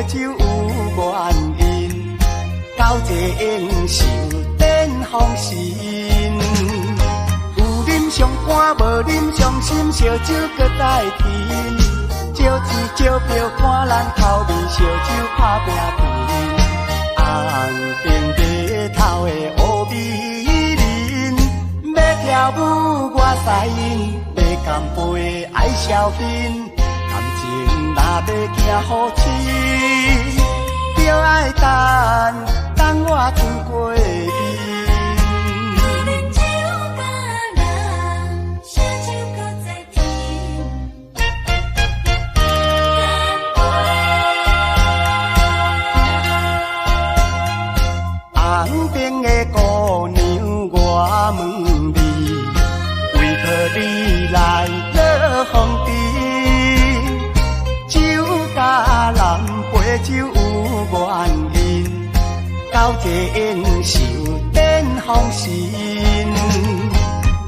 酒有原因，交际应酬展风神。有啉上半，无啉上心，烧酒搁再添。招钱招票看咱头面，烧酒拍拼拼。红顶白头的乌美人，要跳舞我使因，要干杯爱消遣。感情若要行好深，就爱等我春过面。红顶的姑娘，我问你，为何你来落风尘？酒甲人陪酒有原因，交际应酬展风神。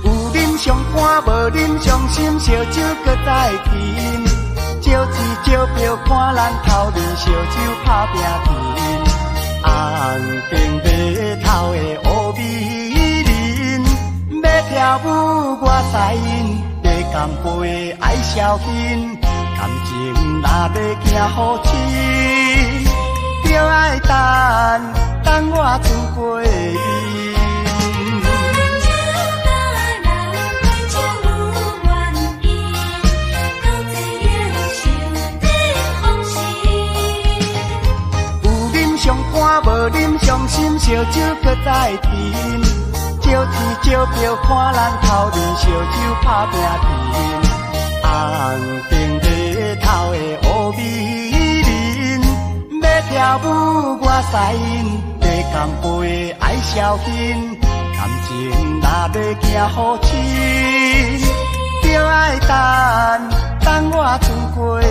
有啉上半，无啉上心，烧酒搁再添。招钱招票看咱头面，烧酒拍拼拼。红顶白头的乌美人，要跳舞我使因，要干杯爱消遣。感情若要行好深，就爱等我春过面。上半无啉上心，烧酒搁再添。招钱招票看咱头面，烧酒拍拼拼。红顶白头的乌美人，要跳舞我使因，要干杯爱消遣。感情若要行好深，就爱等我春过面。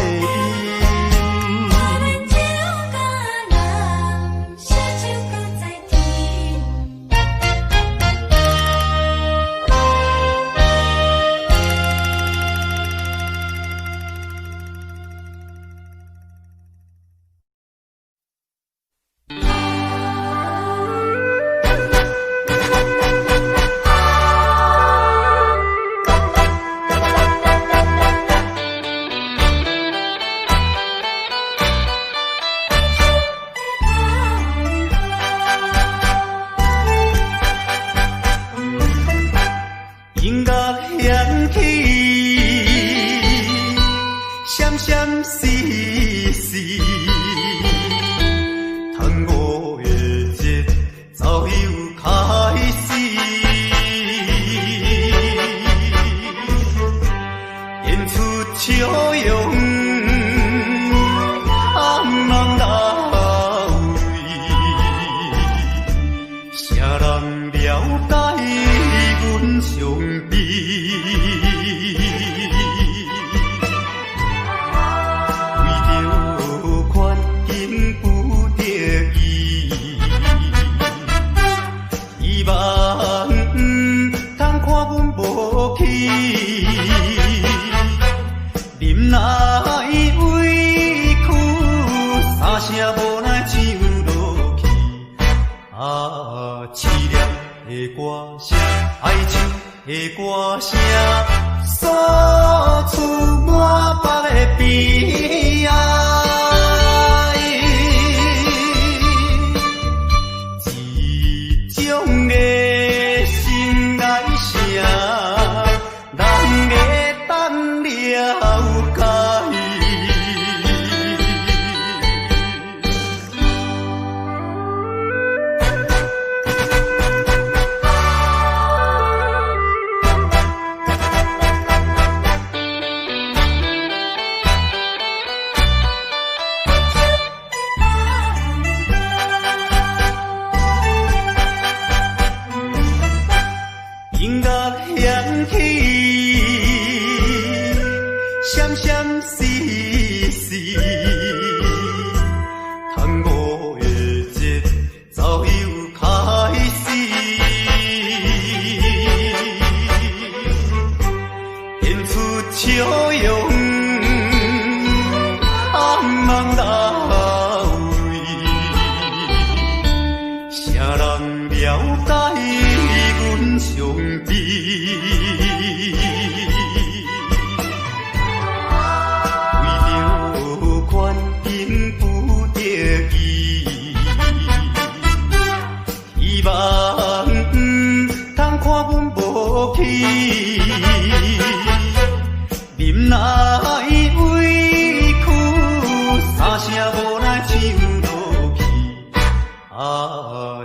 无奈唱落去。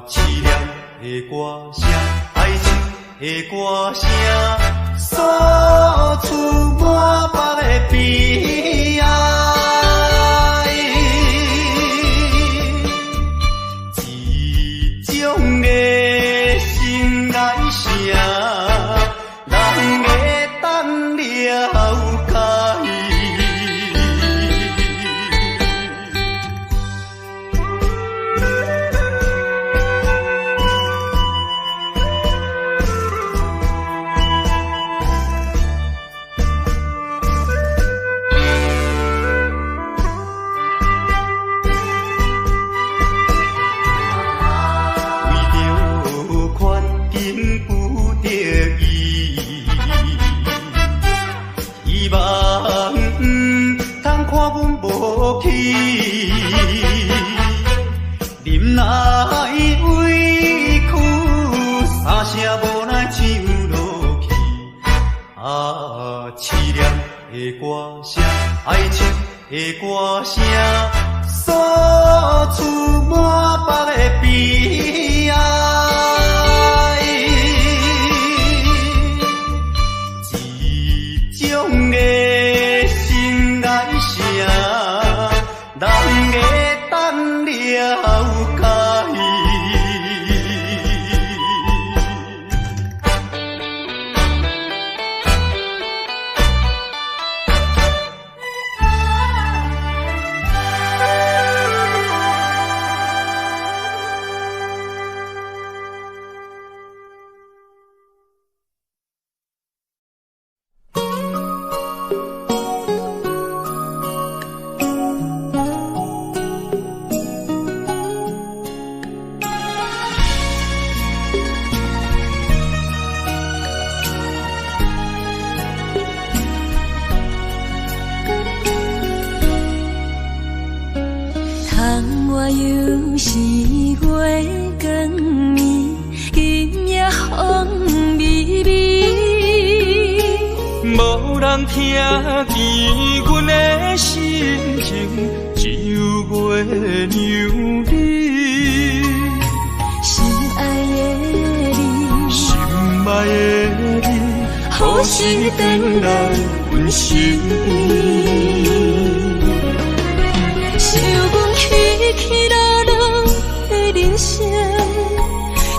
凄凉的歌声，爱情的歌声，诉出满腹的悲哀。一种的心内声，人会当了解。忍耐委屈，三声无奈唱落去。凄凉的歌声，爱情的歌声，诉出满腹的悲哀。一种的心内声，人会当了解。我又是月光暝，今夜风微微，无人听见阮的心情，只有月娘你。心爱的你，心爱的你，何时回来阮心意？想阮起起落落的人生，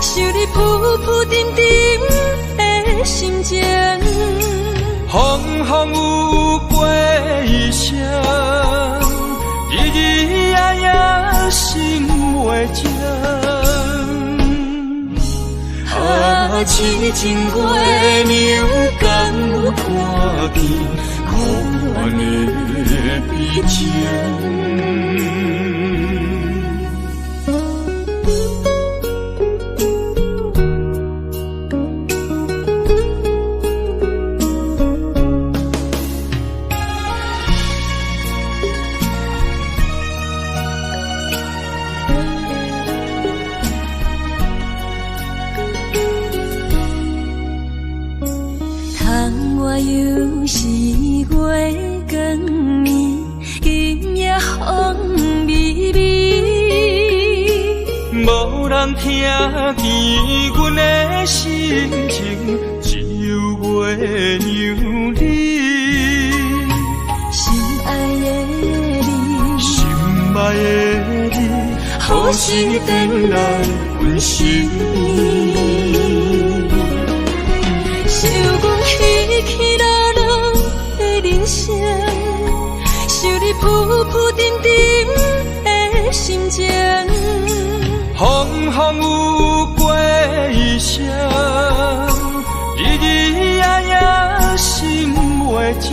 想你浮浮沉沉的心情。风风有过一声，日日夜夜心袂静。痴情月娘敢有看见苦怨的悲情？我又是月光暝，今夜风微微，无人听见阮的心情，只有月娘你。心爱的你，心爱的你，何时回来阮心意？想阮起起落落的人生，想你浮浮沉沉的心情。风风有过一声，日日夜夜心袂静。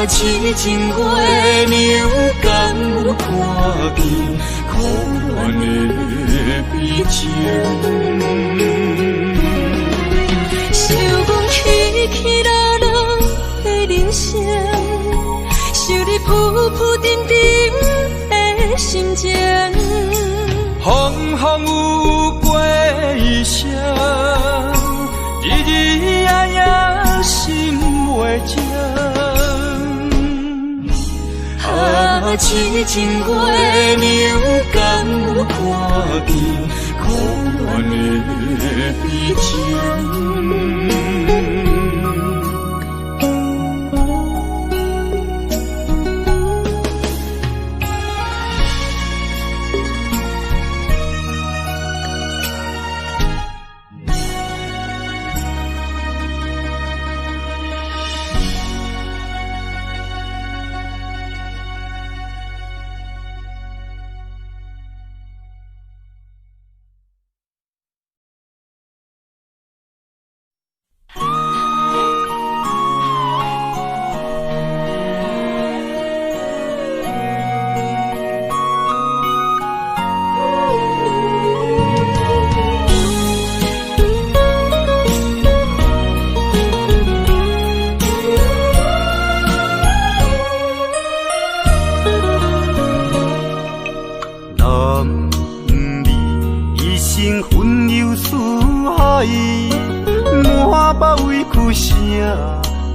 痴情月娘敢有看见苦怨的悲情？想阮起起落落的人生，想你浮浮沉沉的心情。风风有过一声，日日夜夜心袂静。痴情月流感有看见苦恋的悲情。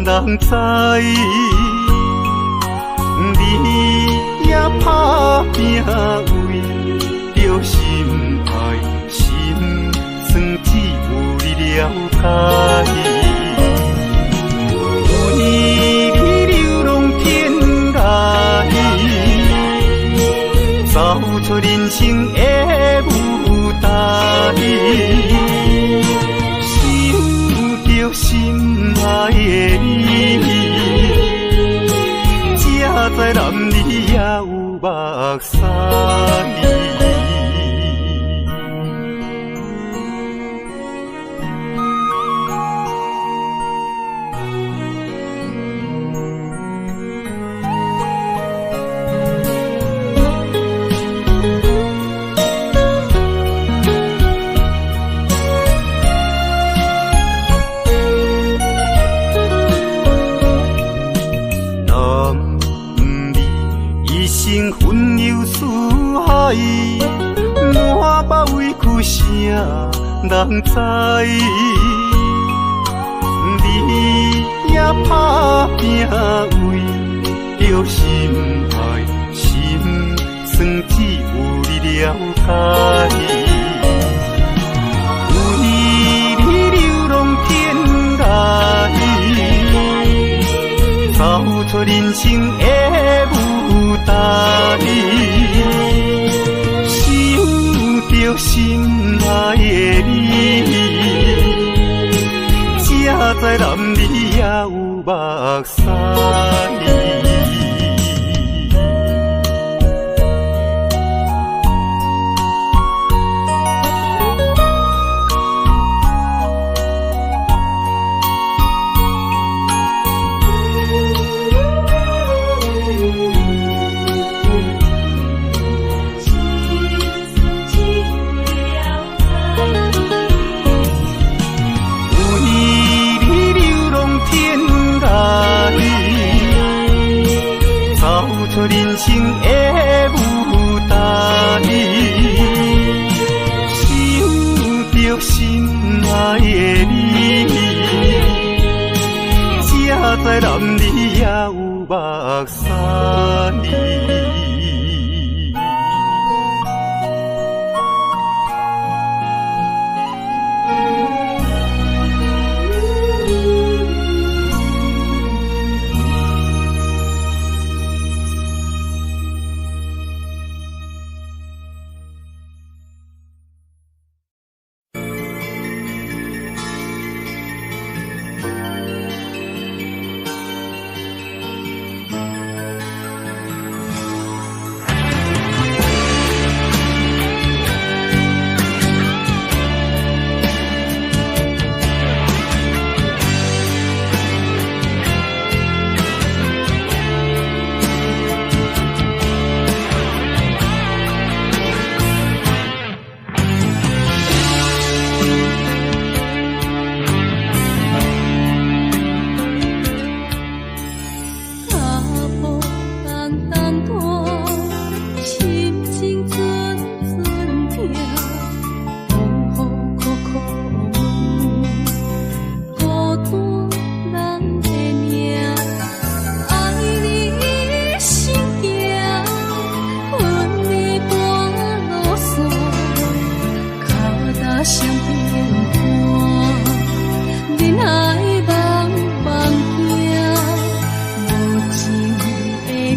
人知，你也打拼为着心爱，心酸只有你了解。为你流浪天涯，走出人生的舞台，想着心爱的你。才知男儿也有目屎。分忧思海，满腹委屈谁人知？你也打拼为着心爱，心酸只有你了解。为你流浪天涯，走出人生的舞台，想着心爱的你，才知男儿也有目屎。出人生的舞台，想着心爱的你，才知男儿也有目屎。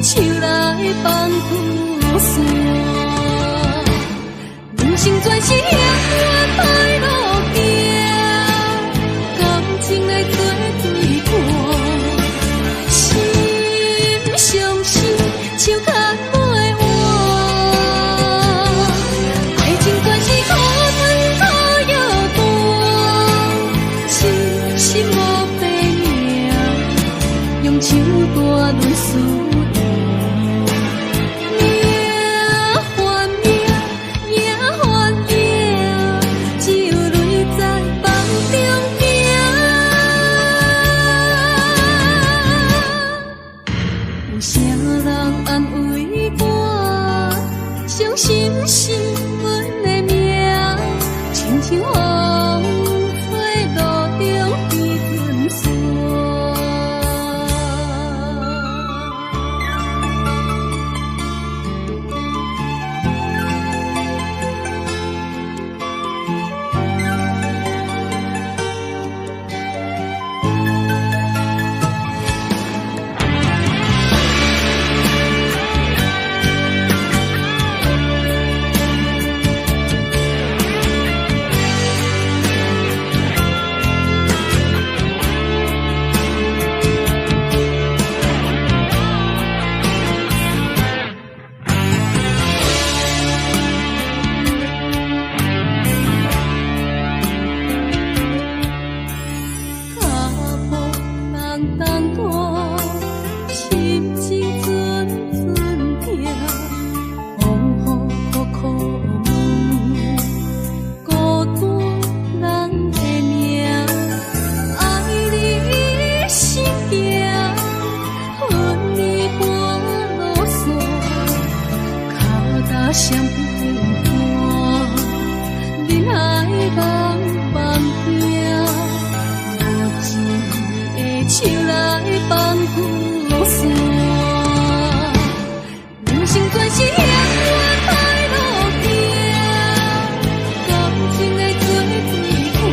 手来放雨伞。人生全是险恶歹路行，感情来做对伴，心相惜，手牵袂换。爱情全是土吞土摇断，痴心无白命，用手大轮思念。心是阮的命，亲像风吹路中彼阵线。相平淡，人海茫茫行，无情的手来放雨伞。人生全是险恶歹路行，感情来做对伴，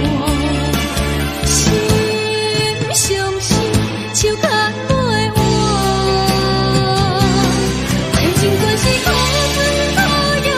心相惜，手牵袂换。爱情全是土吞土摇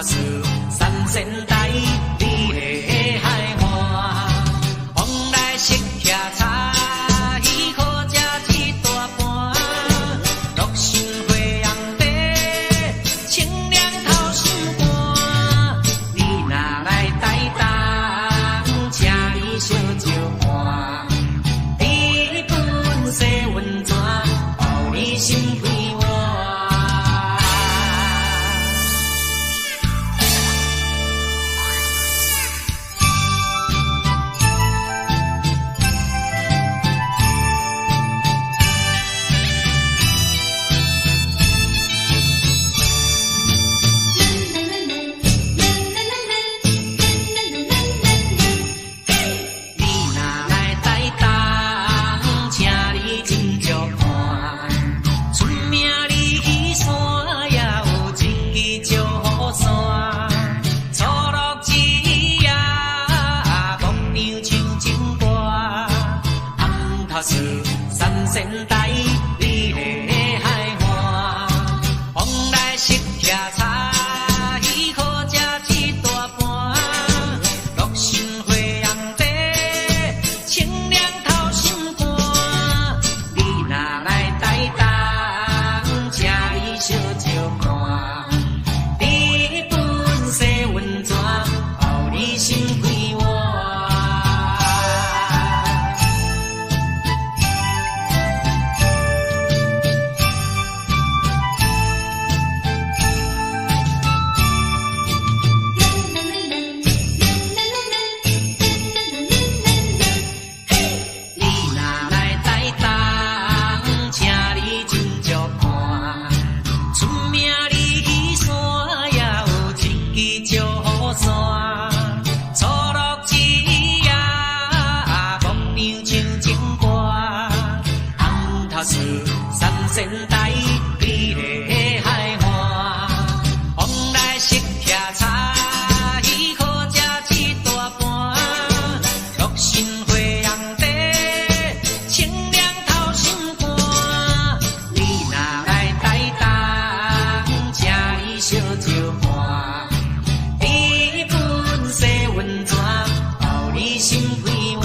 是三仙台，你的海岸，往来色徛茶，喜好食一大盘，乐心花红茶，清凉透心肝。你若来台东，请你小酒看，你本色温泉，予你心开换。三仙台，你的海岸，往来色徛茶，喜好食一大盘，乐心花红茶，清凉透心肝。你若来台东，请你小酒看，你本色温泉，予你心开换。三仙台，你的海岸，往来色徛茶，喜好食一大盘，乐心花红茶，清凉透心肝。你若来台东，请你小酒看，你本色温泉，予你心开换。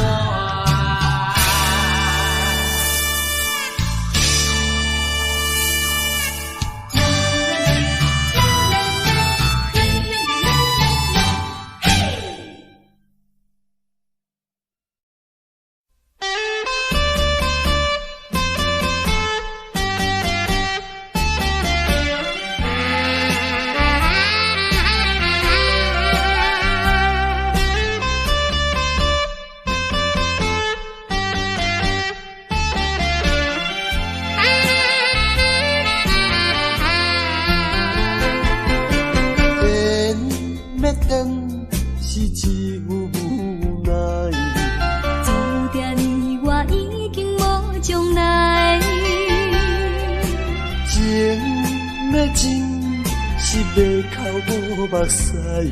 目屎，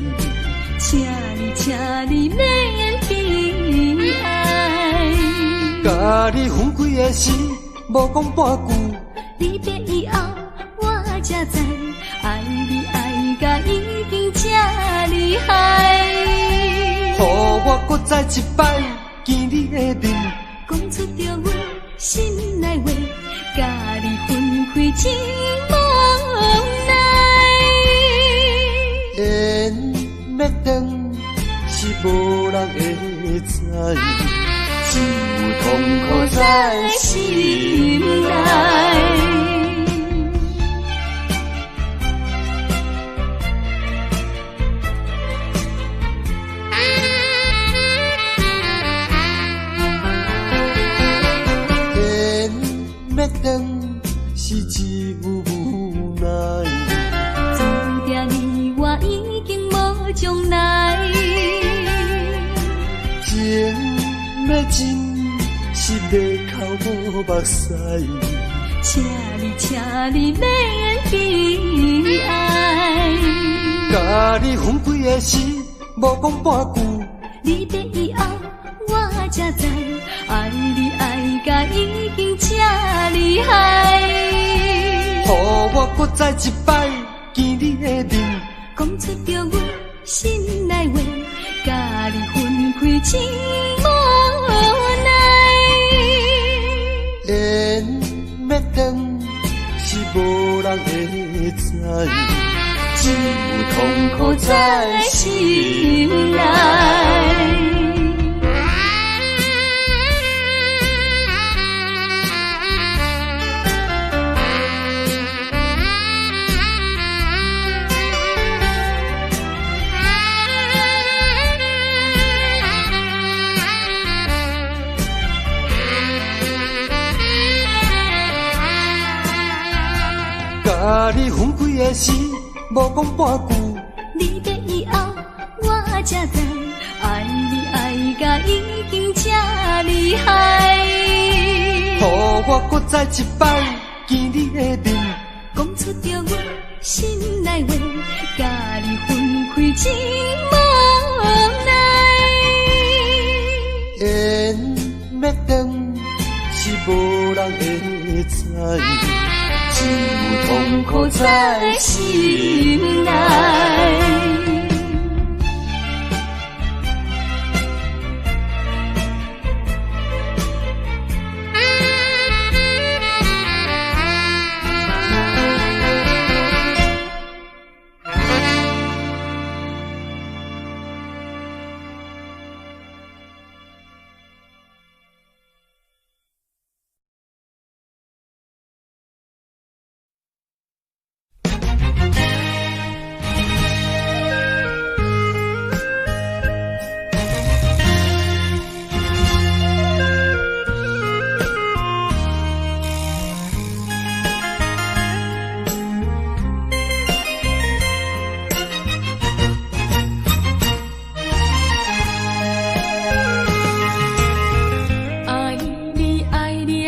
请你免悲哀。甲你分开的时，无讲半句。离别以后，我才知，爱你爱甲已经这厉害。予我搁再一摆见你的面，讲出着阮心内话，甲你分开真无奈。缘要断是无人会知，只有痛苦在心内。缘要断是只有无奈。注定你我已经无将来，情要真是要哭无目屎，请你免悲哀。甲你分开的时，无讲半句。离别以后，我才知，爱你爱甲已经这厉害。予我搁再一摆见你的面，讲出着阮心内话，甲你分开真无奈。缘要断，是无人会知，只有痛苦在心内。甲你分开的时，无讲半句。你的以后，我才知，爱你爱甲已经这厉害。予我搁再一摆见你的面，讲出着我心内话，甲你分开真无奈。缘要断，是无人会知。只有痛苦在心内。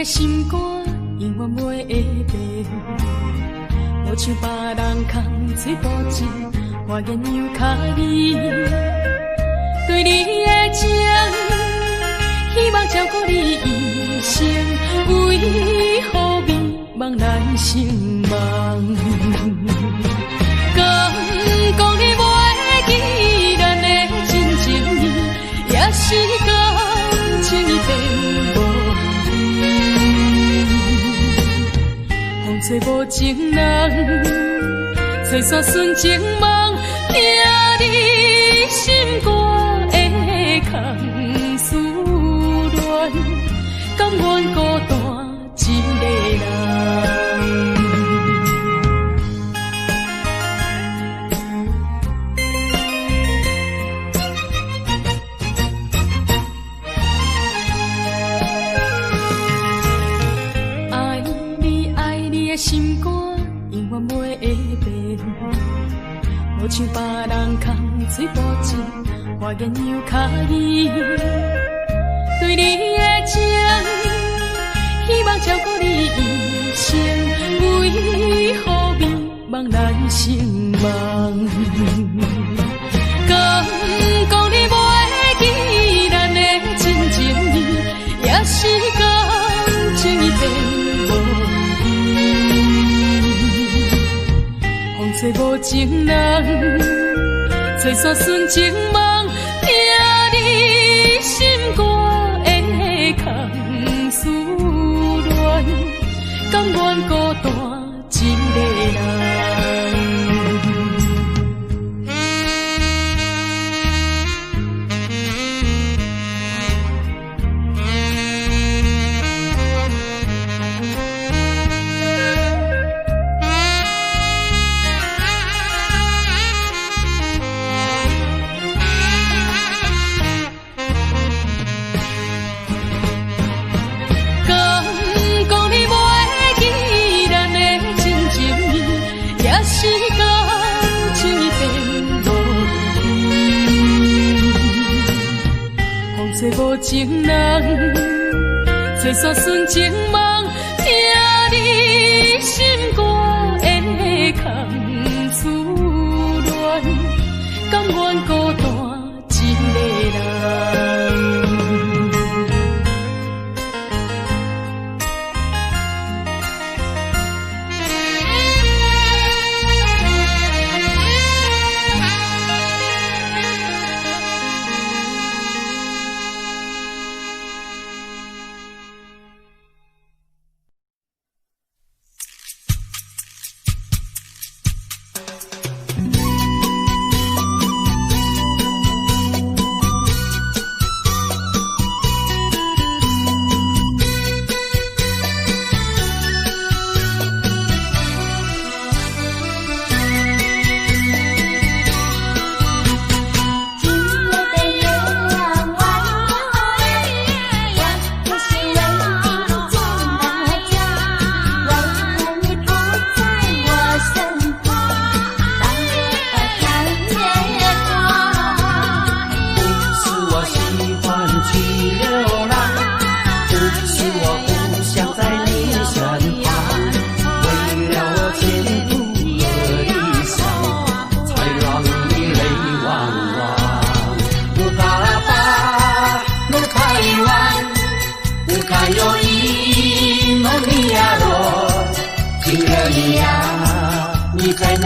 心肝永远袂会变，无像别人空嘴无情，我言犹卡你。对你的情，希望照顾你一生，为何迷茫难成梦？敢讲你袂记咱的真情意，也是感情已变无。做无情人，找煞纯情梦，听你心肝的空思恋，甘愿孤单一个人。心肝永远袂会变，无像别人空嘴无情，我言犹卡你。对你的情，希望照顾你一生，为何迷茫难成梦？敢讲你袂记咱的真情意，也是感情已变无。做无情人，找煞纯情梦，听你心肝的空思恋，甘愿孤单一个人。做无情人，做煞纯情梦，听你心肝的空思恋，甘愿孤单一个人。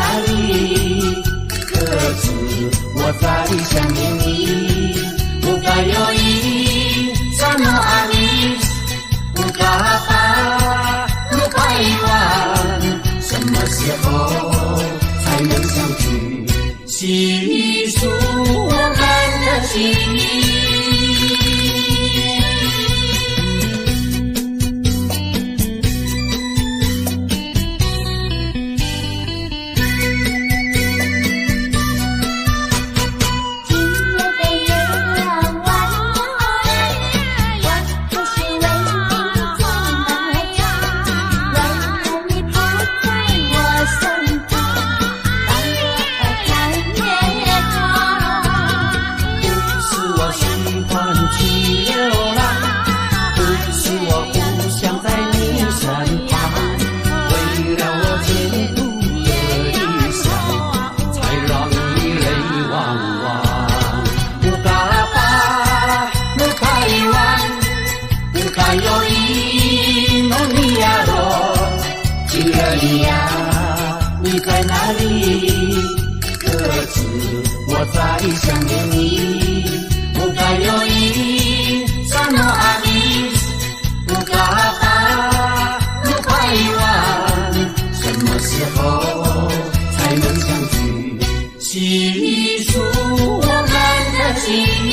哪里？可知我在想念你？不该有意，怎么爱你？不该把路开完，什么时候才能相聚？细数我们的情谊。你在哪里？可知我在想念你？不该有意，怎么爱你？不该把路开完，什么时候才能相聚？细数我们的情谊。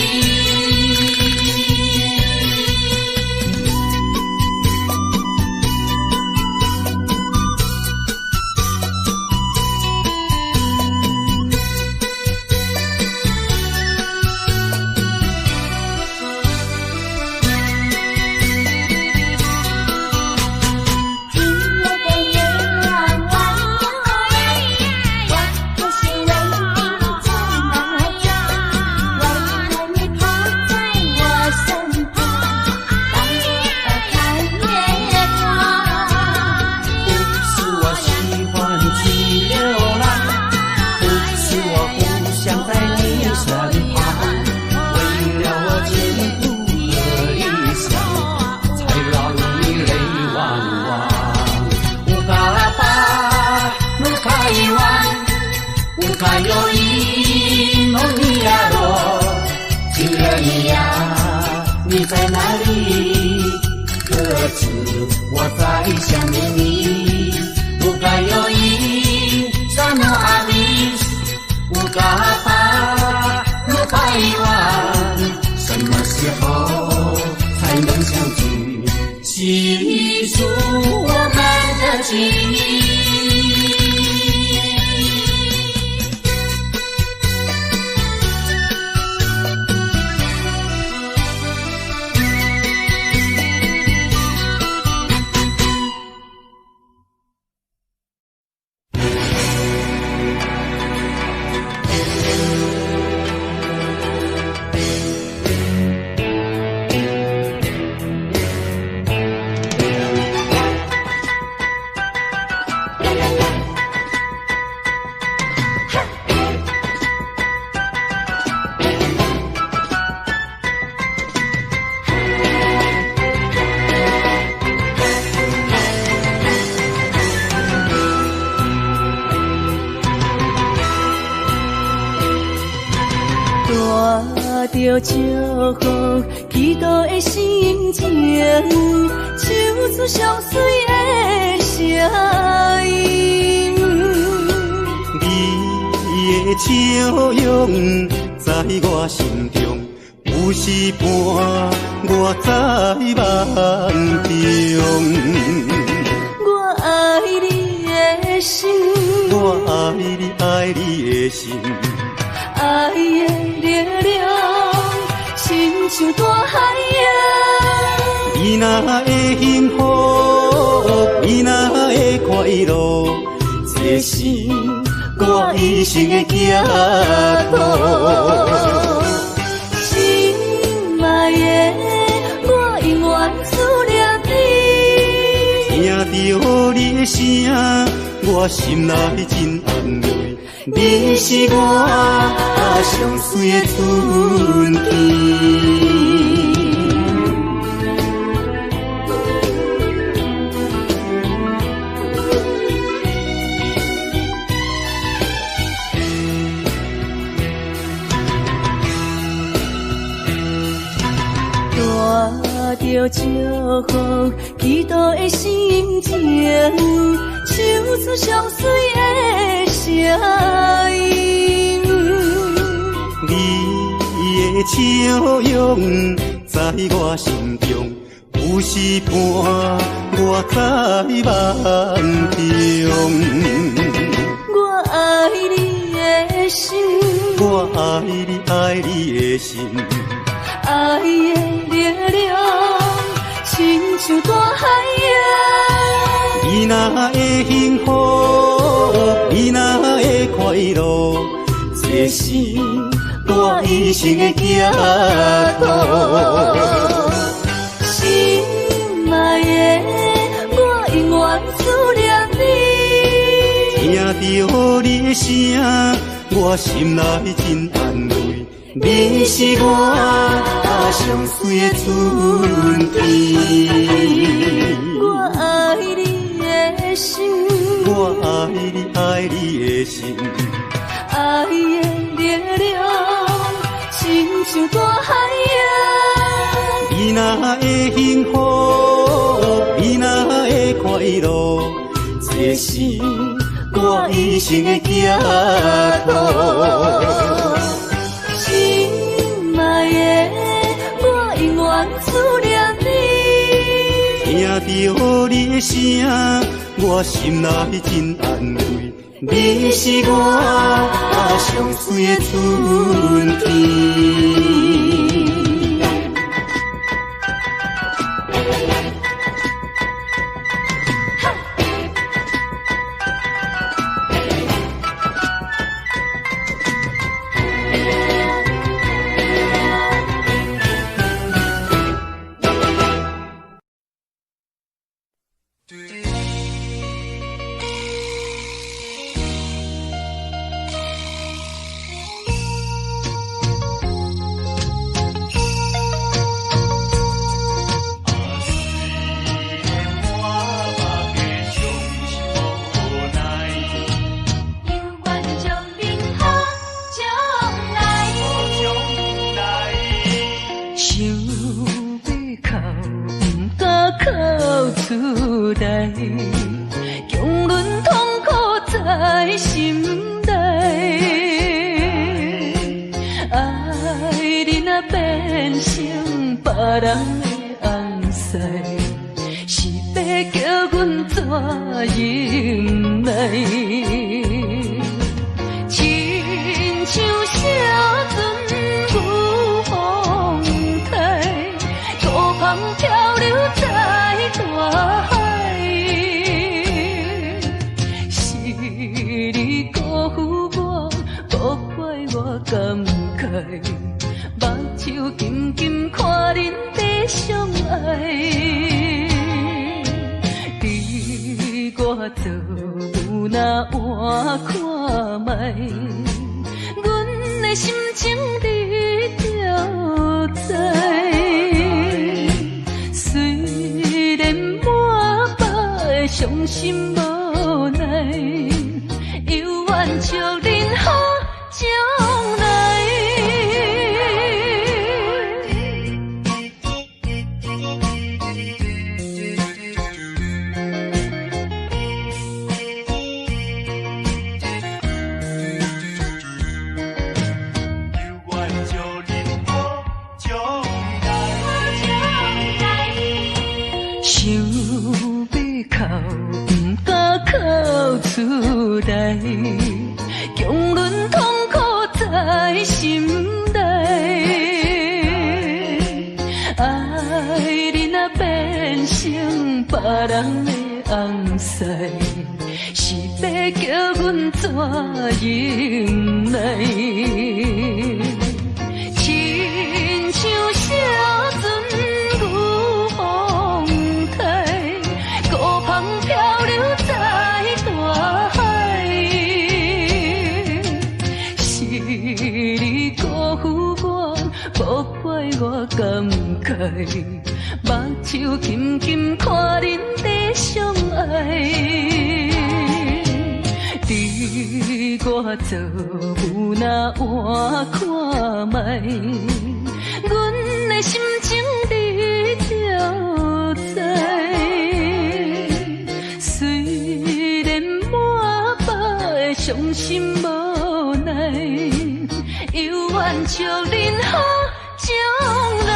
还有一诺尼亚罗，情人一样，你在哪里？可知我在想念你？不该有一萨诺阿米，不该把路开完，什么时候才能相聚？细数我们的情谊。着祝福祈祷的心情，唱出上水的声音。你的笑容在我心中，有时伴我在梦中。我爱你的心，我爱你，爱你的心。爱的力量，亲像大海洋。你若会幸福，你若会快乐，这是我一生的寄托。亲爱的，我永远思念你。听着你的声，我心内真安慰。你是我上水的春天。着祝福，祈祷的心情，唱出上水的声音。你的笑容在我心中，有时伴我在梦中。我爱你的心，我爱你，爱你的心，爱的力量，亲像大海洋。你若会幸福，你若会快乐，这是我一生的寄托。心爱的，我永远思念你。听到你的声，我心内真安慰。你是我上水的春天。我爱你的心，我爱你，爱你的心，爱的力量，亲像大海洋。你若会幸福，你若会快乐，这是我一生的寄托。心爱的，我永远思念你。听到你的声，我心内真安慰。你是我上水的春天。我看卖，阮的心情你就知，虽然满腹的伤心无奈，犹愿祝恁好将来。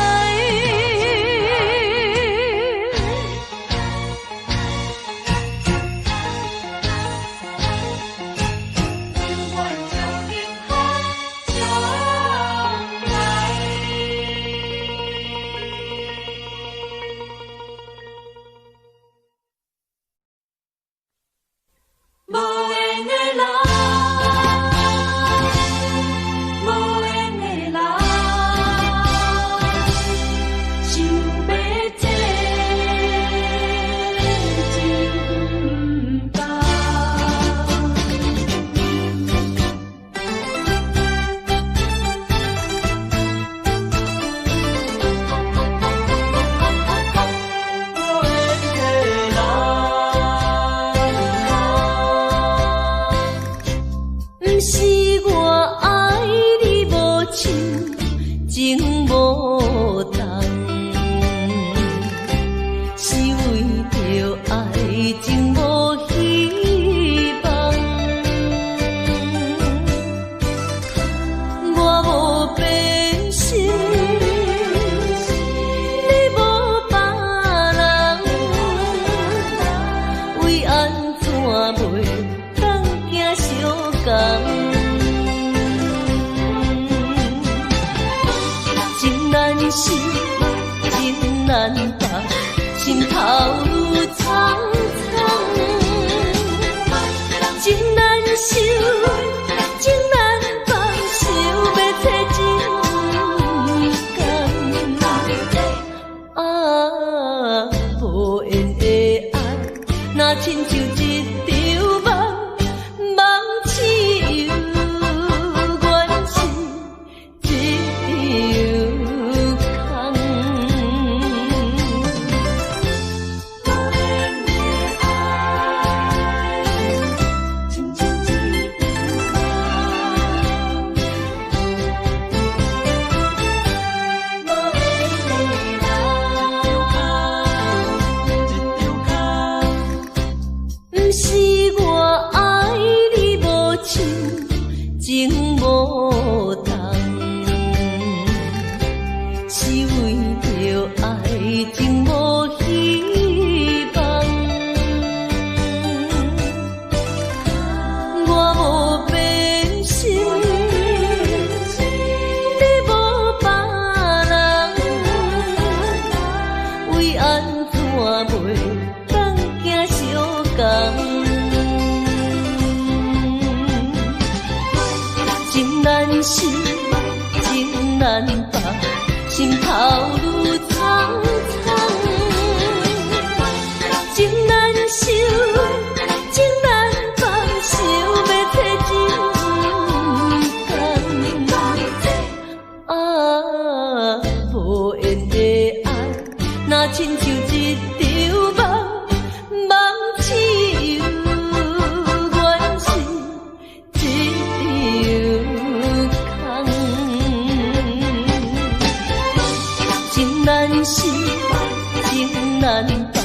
情难报，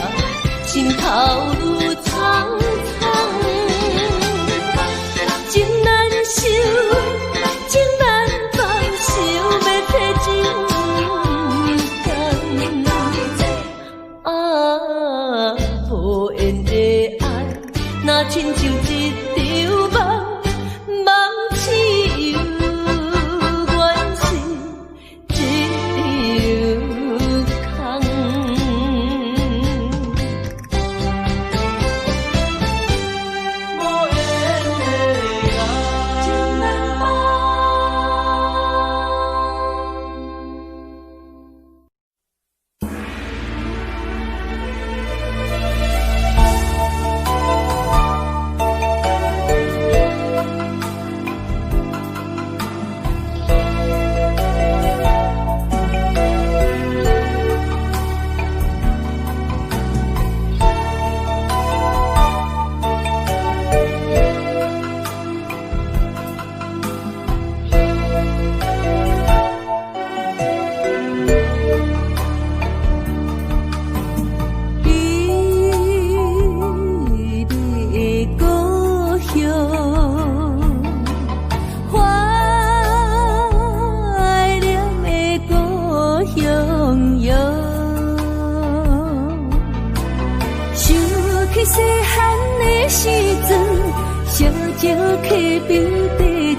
心头如苍。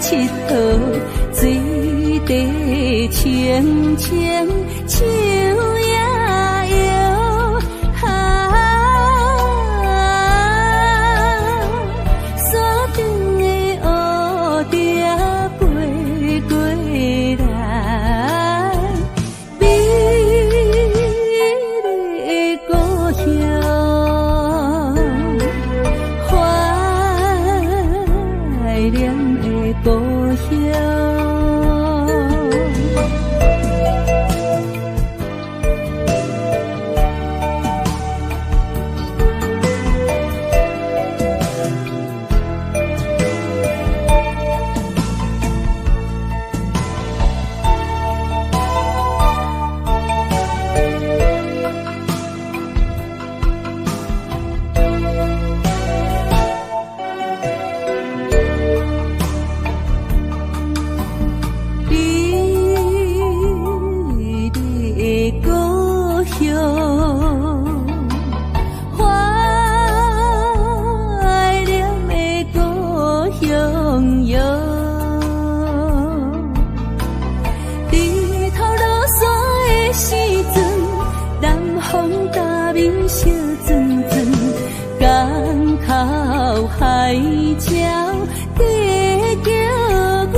佚佗，水底清清树也摇，山顶的乌蝶飞过来，美丽的故乡，怀念的故乡。海鸟在叫阮，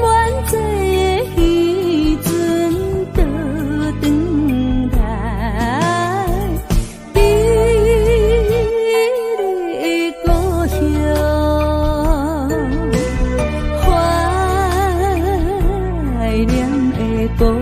满载的渔船倒转来，美丽的故乡，怀念的故乡。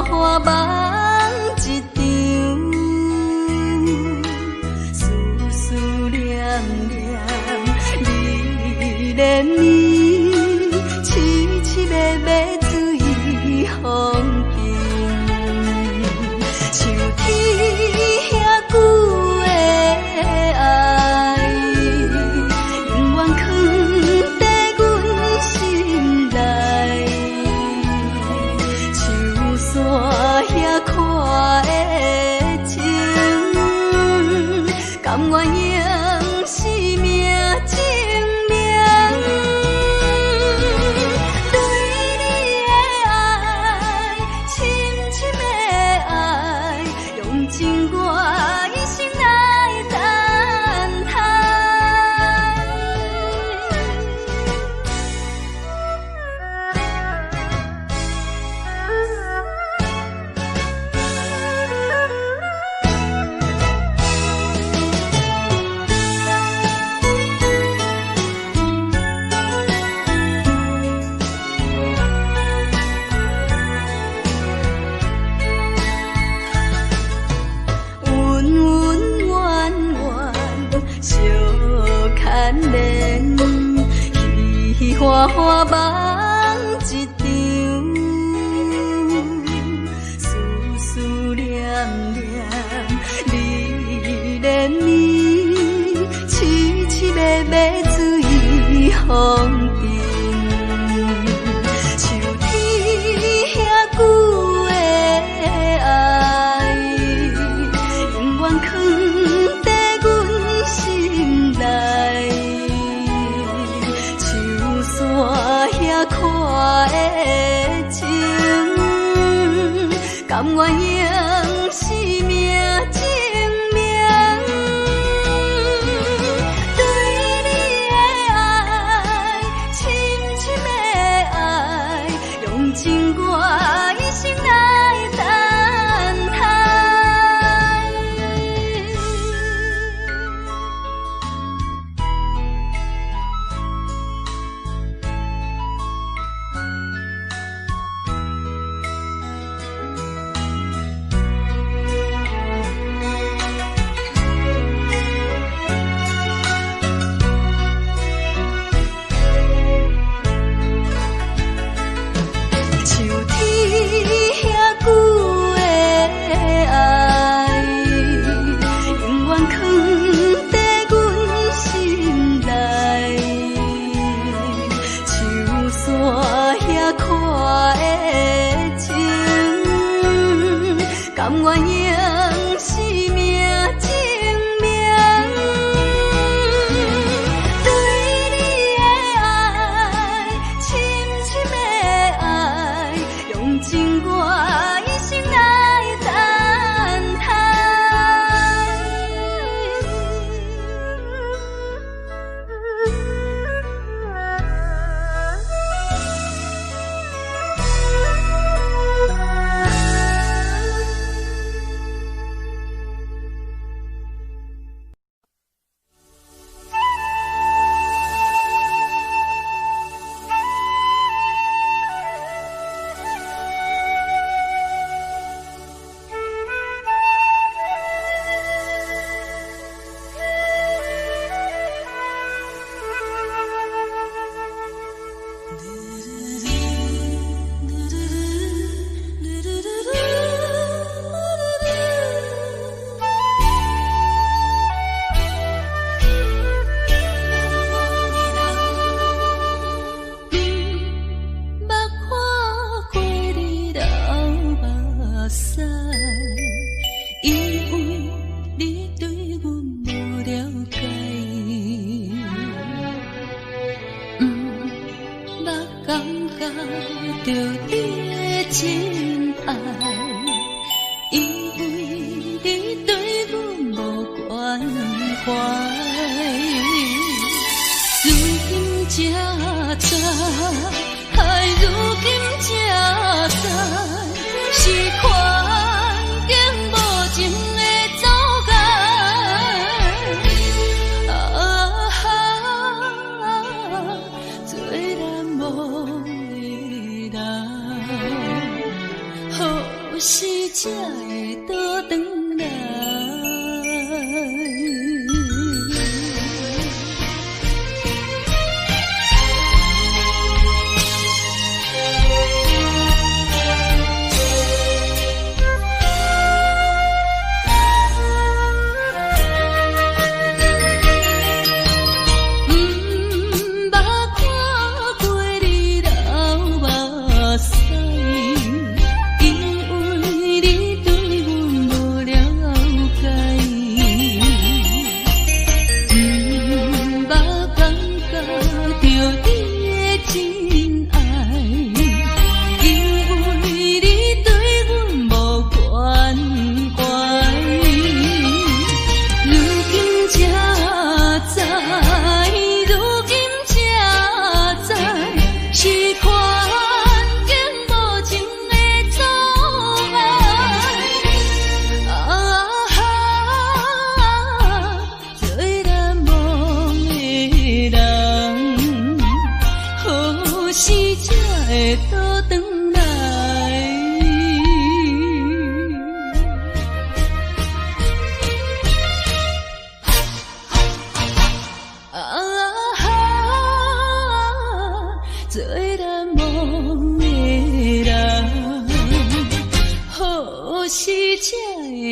花梦一场，思思念念，你怜你，凄凄密密水风景，像天遐久的爱，永远藏在阮心内。山遐看的情，甘愿用生命花花梦一场，思思念念你连绵，凄凄密密水风中，像天遐久的爱，永远藏在阮心内。山遐看的情，甘愿用生命证明。对你的爱，深深的爱，用尽我一生来等待。像天遐久的爱，永远藏在阮心内。像山遐看的情，甘愿用生命证明。对你的爱，深深的爱，用尽我一生来等着你的真爱，因为你对阮无关怀。如今才知，如今才知，是环境无情的阻碍。做咱无。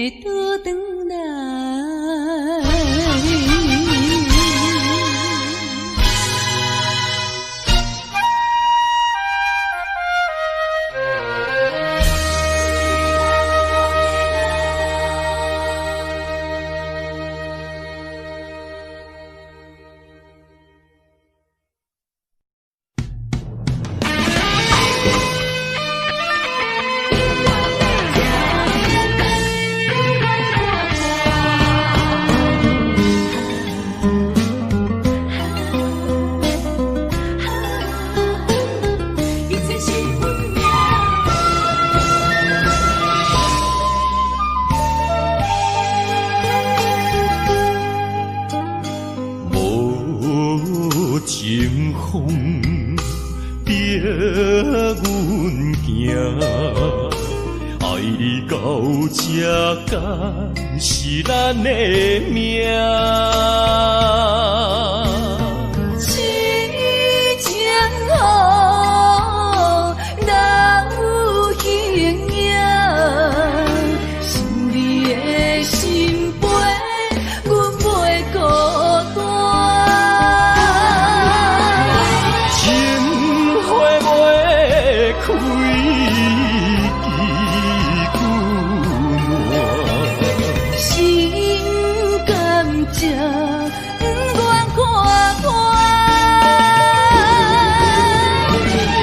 倒转来。情风逼阮行，爱你到这敢是咱的命。情将好，人有形影，想你的心悲，阮袂孤单。开心甘情不愿看看，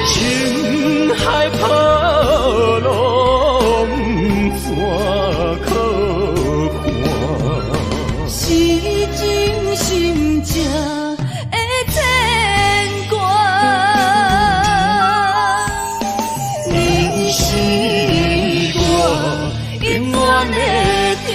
情海波浪怎可看？是真心正的牵挂。你是我永远的疼。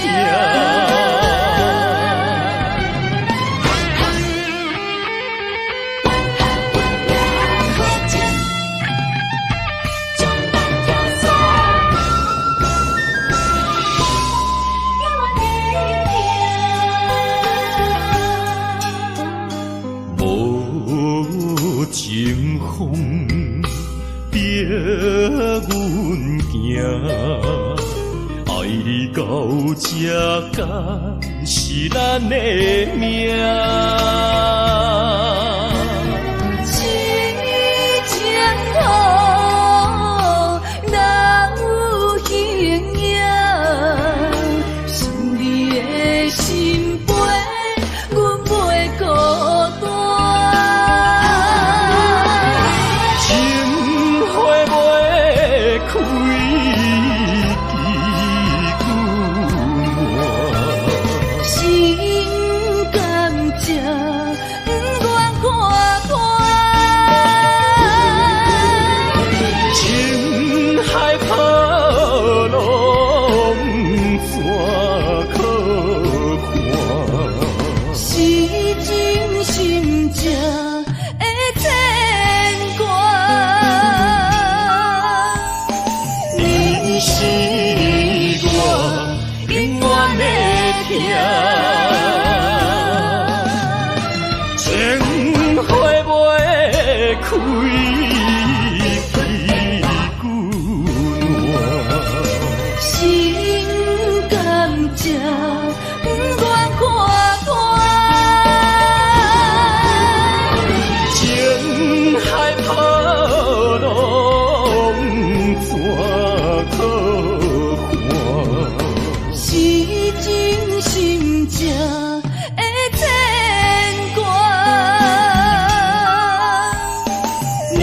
情风逼阮行，爱你到这敢是咱的命。情将好，人有形影，想你的心悲，阮袂孤单。开心甘情不愿看看，情海波浪怎可看？是真心正的牵挂。你是我永远的疼，情花袂开，心甘情不愿看看，情海波浪怎可看？是真心正的牵挂。你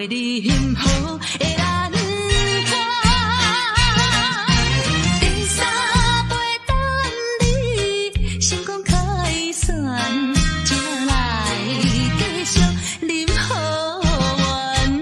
你幸福的人看。第三杯等你成功开选，才来继续饮好运。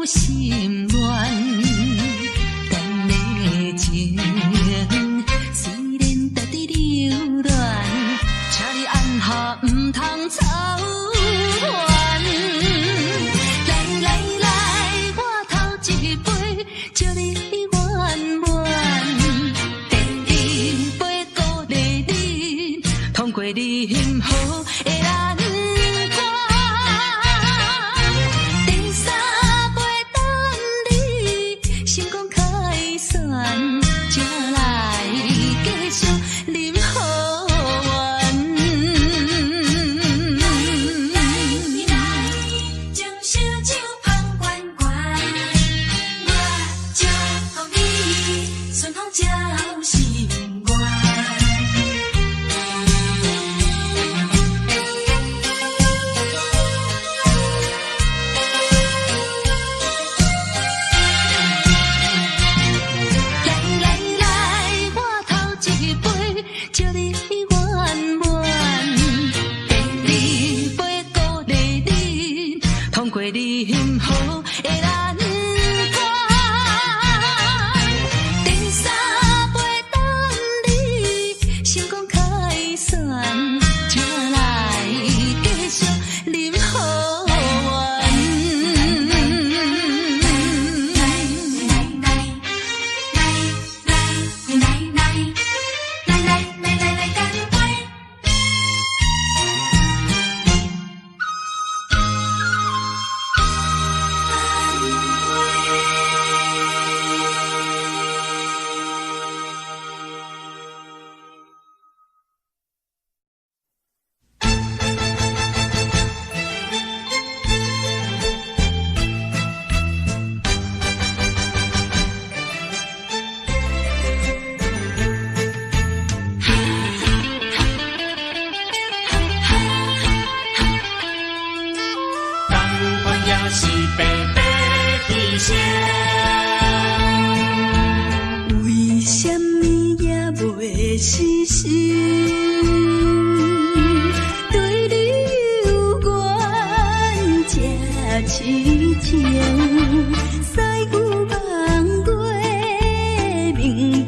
心愿，咱的情虽然在地流乱，请你按下唔通操烦。来来来，我头一杯祝你圆满，第二杯鼓励你，通过你幸福的人。为什么也袂死心？对你有缘这痴情，西牛望过，明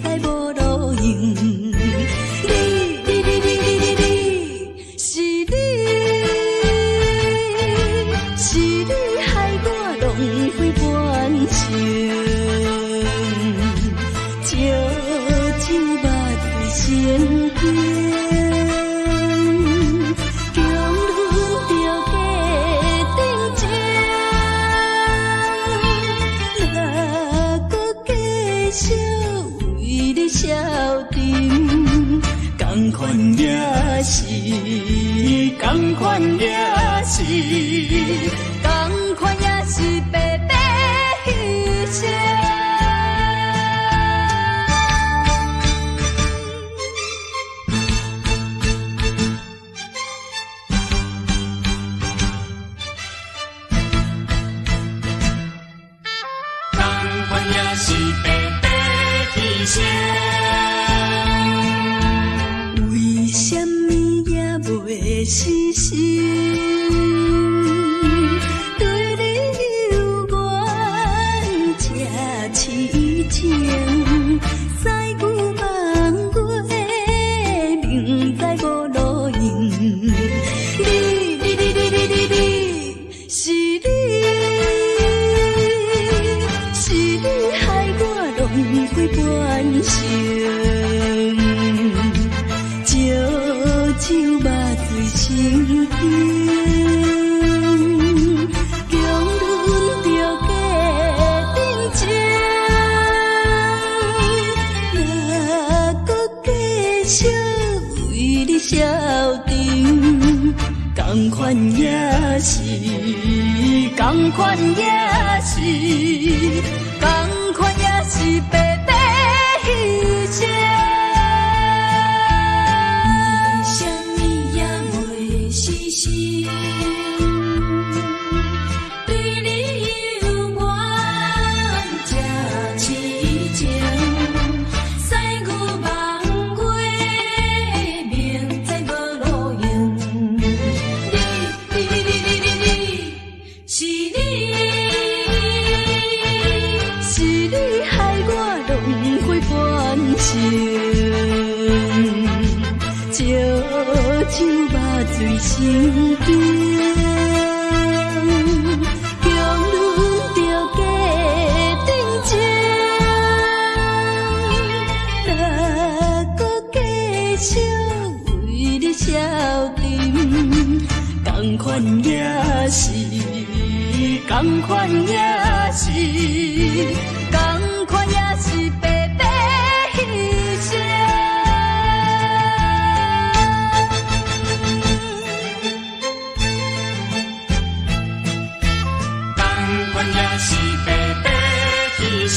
知无路用。是你害我浪费半生。同款也是，同款也是，同款也是白白牺牲。同款也是白白牺牲。袂死心，对你有缘这痴情，西牛望过，明知无路用。是你害我浪费半生。酒肉水情，经，强忍着家庭情，若搁继续为你消沉，同款也是，同款也是，同款也是白白牺牲。什么也袂死心，对你犹原这痴情，使我梦过明知无路用。是你害我浪费半生，烧酒肉醉心惊，强忍着家庭情，若搁继续为你消沉，同款也是，同款也是，同款也是白白牺牲。同款也是白白牺牲。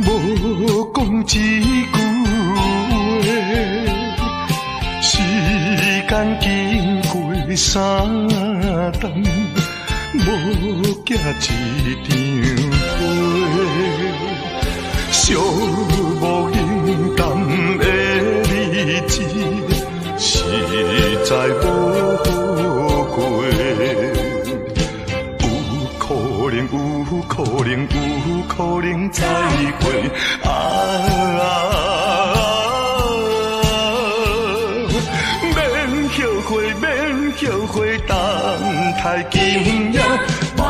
无讲一句话，时间经过三冬，无寄一张花，寂无影淡的日子，实在无好过。有可能再会免后悔，等待今夜梦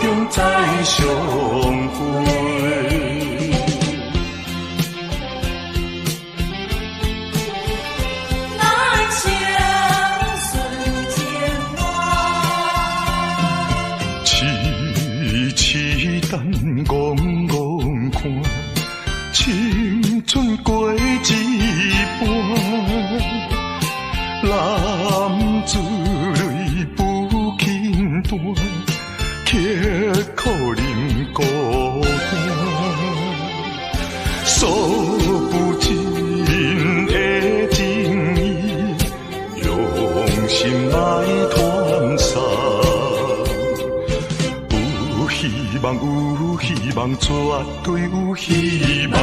中再相会。看青春过一半，男子泪不轻弹，却可忍孤单。数不尽的情意，用心来传送。有希望，绝对有希望。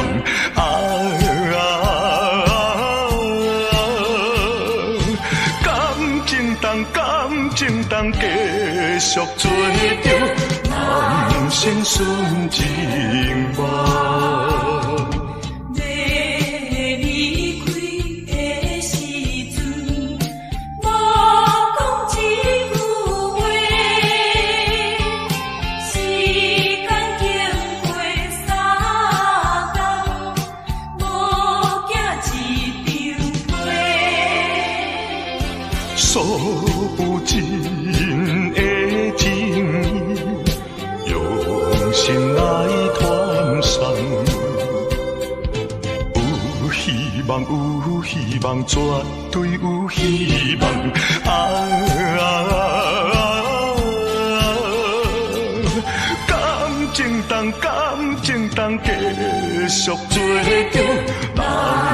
感情当继续做着人生顺情梦。数不尽的情意，用心来传送。有希望，绝对有希望。感情当继续做着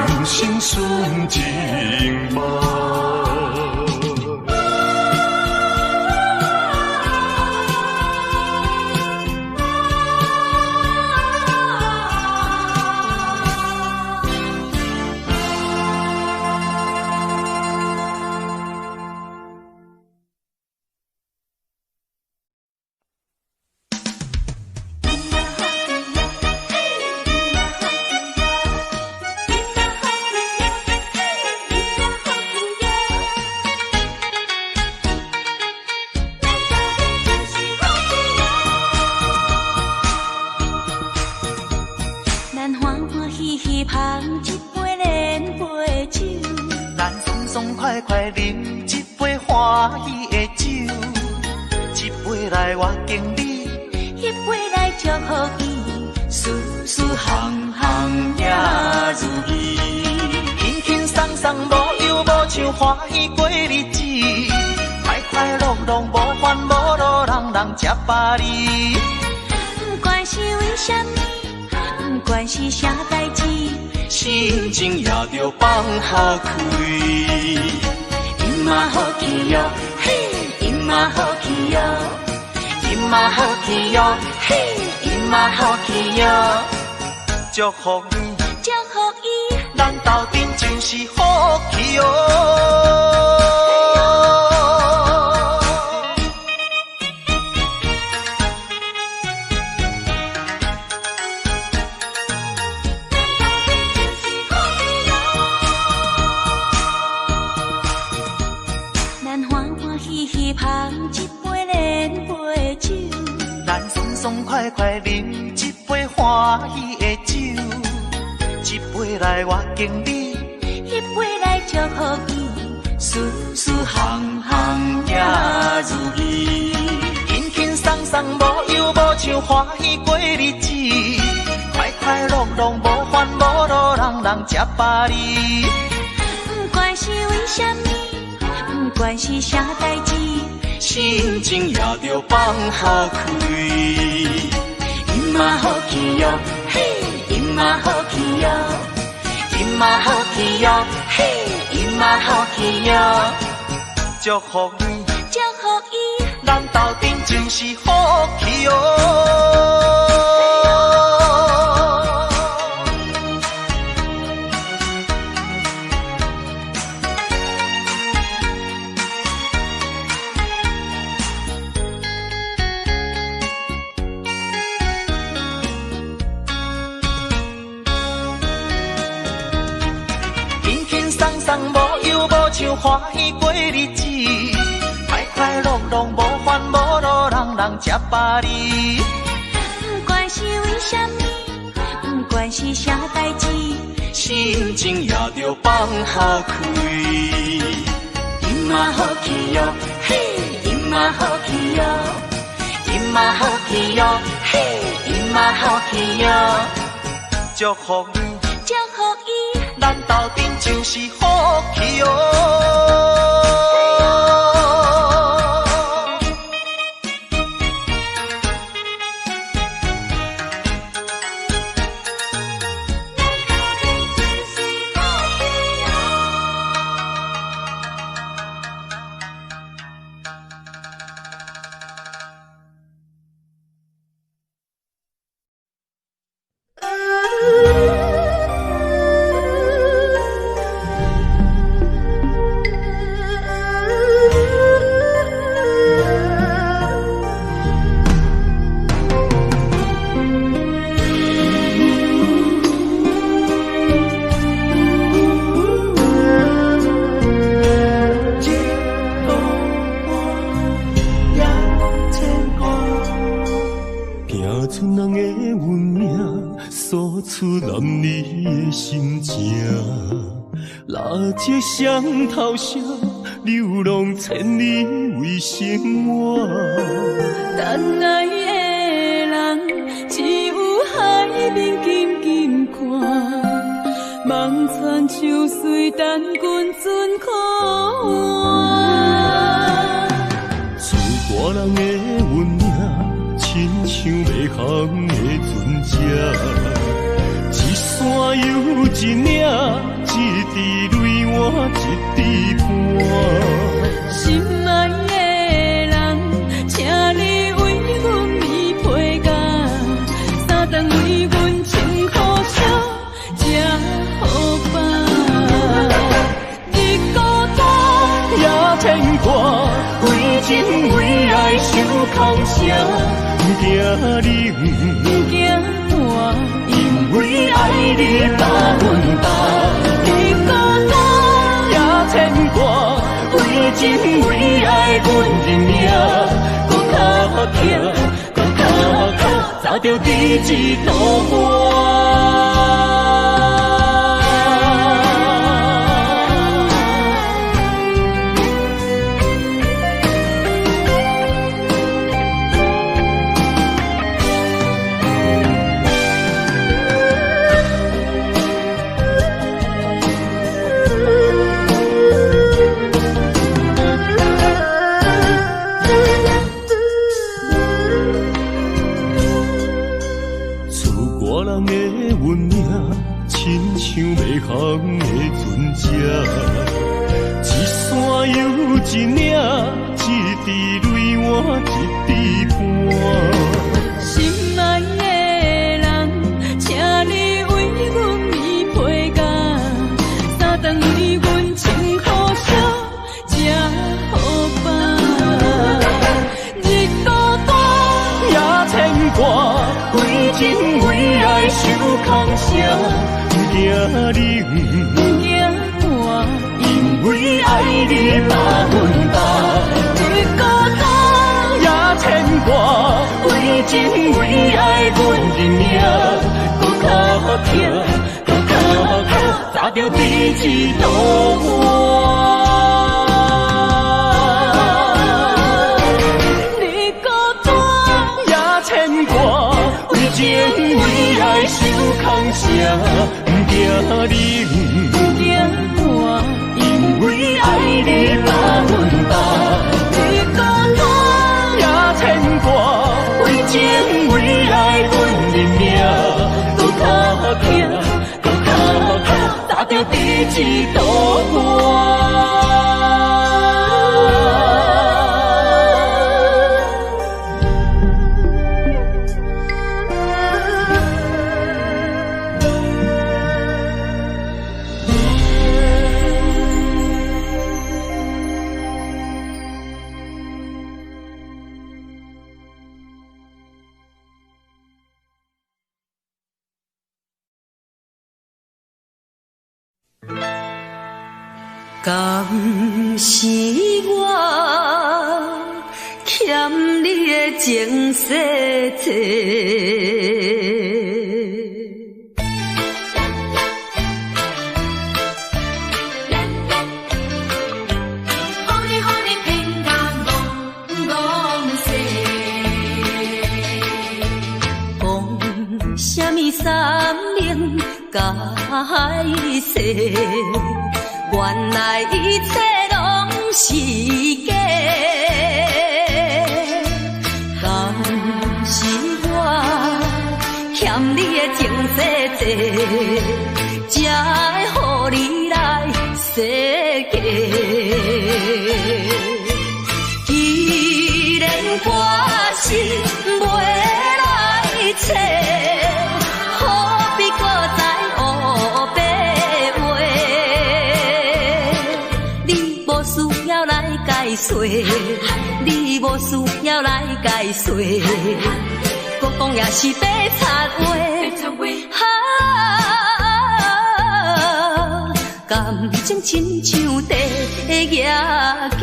人生顺情梦。爽快快饮一杯欢喜的酒，一杯来我敬你，一杯来祝福伊，事事行行也如意。轻轻松松无忧无愁，欢喜过日子，快快乐乐无烦无恼，人人吃饱哩。不管是为什么，不管是啥代志，心情也着放好开。因嘛好气哟，嘿，因嘛好气哟，因嘛好气哟，嘿，因嘛好气哟，祝福你，祝福伊，咱斗阵就是好气哟。咱欢欢喜喜捧一杯连杯酒，咱爽爽快快饮一杯欢喜的酒，一杯来我敬你，一杯来祝福伊，事事行行也如意。轻轻松松无忧无愁，欢喜过日子，快快乐乐无烦无恼，人人吃饱哩。不管是为什么，不管是啥代志，心情也着放好开。因嘛好气哟，嘿，因嘛好气哟，因嘛好气哟，嘿，因嘛好气哟，祝福你，祝福伊，咱斗阵就是好气哟。无忧无愁，欢喜过日子，快快乐乐无烦无恼，人人吃饱哩。不管是为什么，不管是啥代志，心情也着放好开。因嘛好气哟，嘿，因嘛好气哟，因嘛好气哟，嘿，因嘛好气哟，祝福你，祝福伊，咱斗阵就是好气哟。这双头蛇流浪千里为生活，但爱的人只有海面静静看，望穿秋水等君准可换。自大人的温影，亲像袂航的船只，一山又一岭，一滴泪我一滴汗。心爱的人，请你为阮披披甲，三顿为阮穿苦笑，吃好饱。你孤单也牵挂，为情为爱受空城，不惊冷，不惊寒，因为爱你把阮担。你孤单也牵挂，为情为爱阮认命，搁较徛，搁较靠，早着第一道花。一领一滴泪，我一滴汗。心爱的人，请你为阮暝批甲，三顿为阮穿苦烧，吃好饱。日孤单也牵挂，为情为爱受空声，不惊冷，不惊寒，因为爱你百分百。日孤单也牵挂，为情为爱阮认命，搁较疼，搁较疼，砸着彼此渡我。日孤单也牵挂，为情为爱受空声，不惊冷，不惊寒，因为爱你百分百。日孤单也牵挂，为情为爱阮认命，搁较疼，搁较疼，砸着彼此渡我。敢是我欠你的情世多，予你偏甲戆世，讲什么三明解释？原来一切拢是假，敢是我欠你的情世多，才会予你来世界。既然我心袂来找，何必搁再黑白？你无需要来解说，搁讲也是白贼话。感情亲像地野鸡。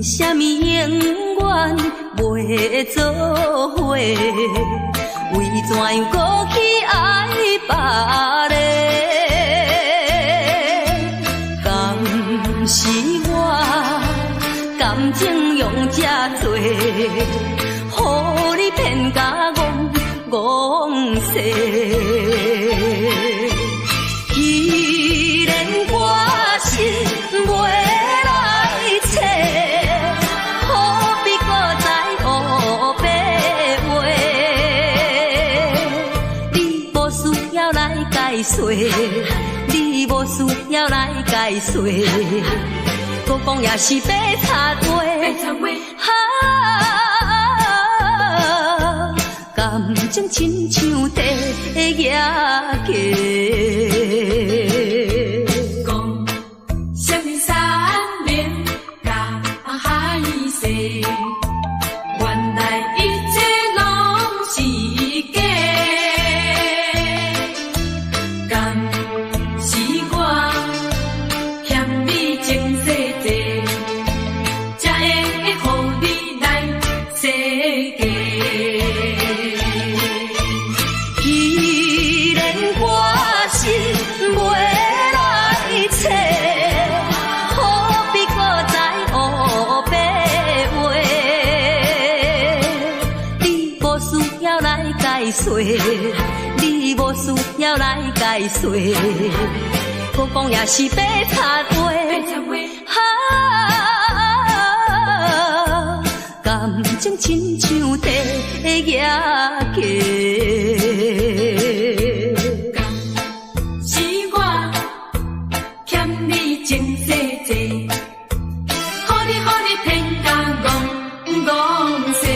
什么永远袂做伙？为怎样搁去爱别个？敢是我感情用这多，予你骗甲戆世？既然我心袂来找，你无需要来解说，搁讲也是白贼话。感情亲像地野鸡。讲什么三年甲海誓，原来一切拢是假。你无需要来解说，搁讲也是白贼话。亲像地野鸡。是我欠你情细细，予你天甲戆世。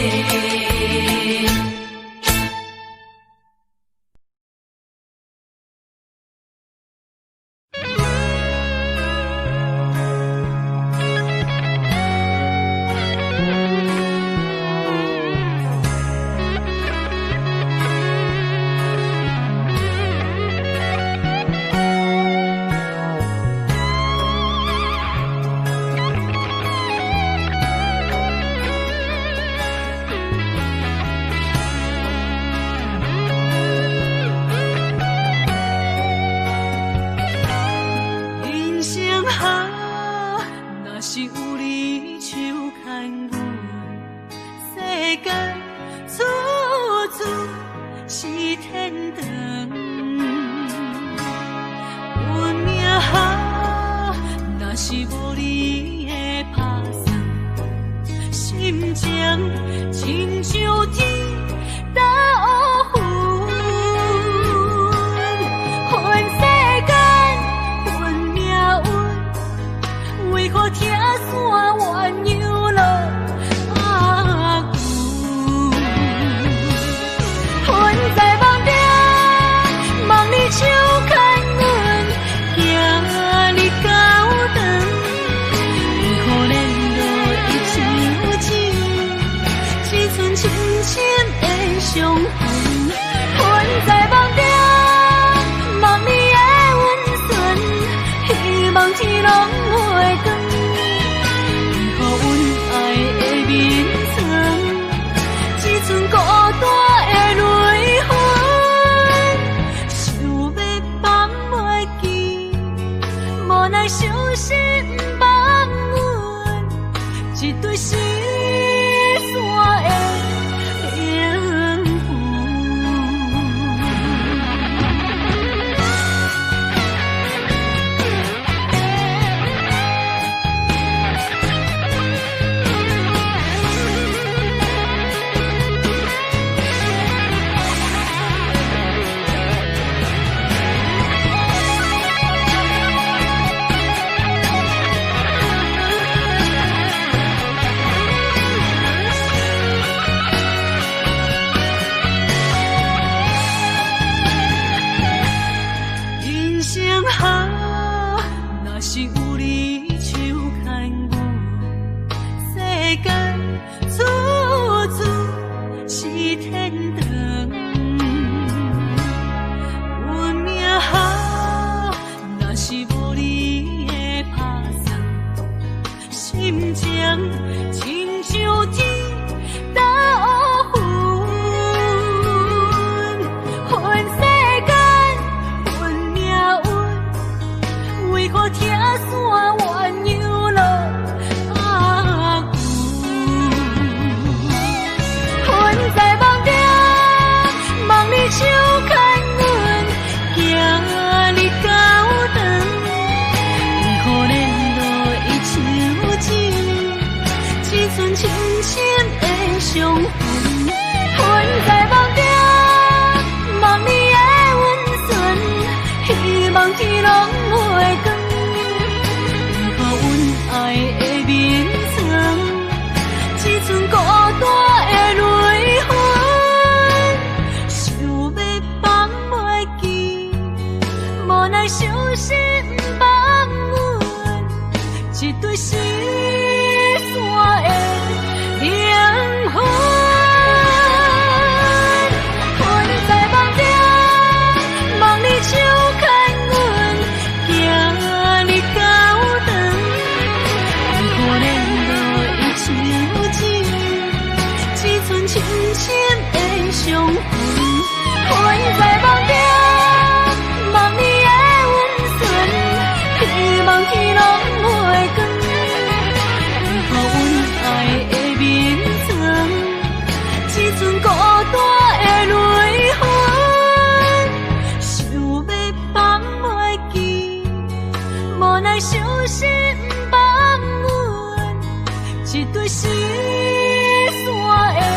一对失散的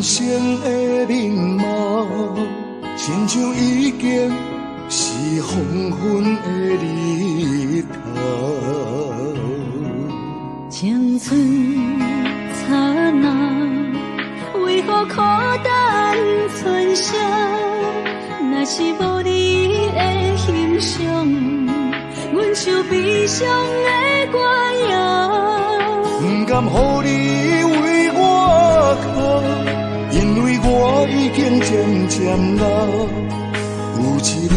生的面貌，亲像已经是黄昏的日头。青春刹那，为何孤单存剩？若是无你的欣赏，阮就悲伤的歌谣。不甘予你为我哭，因为我已经渐渐老。有一日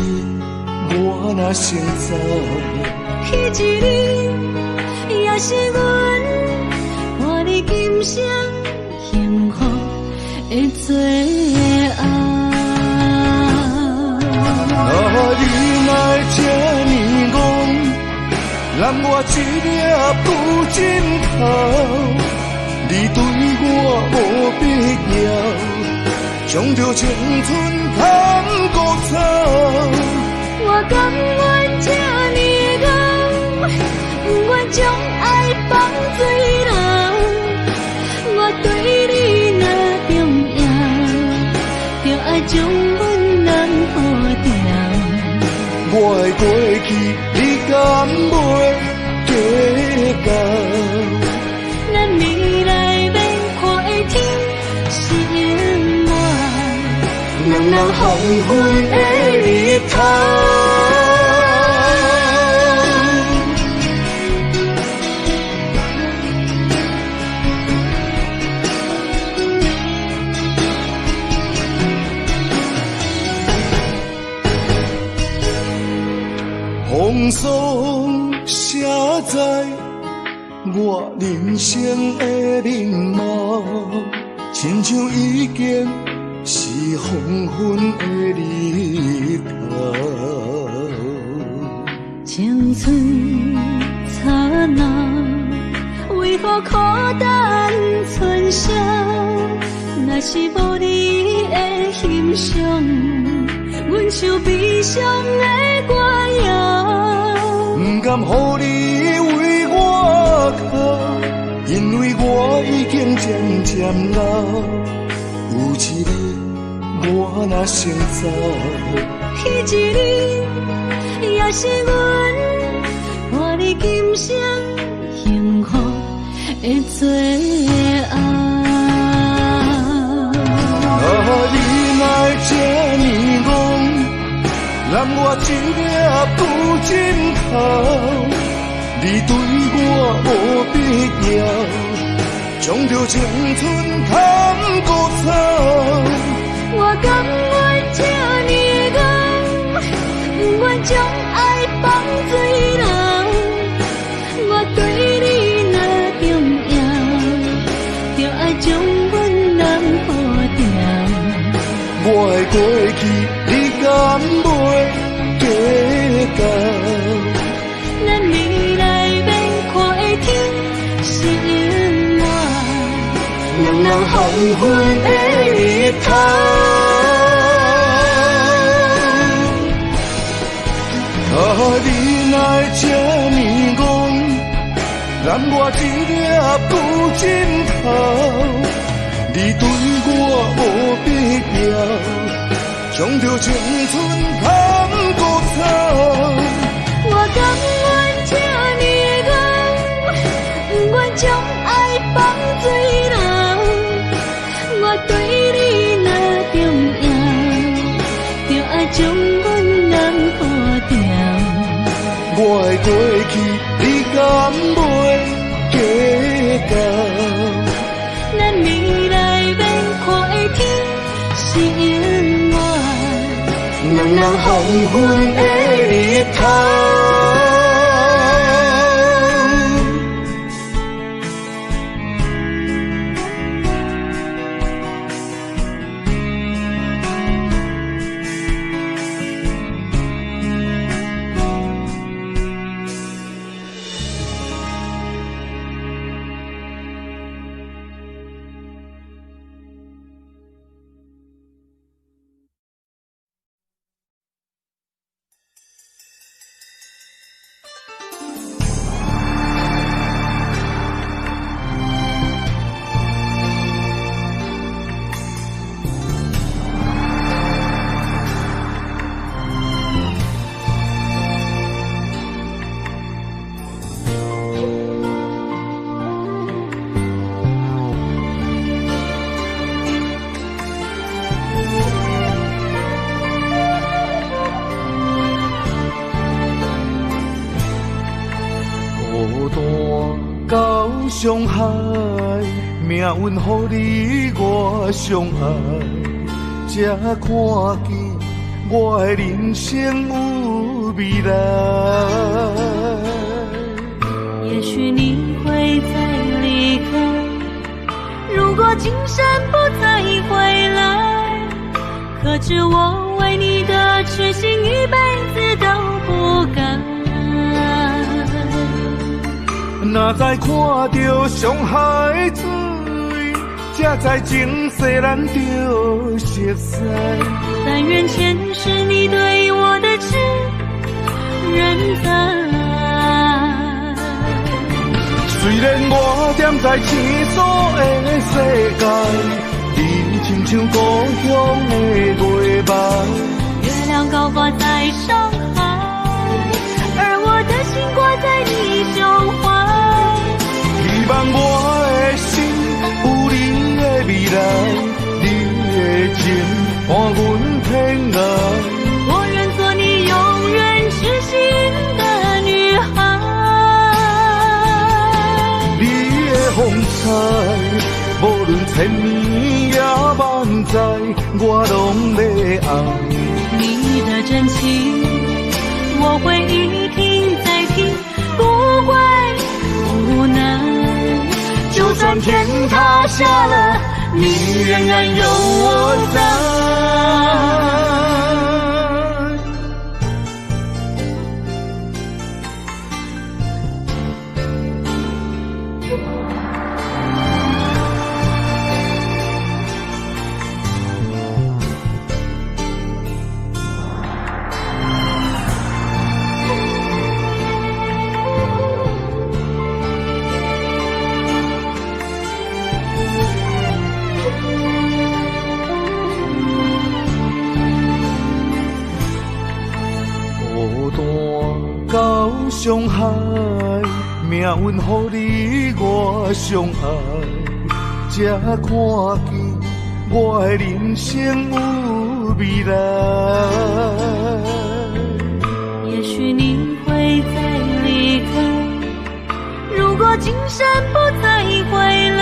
我若先走，彼一日也是阮伴你今生幸福的最后。你若这呢戆，揽我一粒不尽头，你对我无必要，将着青春贪孤草。我甘愿这呢戆，不愿将爱放水流。我对你若重要，就爱将阮人护掉。我的过去，你敢袂计较？咱未来免看的天是永远，人人黄昏的日头。风霜写在我人生的面貌，亲像已经是黄昏的日头。青春刹那，为何孤单存剩？若是无你的欣赏，阮就悲伤的歌谣。不甘予你为我哭，因为我已经渐渐老。有一日我若先走，彼一日也是阮伴你今生幸福的最后。你若这呢戆，揽我一粒不尽头，你对我无必要，将着青春贪孤草。我甘愿这呢戆，不愿将爱放水流。我对你若重要，就爱将阮人护掉。我的过去，你敢袂计较？咱未来免看的天是永远，人人黄昏的日头。你若这呢戆，揽我一粒不尽头，你对我无必要，将着青春贪孤草。我甘愿这呢戆，不愿将爱放水流。我对你若重要，就爱将阮人护掉。我的过去，你敢袂计较？咱未来免看的天是永远，人人黄昏的日头。伤害，命运予你我相爱，才看见我的人生有未来。也许你会再离开，如果今生不再回来，可知我为你的痴心一辈子都不改。若再看到伤害水，才知前世咱就熟悉。但愿前世你对我的痴仍在。虽然我踮在青锁的世界，你亲像故乡的月白，月亮高挂在上海，而我的心挂在你胸怀。希望我的心有你的未来，你的情伴阮天涯。我愿做你永远痴心的女孩。你的风采，无论千年也万载，我拢要爱。你的真情，我会一听再听，不怪不难。就算天塌下了，你仍然有我在。伤害，命运予你我相爱，才看见我的人生有未来。也许你会再离开，如果今生不再回来，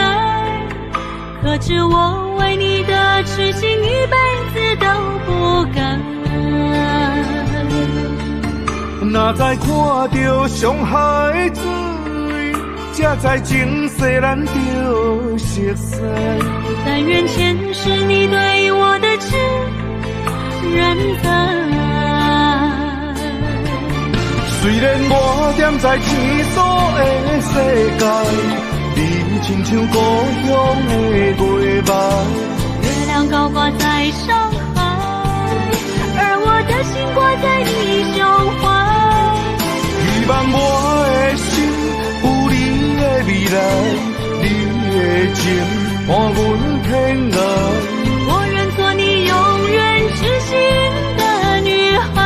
可知我为你的痴心一辈子都不改。若再看到伤害水，才知前世咱就熟悉。但愿前世你对我的痴仍在。虽然我踮在青锁的世界，你亲像故乡的月白，月亮高挂在上海，而我的心挂在你胸怀。希望我的心有你的未来，你的情伴阮天涯。我愿做你永远痴心的女孩。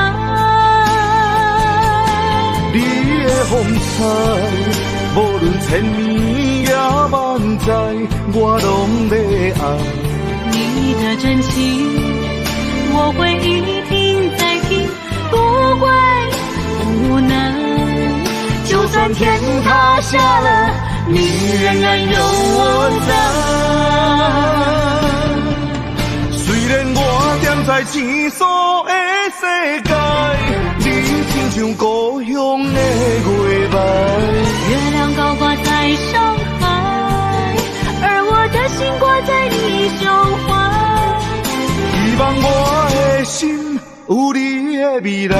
你的风采，无论千年也万载，我拢要爱。你的真情，我会一听再听，不怪不难。就算天塌下了，你仍然有我在。虽然我踮在青锁的世界，你亲像故乡的月白，月亮高挂在上海，而我的心挂在你胸怀。希望我的心有你的未来，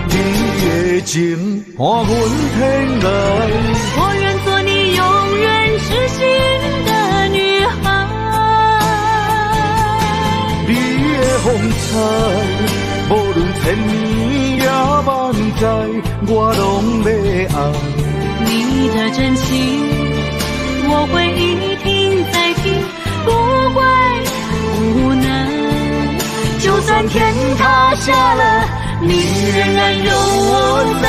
你的情伴阮天涯。我愿做你永远痴心的女孩。你的风采，无论千年也万载，我拢要爱。你的真情，我会一听再听，不怪不难。就算天塌下了，你仍然有我在。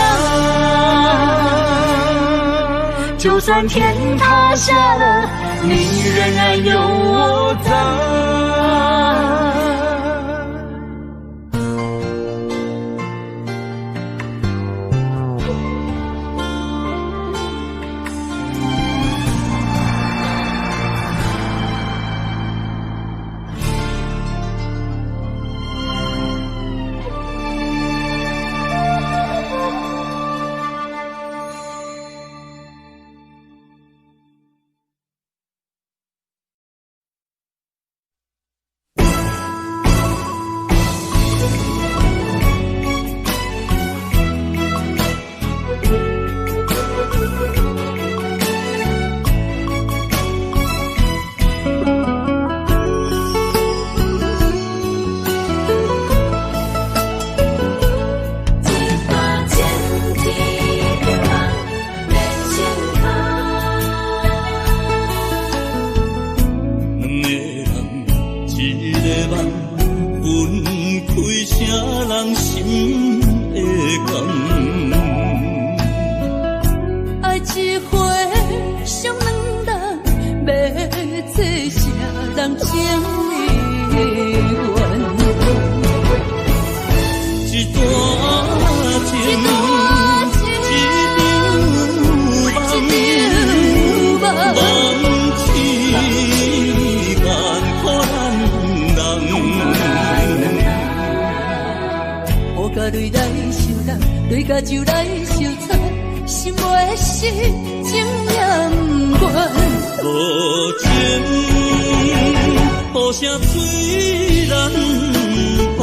就算天塌下了，你仍然有我在。甲泪来受冻，泪甲酒来受惨，心袂死，情也不愿。无情，雨声催人芳。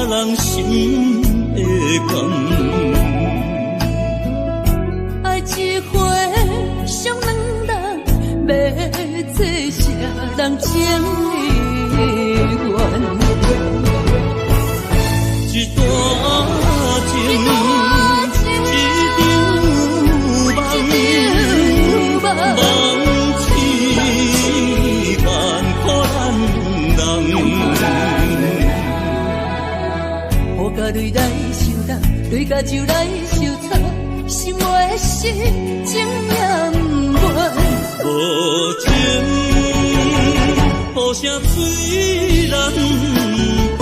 人心的感，爱一回伤两人，要做啥人情的缘？一段情，一场梦，梦痴万苦咱人。雨甲泪来受冻，泪甲酒来受惨，心袂死，情也不愿。无情，雨声催人芳。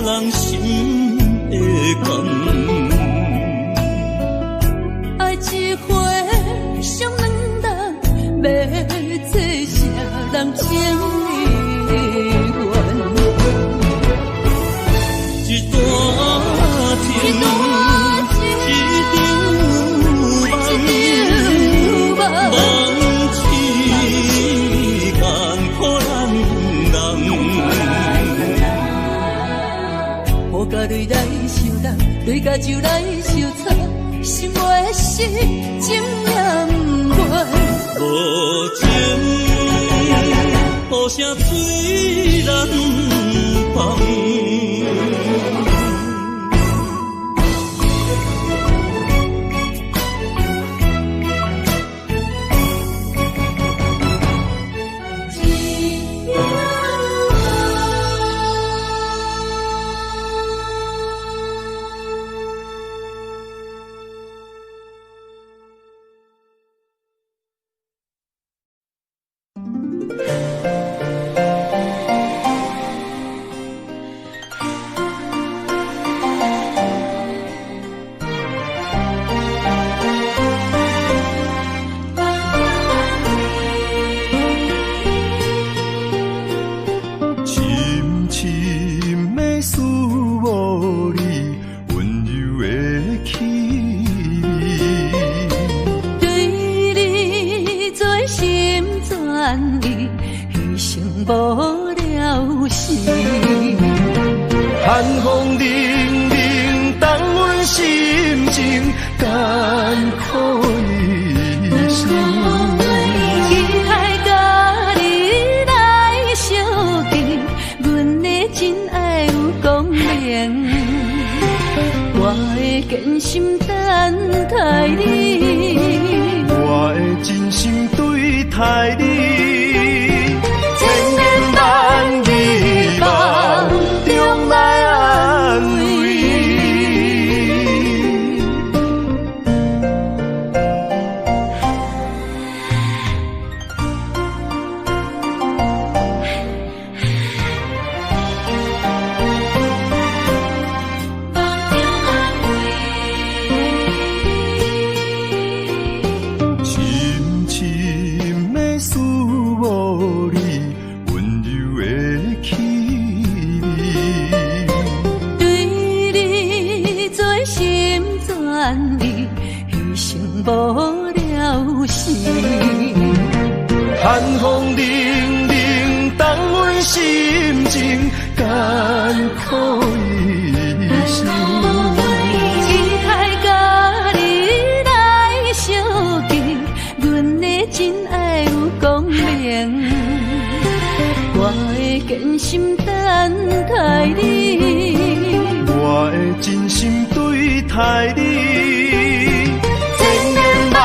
人心的感，爱一回伤两人，要做啥人情的缘？一段情，一场梦，梦痴万苦咱人。雨甲泪来受冻，泪甲酒来受惨，心袂死，情也不愿。无情，雨声催人芳。无了时，寒风凛凛，冻阮心情艰苦一生。期待甲你来相见，阮的真爱有光明，我会坚心等待你，我会真心对待你。思待你，千言万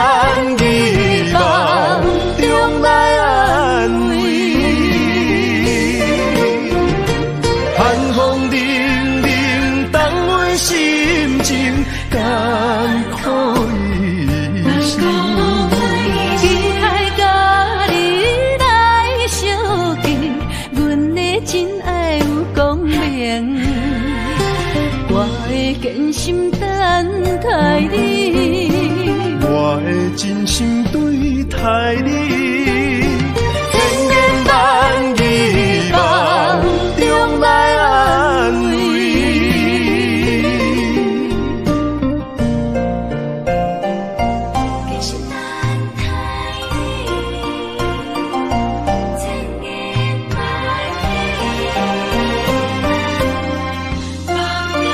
语梦中来安慰。寒风凛凛，当阮心情艰苦一生。期待甲你来相见，阮的真爱有光明。我会坚心等待你，我会真心对待你，千言万语梦中来安慰。坚心等待你，千言万语梦中安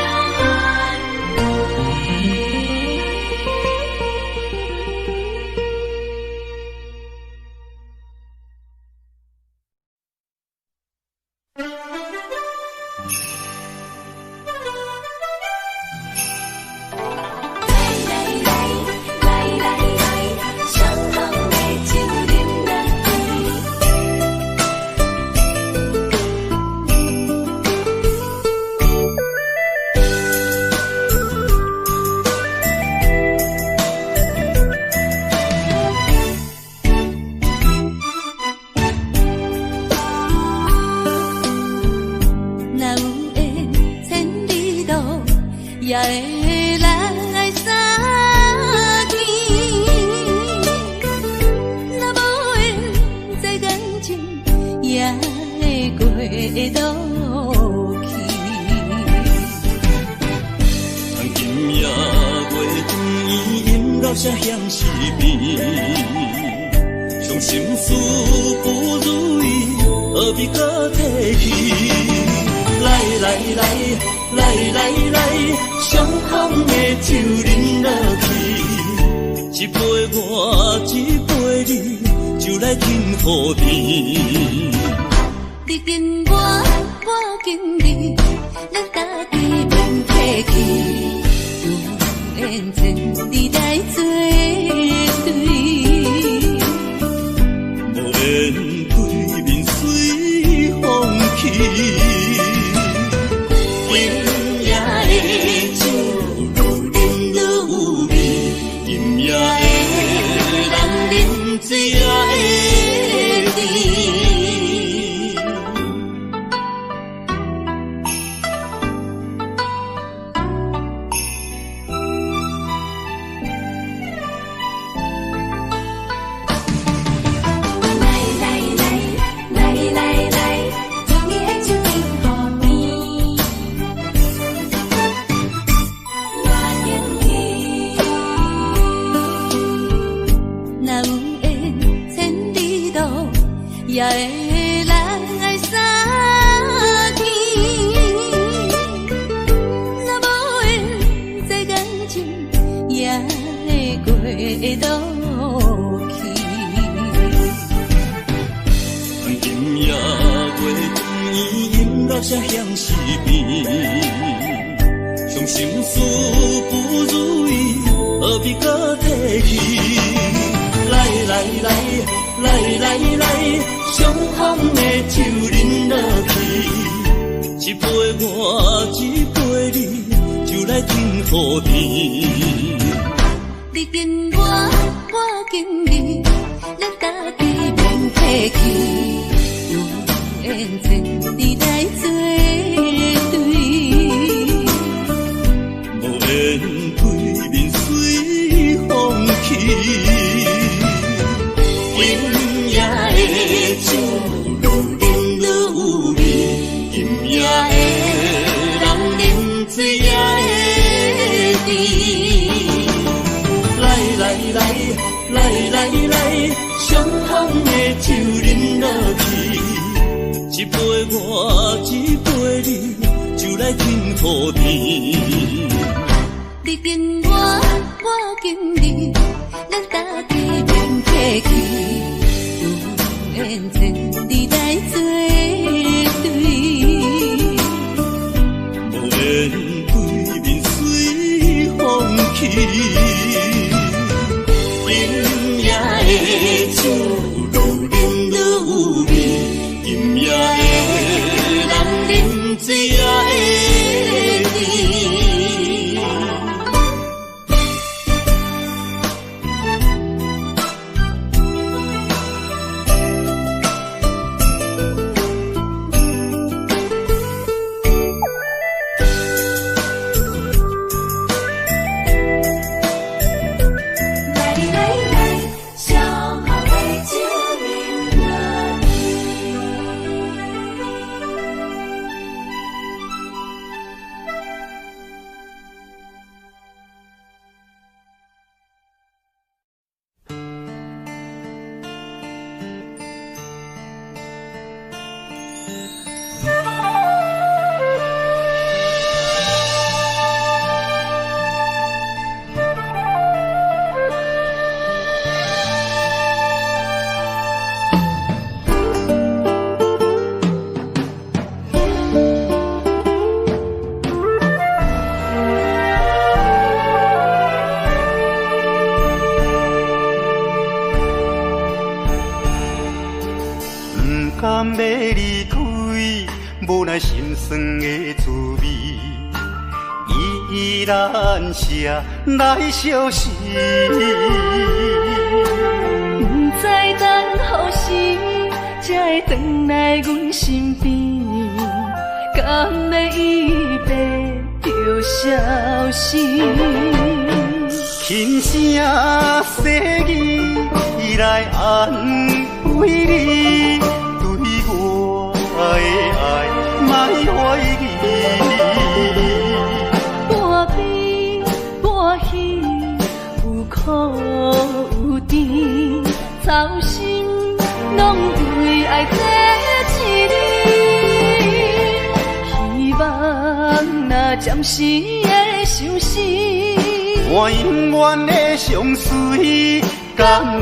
也会来相见，若无缘在感情，也会过落去。今夜月光已引到声响失眠，伤心事不如意，何必搁提起？来来来来来来，伤痛的酒饮落去，一杯我一杯你，就来甜乎甜。你跟我跟你，咱家己免客气，有缘千里来作对，无缘对面随风去。今夜的酒愈饮愈有味，今夜的人饮醉也会甜。也会来相见，若无缘在感情，也会过落去。今夜月光已引到声响失眠，伤心事不如意，何必搁提起？来来来来来来，伤痛的酒饮落去，一杯我一杯你，就来甜乎甜。你跟我跟你，咱家己免客气，有缘千里来作对，无缘对面随风去。今夜的酒愈饮愈有味，今夜的人饮醉也会甜。来来来来来来，伤痛的酒饮落去，一杯我一杯你，就来甜乎甜。你跟我跟你，咱家己免客气，有缘千里来作对，无缘对面随风来心酸的滋味，依然写来相思。不知等何时才会回来阮身边，敢要伊白就消失？轻声细语来安慰你，对我的爱莫怀疑。半悲半喜，有苦有甜，操心拢为爱这一日，希望若暂时的相思，我永远的相随，甘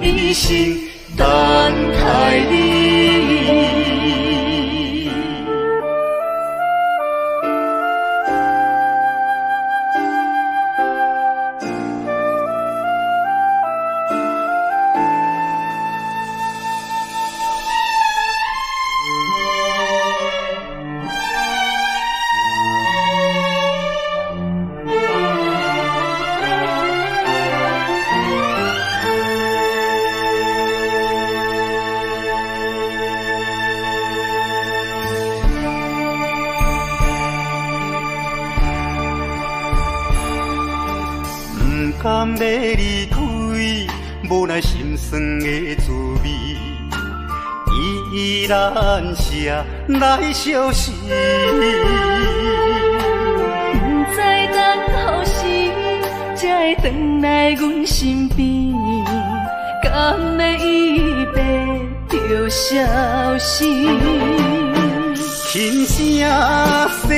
愿一生等待你。甘要离开，无奈心酸的滋味，依然写来相思。不知等何时才会回来阮身边，敢要伊白就消失？轻声细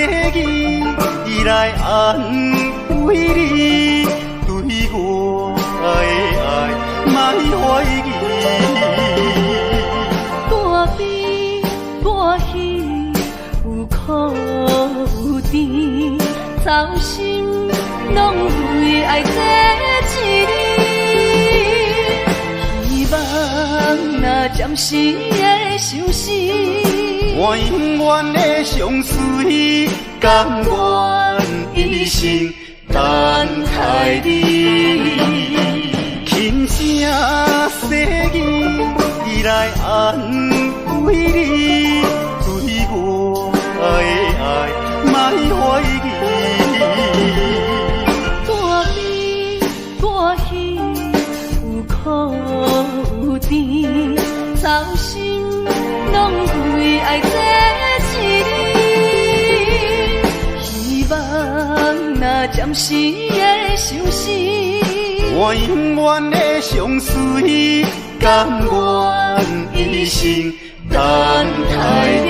语来安慰你，对我的爱莫怀疑。半悲半喜，有苦有甜，操心拢为爱这一日，希望若暂时的相思，我永远的相随，甘愿一生等待你。轻声细语来安慰你，对我的爱莫怀疑。半悲半喜，有苦有甜，操心拢为爱这一日，希望若暂时的相思，我永远的相随，甘愿一生等待你。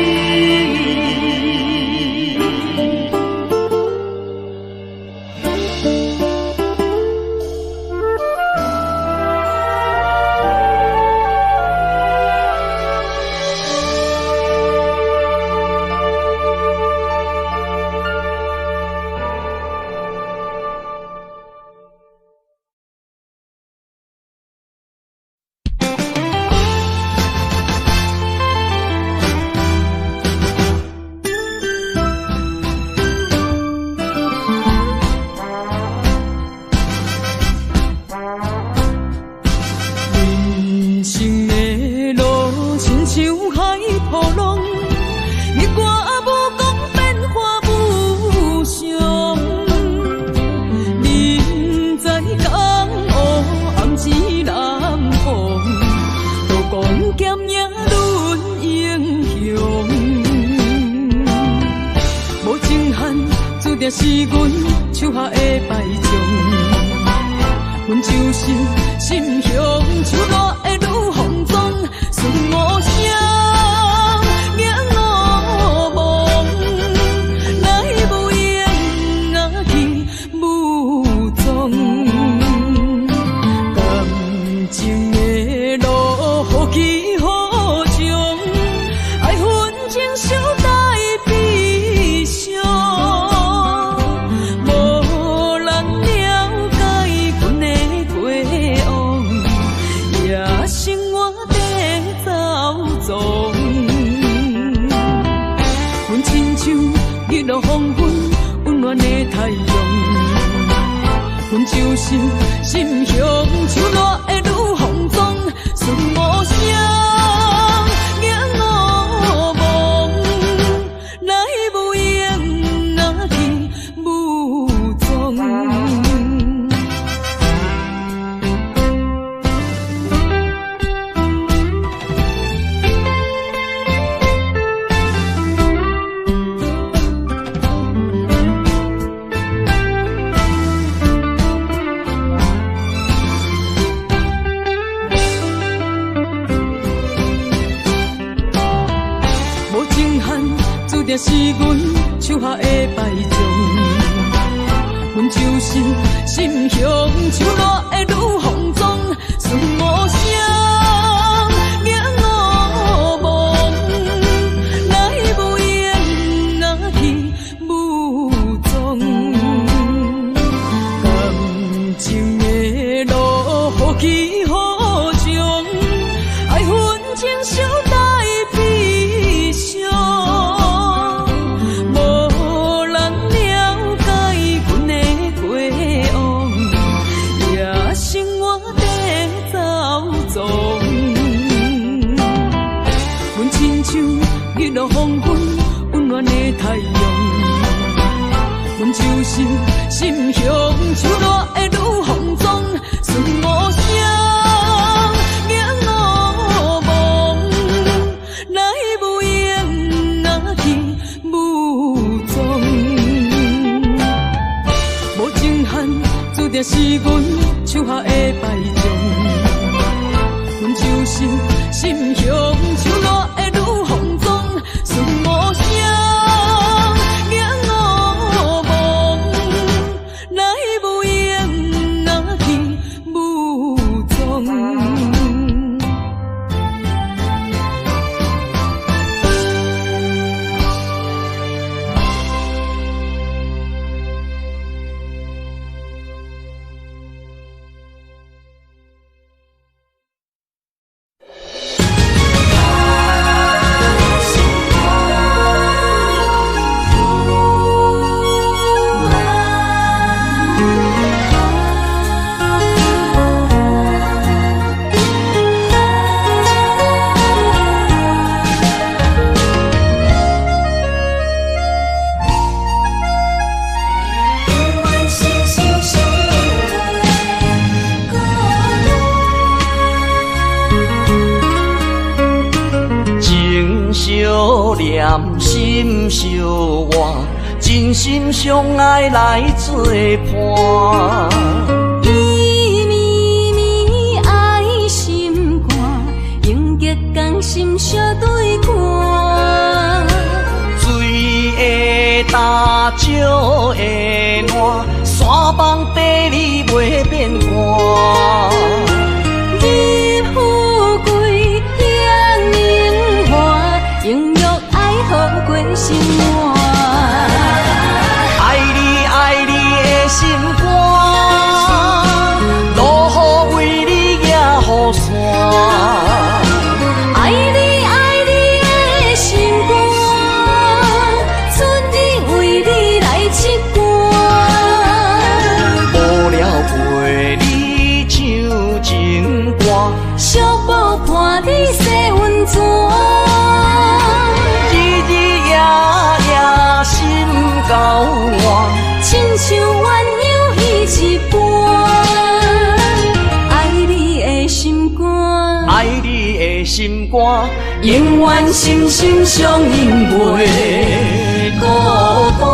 是阮手下的败将，阮就是心胸手热的女风霜，顺无声，硬我梦，来无言啊去无踪，感情的路好起好将，爱恨情伤带悲伤。就是心胸像热的女风妆，顺无声，眼乌蒙，来无影，若去无踪。也是阮手下的败将，阮就是心胸像热的女风妆，顺无声，眼乌蒙，来无影，若去无踪。感情的路，何去何从？爱恨情伤带悲伤。日落黄昏，温暖的太阳。阮就是心胸像热的女风妆，顺无声，眼乌蒙，来无影，若去无踪。无情汉，注定是阮手下的败将。阮就是心胸像热的女风妆。顺无声，眼乌蒙，来无影，若去无踪。心相换，真心相爱来作伴。伊绵绵爱心肝，永结同心相对看。水会干，石会烂，山崩地里袂变寒。日富贵享荣华，永浴爱好过生活。爱你爱你的心肝，落雨为你野雨伞。爱你爱你的心肝，春日为你来唱歌。无聊陪你唱情歌，寂寞伴你洗温泉。日日夜夜心交换，亲像鸳鸯彼一半。爱你的心肝，爱你的心肝，永远心心相印袂孤单。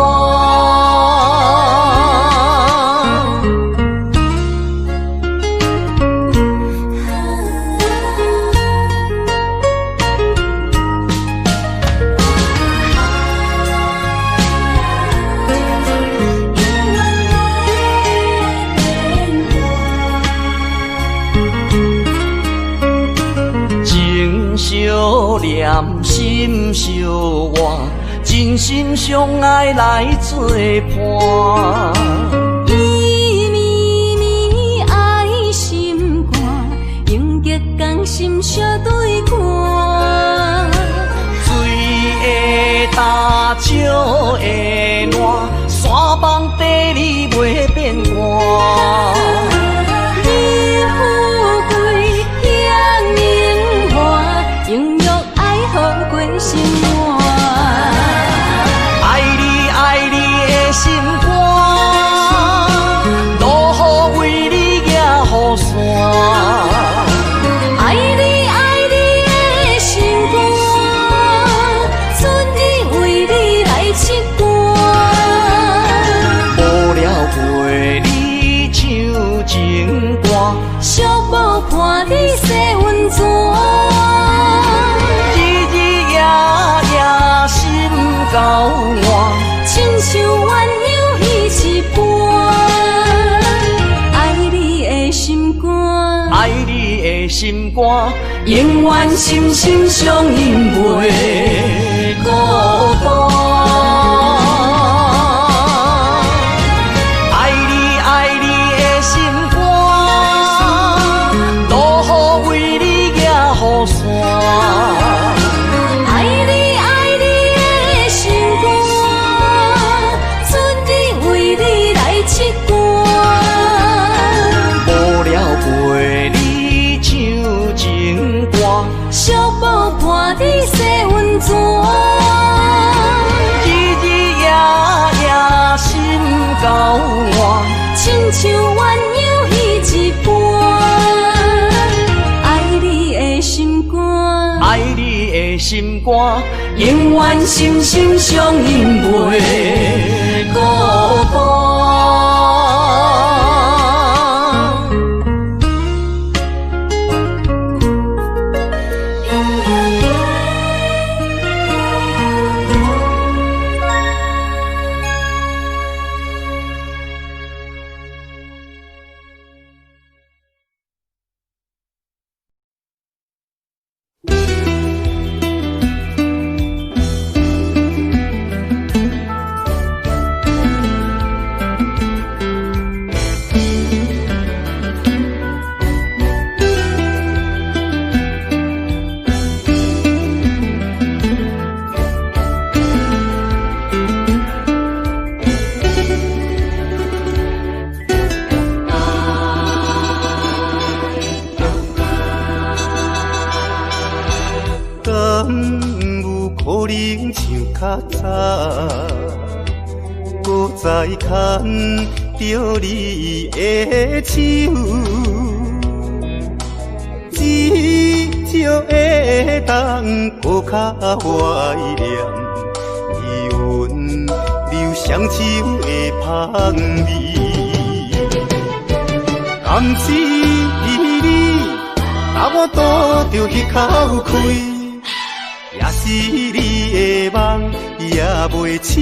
相念心相换，真心相爱来作伴。伊绵绵爱心肝，永结同心相对看。水会干，石会烂，山崩地里袂变寒。交换，亲像鸳鸯彼一般。爱你的心肝，爱你的心肝，永远心心相印，袂孤单。爱你的心肝，路雨为你举雨伞。爱你的心肝，准日为你来刺歌。无聊陪你唱情歌，小宝伴你洗温泉，日日夜夜心交换，亲像鸳鸯彼一般。爱你的心肝，爱你的心肝，永远心心相印，袂孤单。较早，搁再牵着你的手，至少会当搁较怀念伊温柔双手的香味。甘是你，把我倒着迄口气。也是你的梦也袂醒，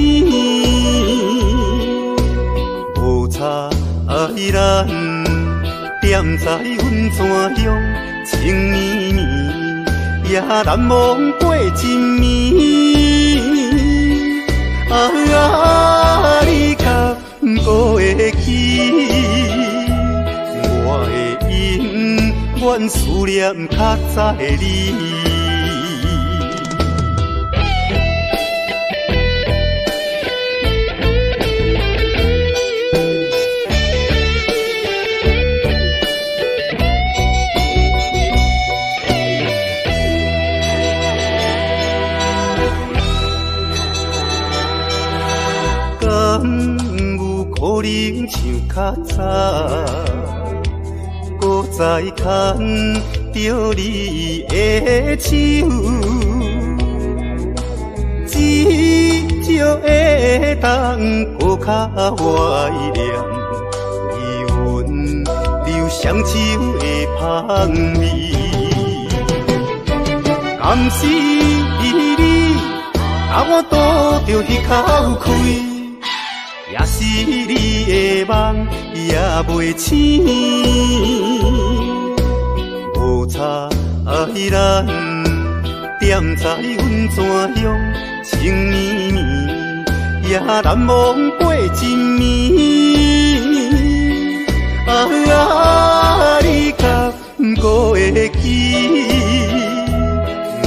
无差爱咱踮在阮泉乡，情绵绵也难忘过一暝。你敢搁会记？我的永远思念较早的你。可能像较早，搁再牵着你的手，至少会当搁较怀念伊温柔双手的香味。甘是你，把我倒着迄口气。也是你的梦也袂醒，无差爱咱踮在阮泉乡，情绵绵也难忘过一暝。你敢搁会记？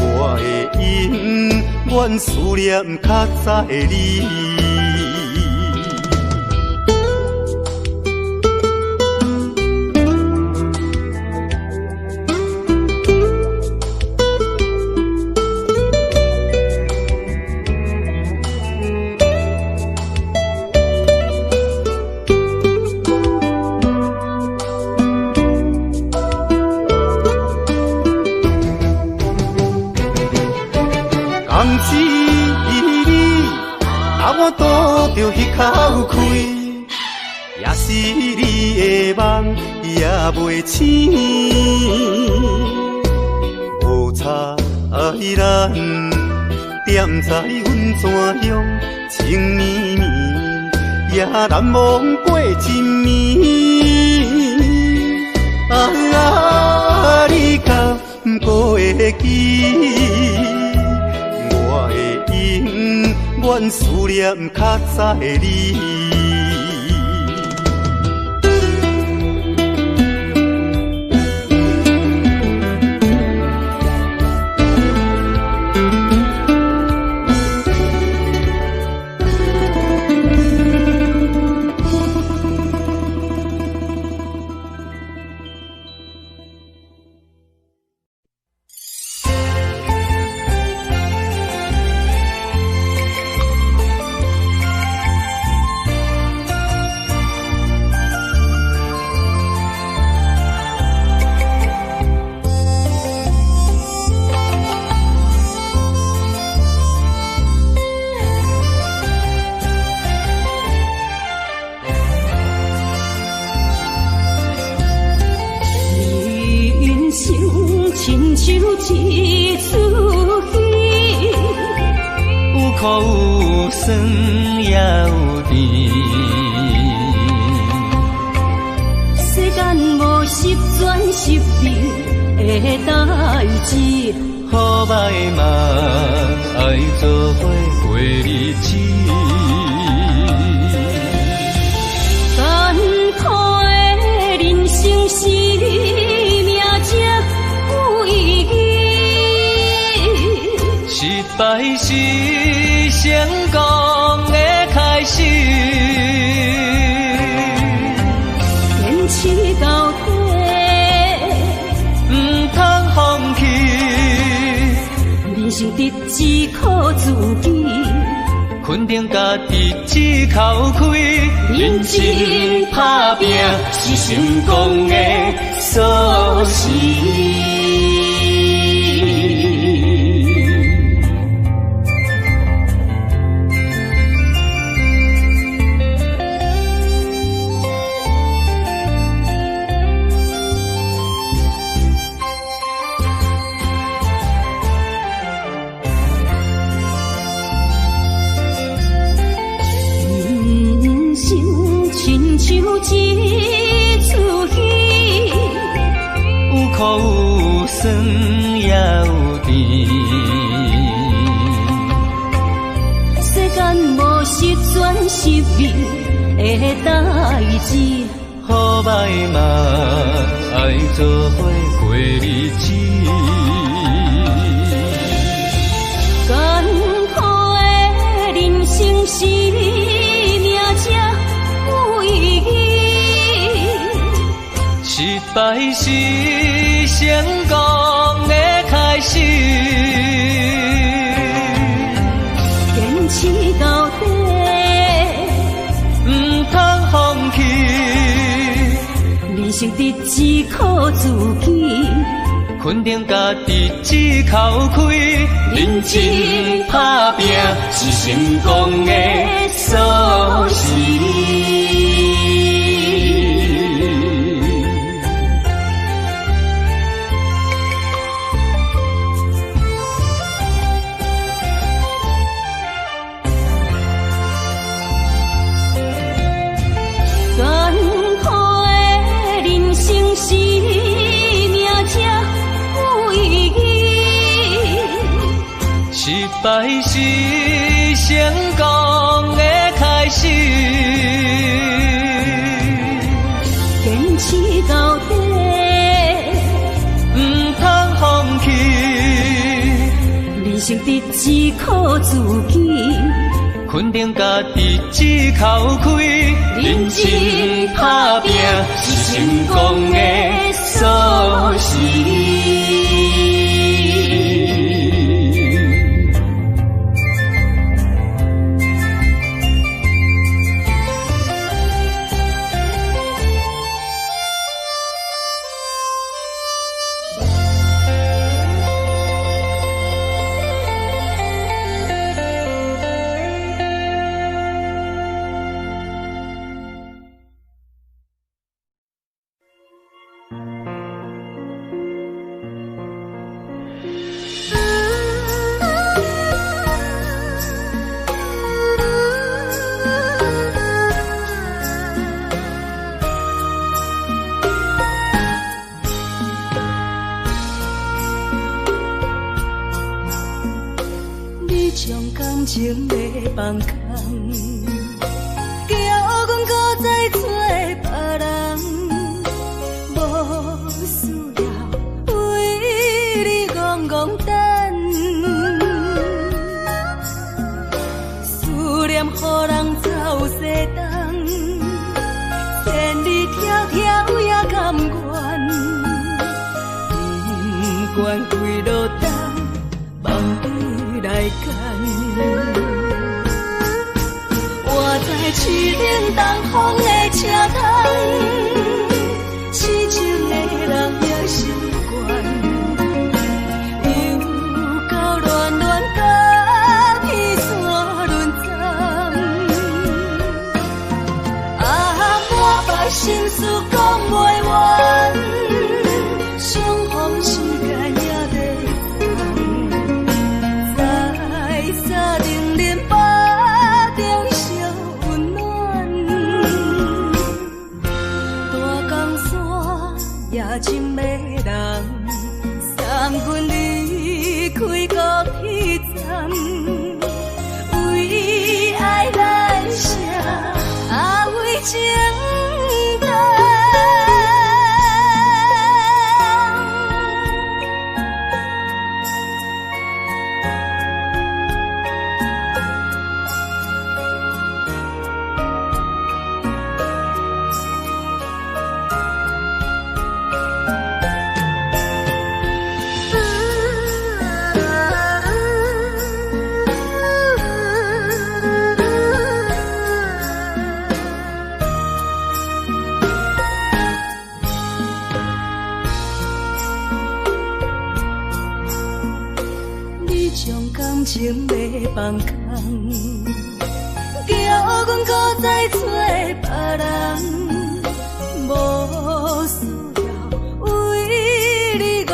我的永远思念较早的你。甘是你，把我倒着迄口气。也是你的梦也袂醒，无差爱咱点在阮怎样情绵绵，也难忘过一暝。你敢不会记？我会永远思念较早的你。亲像一出戏，有苦有酸也有甜。世间无十全十美的代志，好歹嘛爱做伙过日子。艰苦的人生是。失败是成功的开始，坚持到底，不通放弃。人生得只靠自己，肯定家己只靠开，认真打拼是成功的锁匙。像一出戏，有苦有酸也有甜。世间无十全十美的代志，好歹嘛爱做伙过日子。艰苦的人生是。失败是成功的开始，坚持到底，不通放弃。人生得只靠自己，肯定家己只靠开，认真打拼是成功的锁匙。失败是成功的开始，坚持到底，不通放弃。人生得只靠自己，肯定家己只靠开，认真打拼是成功的锁匙。放空，叫阮搁再找别人，无需要为你戆戆等，思念予人走西东，千里迢迢也甘愿，不管几落冬，梦伊来牵。我在市顶东风的车窗，痴情的人也心倦，又到乱乱甲彼山论站，满腹心事讲袂完，相逢时间也在长，在沙定林巴中烧温暖，大江山也真迷人，送阮离开国铁站，为爱来写为情长。感情要放空，叫阮搁再找别人，无需要为你戆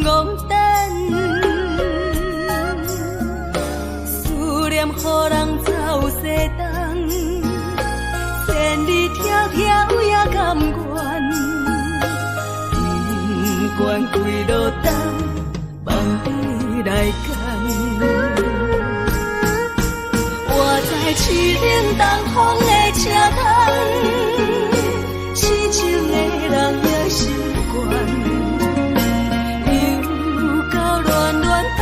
戆等，思念予人走西东，千里迢迢也甘愿，不管几落冬，梦伊来牵。我在市顶东风的车窗，痴情的人也心倦，又到乱乱甲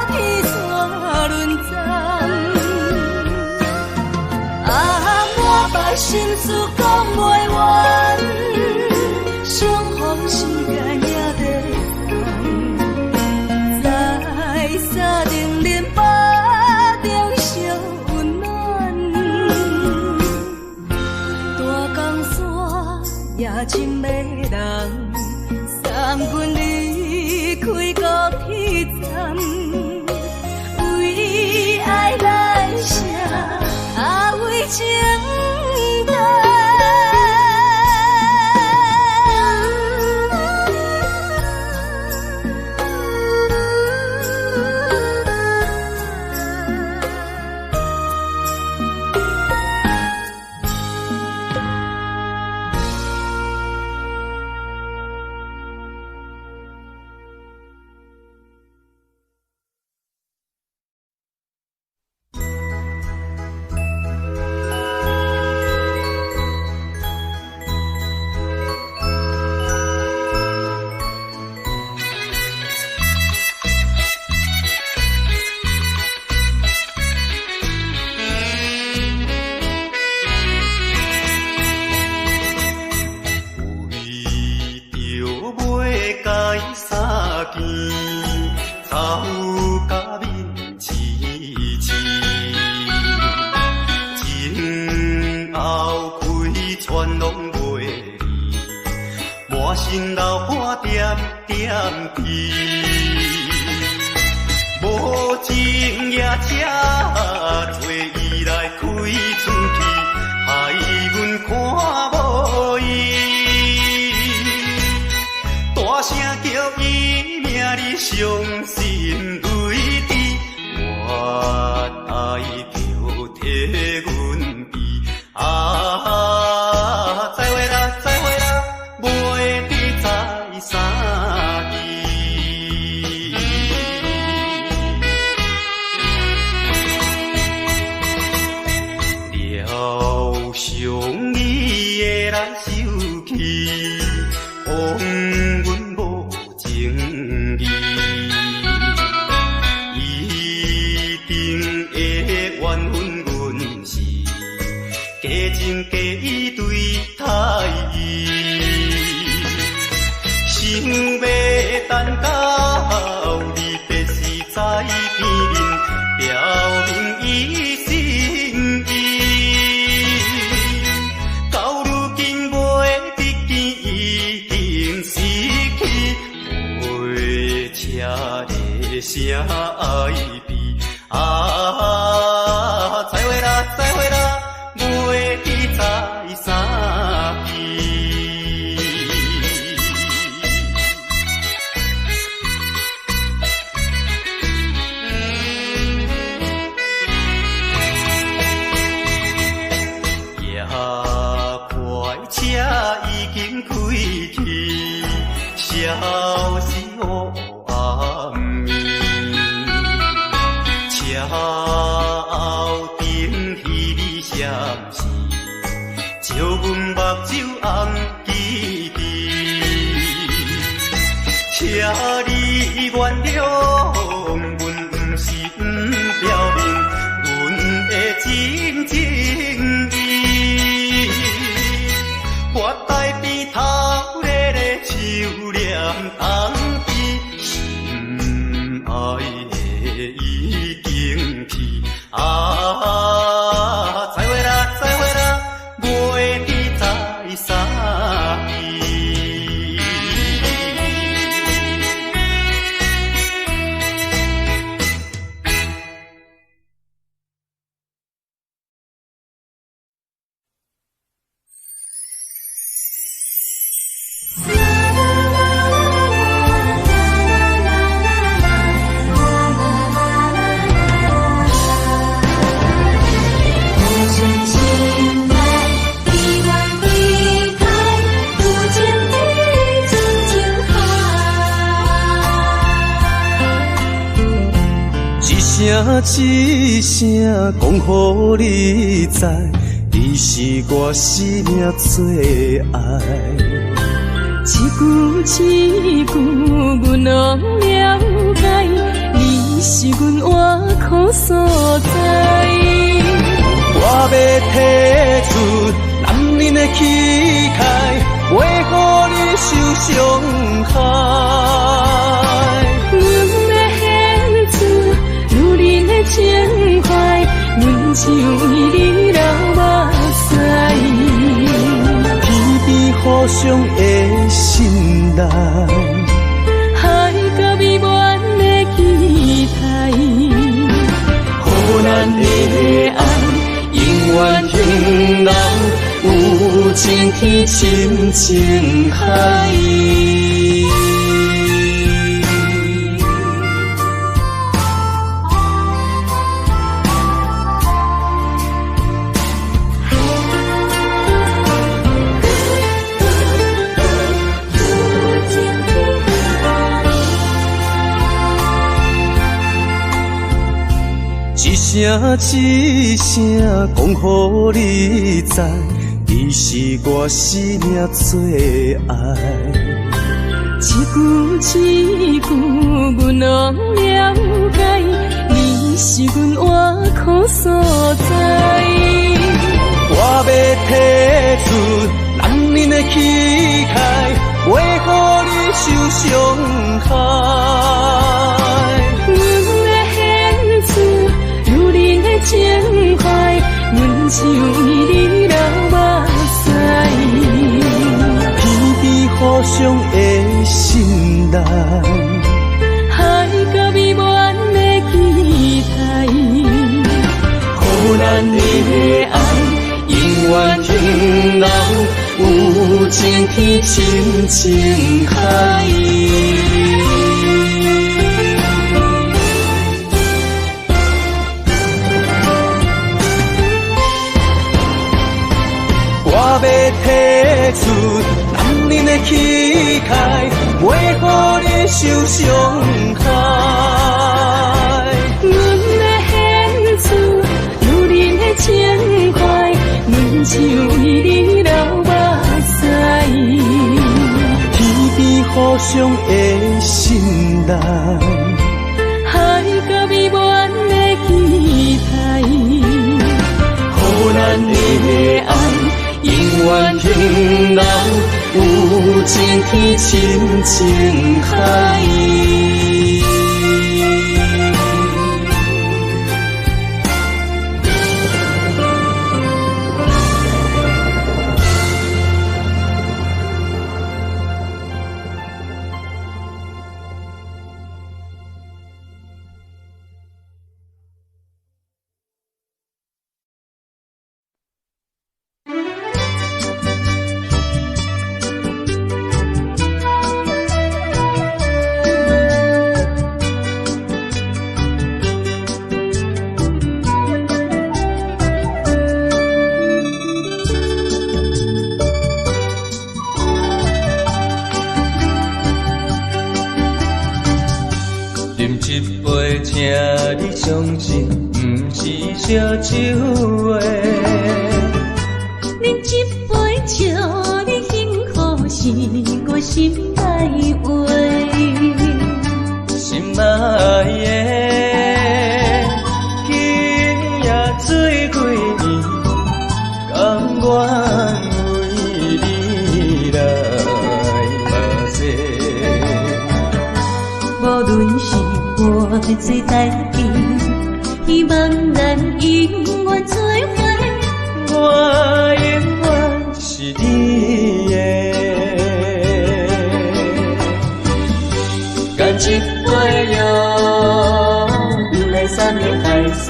彼山论站，满腹心事讲袂完，相逢时间也在在沙定林巴中烧温暖，大江山也真迷人，送阮离开国铁站，为爱来写为情长。情假意对待伊，想要等到离别时才见面，表明伊心意。到如今袂得见，已经失去，袂车的声爱悲啊！再会啦，再会啦。袂记在啥期，夜快车已经开去，消息黑暗暝，车后顶彼闪是，照阮目睭红记记，请你原谅，阮不是不表明阮的真情意，我在边头热热手念冬天，心爱的已经去啊！再会啦，再会啦，袂记在啥期。一声讲予你知，你是我生命最爱。一句一句，阮拢了解，你是阮活苦所在。我要提出男人的气概，袂予你受伤害。情怀，阮像伊的流目屎，天边互相的信赖，海角美满的期待，予咱的爱永远停留有情天深情海。一声讲予你知，你是我生命最爱。一句一句，阮拢了解，你是阮活苦所在。我要提出男人的气概，袂予你受伤害。情怀，阮像伊的流目屎，天边互相的信赖，海角美满的期待，予咱的爱永远停留有情天深情海。我要提出男人的气概，袂予你受伤害。阮的献出女人的情怀，阮像伊的流目屎，天边互相的信赖，海角美满的期待，予咱的人有情天亲情海。相信不是烧酒话，饮一杯酒，你幸福是我心内话，心爱的，今夜醉几年，甘愿为你来目屎。无论是我最台边。希望咱永远做伙，我永远是你的。干一杯药，不来三年海誓，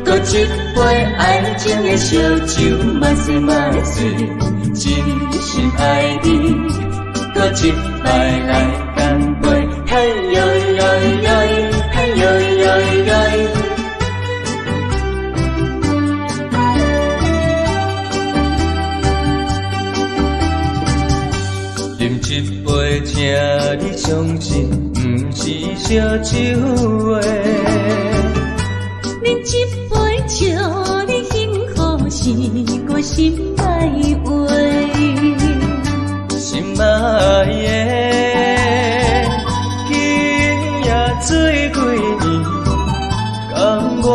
搁一杯爱情的烧酒，嘛说嘛醉，真心爱你，搁一摆来干杯，嘿呦呦呦，嘿呦呦呦。一杯，请你相信，不是烧酒话。饮一杯酒，你幸福是我心内话。心爱的，今夜醉几年，甘愿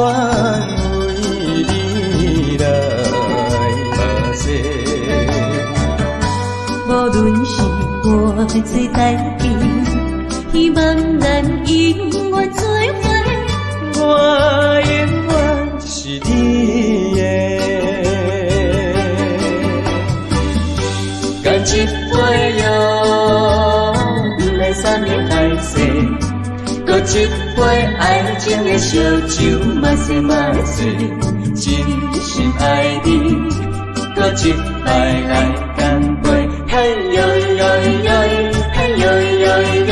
为你来目屎。无论是我最台边，希望咱永远做伙，我永远是你的。干一杯药，不来三年海誓，搁一杯爱情的烧酒，嘛说嘛醉，真心爱你，搁一摆来干杯。嘿呦呦呦，嘿呦呦呦。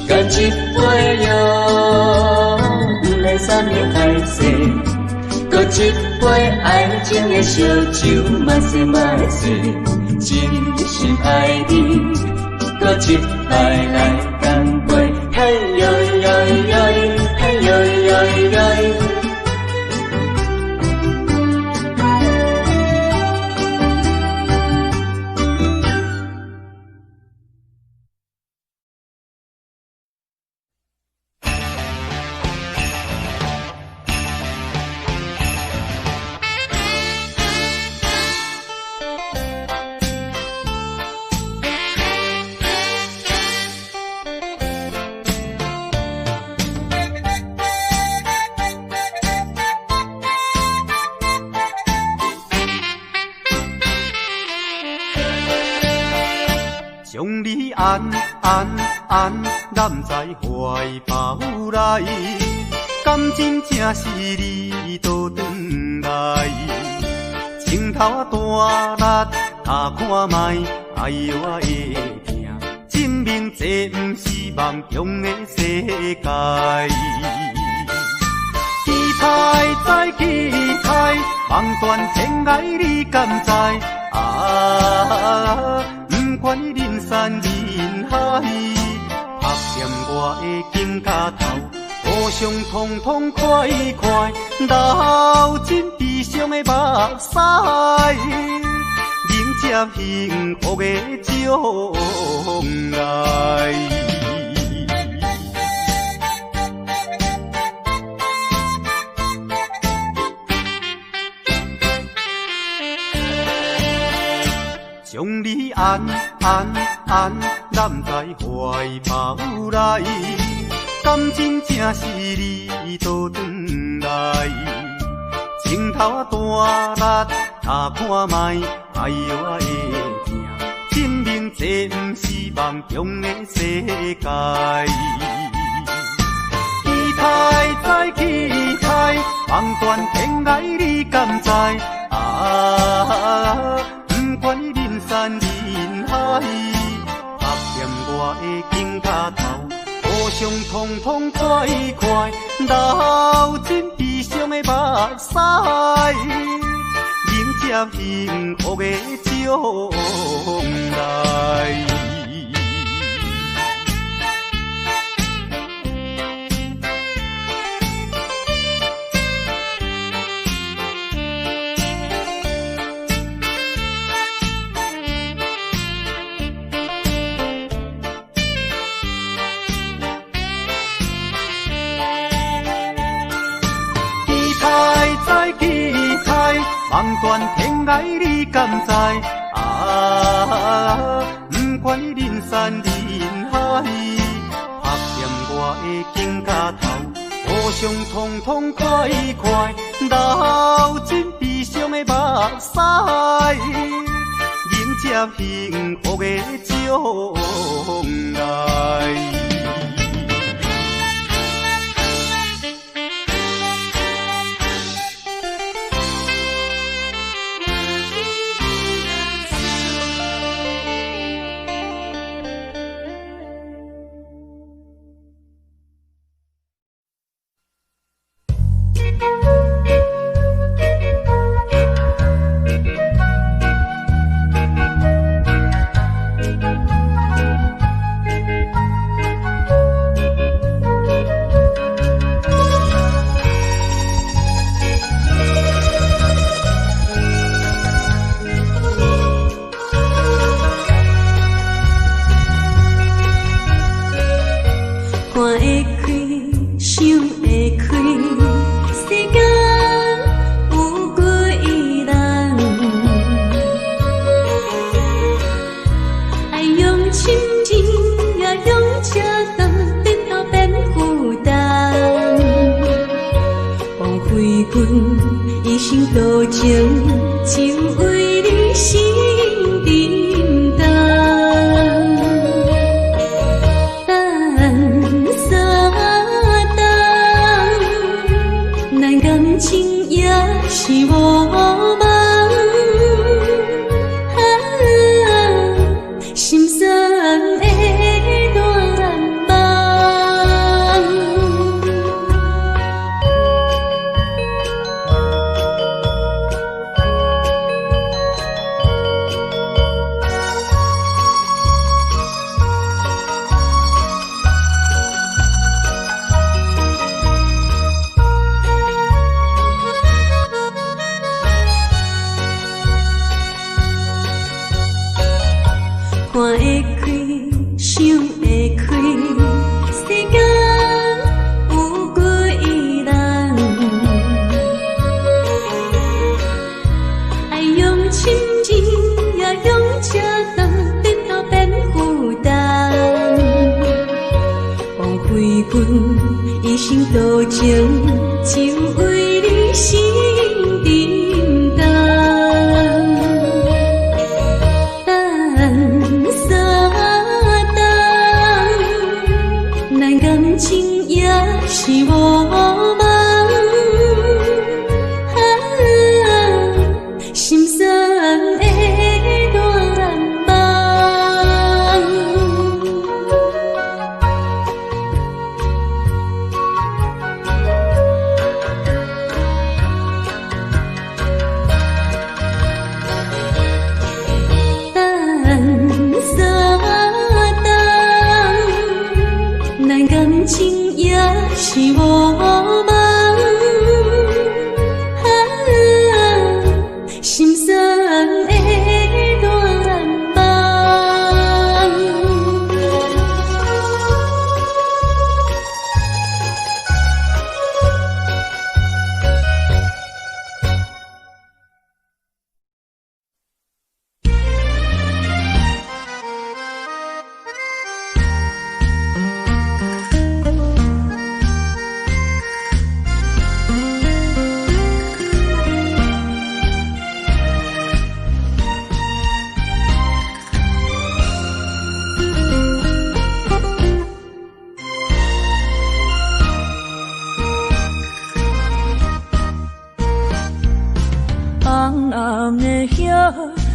干一杯药，不来三年海誓，搁一杯爱情的烧酒，嘛说嘛醉，真心爱你，搁一摆来干杯。嘿呦呦呦。嘿呦呦呦，将你安揽在怀抱内，感情正是你倒转来，情头大力打看卖，哎呦我会惊，证明这不是梦中的世界。期待再期待，望断情爱你敢知？不管人山人海，拍掂我的肩胛头，互相痛痛快快，流进悲伤的目屎，迎接幸福的将来。男在怀抱来，感情正是你倒转来，情头大力打看卖，哎呦我的命，证明这不是梦中的世界。期待再期待，望断天涯你敢知？不管你人山人海，拍掂我的肩胛头，互相通通快快，流尽悲伤的目屎，迎接幸福的将来。望断天涯你敢知？不管你人山人海，拍掂我的肩胛头，互相通通快快，流尽悲伤的目屎，迎接幸福的将来。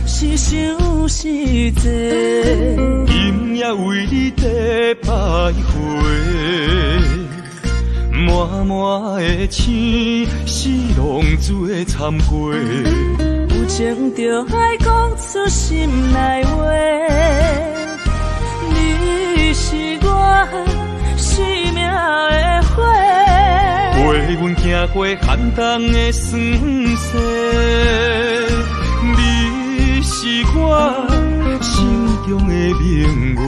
是想是多，今夜为你在徘徊，满满的青是浪做参过，有情就爱讲出心内话，你是我生命的火，陪阮行过寒冬的酸涩，你是我心中的明月，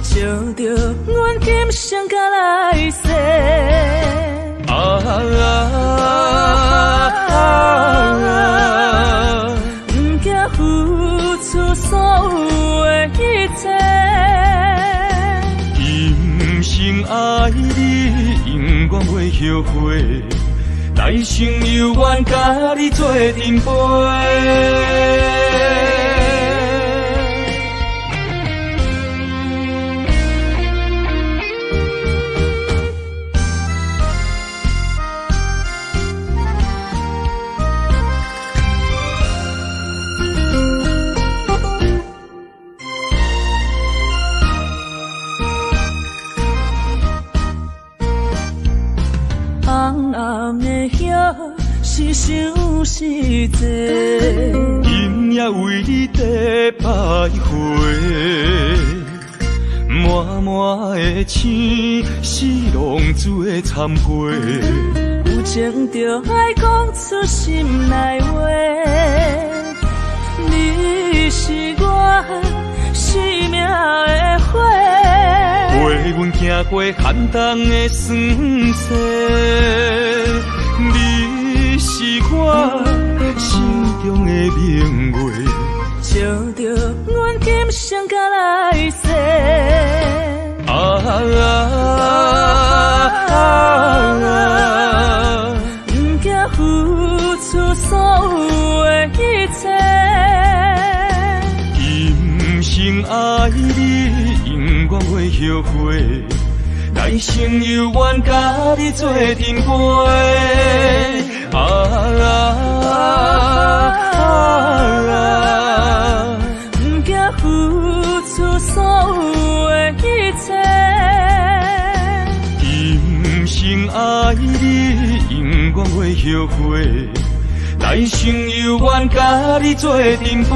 照着阮今生甲来世。不惊付出所有的一切，今生爱你，永远袂后悔。来生有缘，甲你做阵陪。红暗的夜是想是多，今夜为你在徘徊，满满的青是浪做参过，有情就爱讲出心内话，你是我生命的火，陪阮行过寒冬的酸涩，你是我心中的明月，照着阮今生甲来世。不惊付出所有的一切，今生爱你，永远袂后悔。来生有缘，甲你做阵陪。不惊付出所有的一切，今生爱你，永远袂后悔。来生有缘，甲你做阵陪。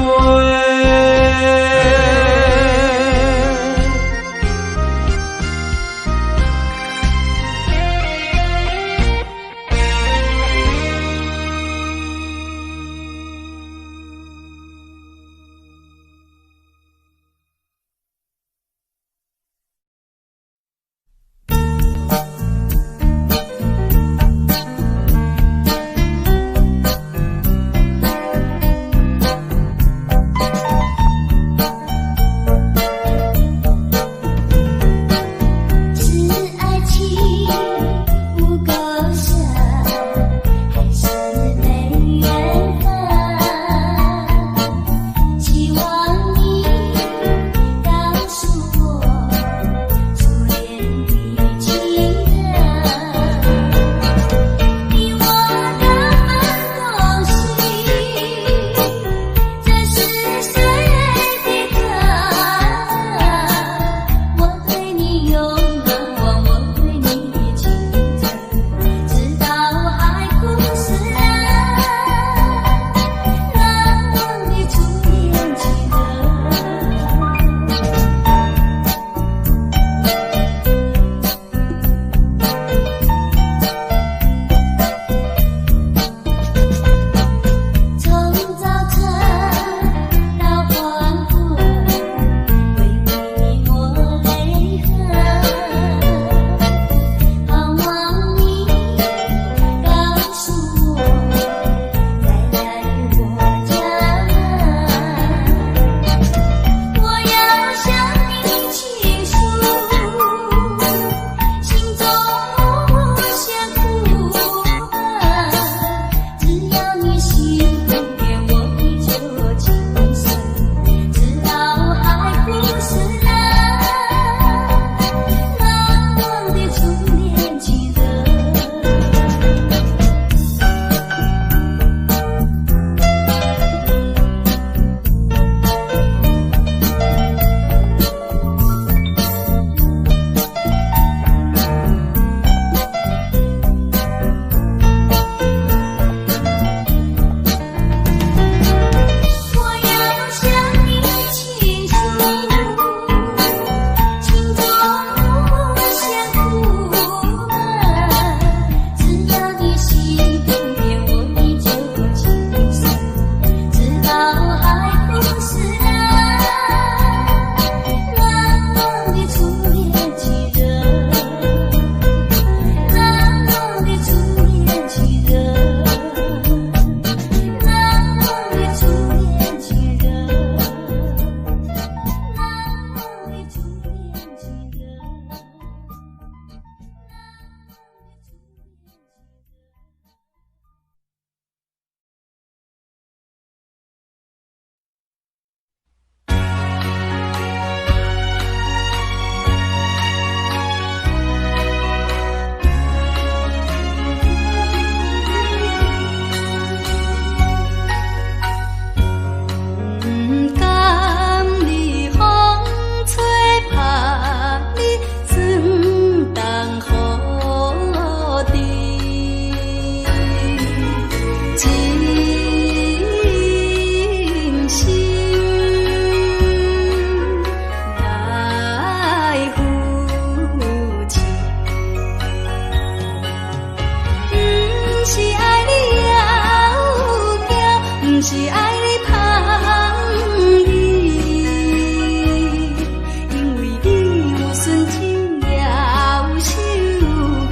纯情也有秀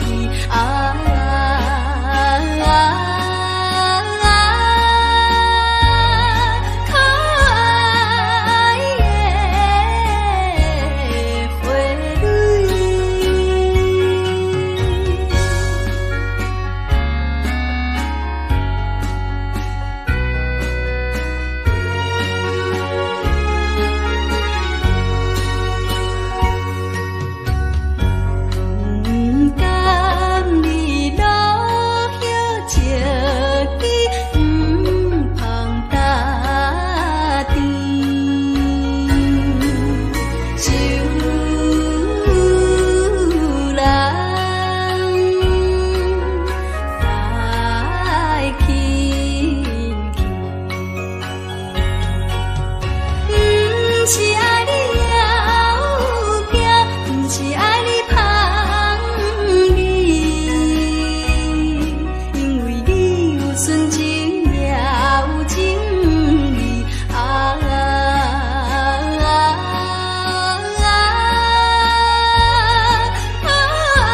气啊！可爱的花蕊，甘你落叶石枝，芳大甜，愁人在轻轻。不是爱你妖惊，不是爱你芳美，因为你有纯情也有情义啊！可爱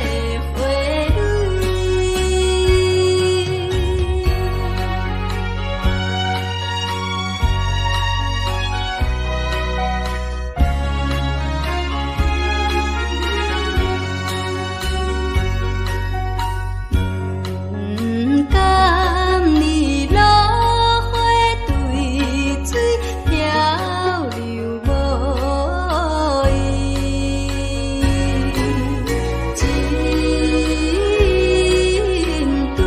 的花蕊，甘你落花对水漂流无依，真敦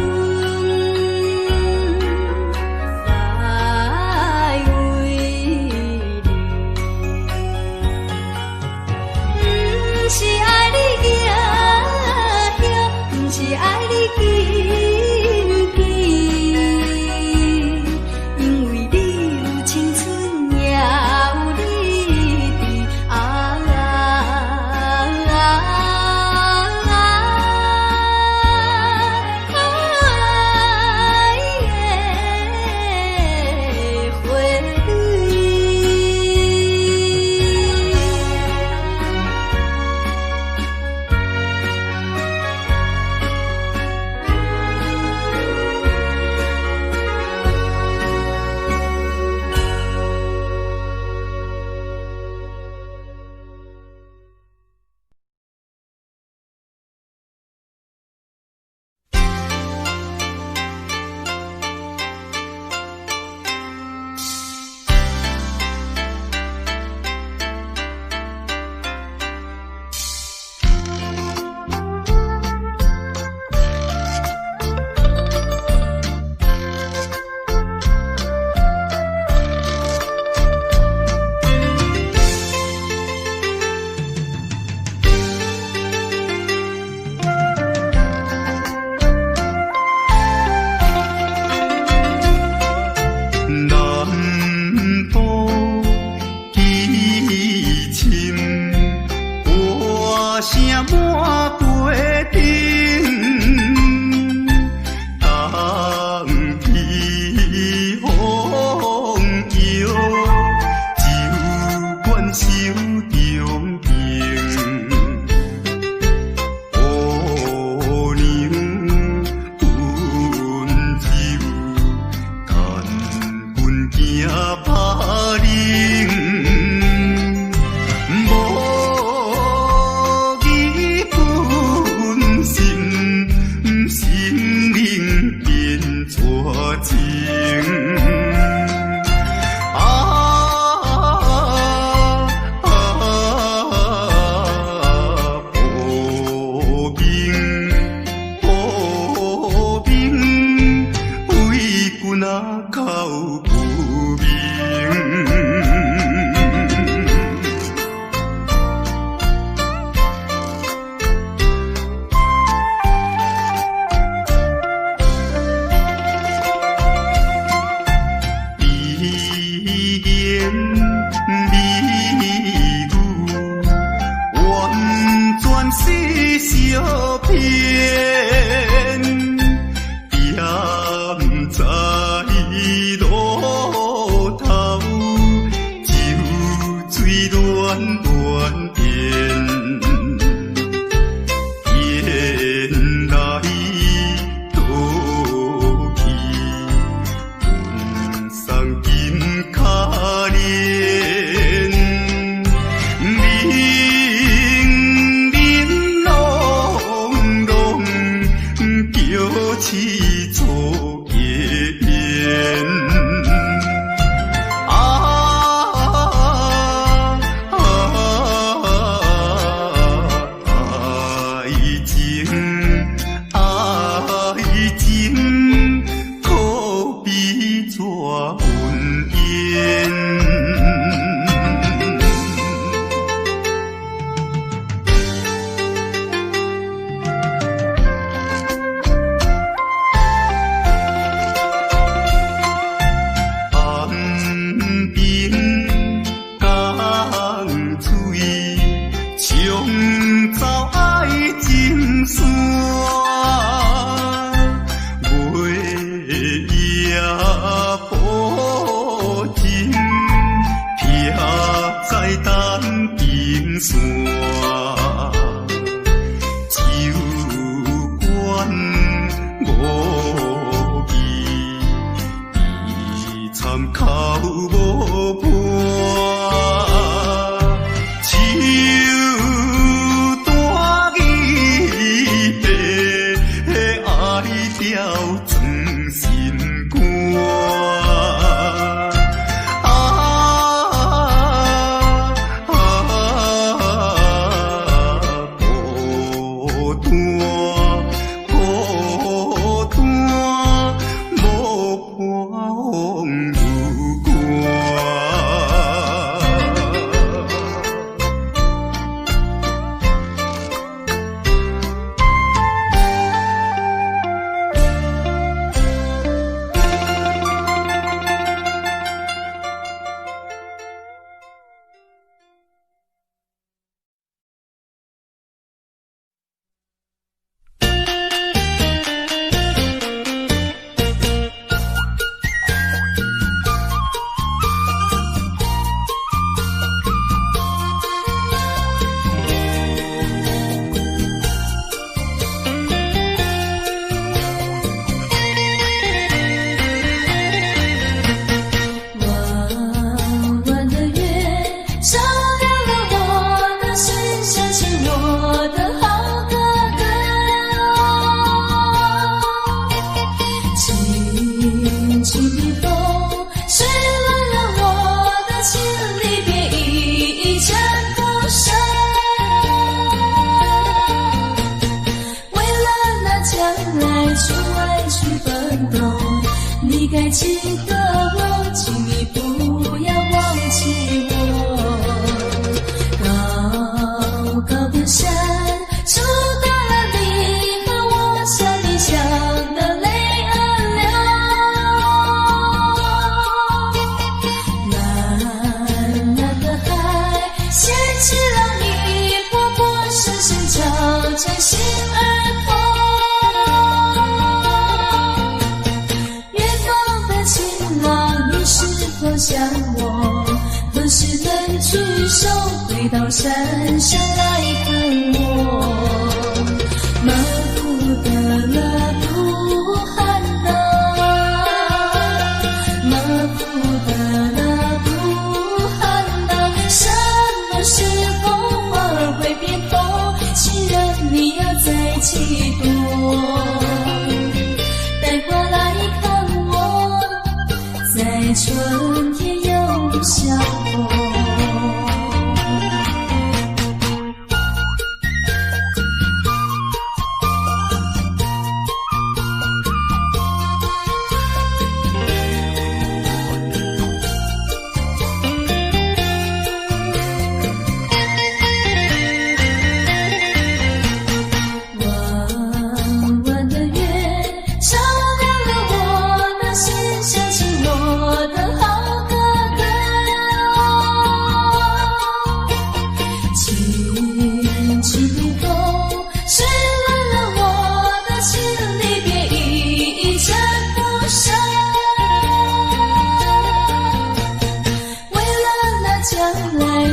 来为你。不是爱你行行，不是爱你紧紧，因为你有青春也有理智啊！可爱的花蕊。南部凄深，歌声满街顶，冬天风摇，酒馆手中瓶，乌娘温酒。行巴陵，无义本心，心灵变错情。步兵，为君啊靠步兵。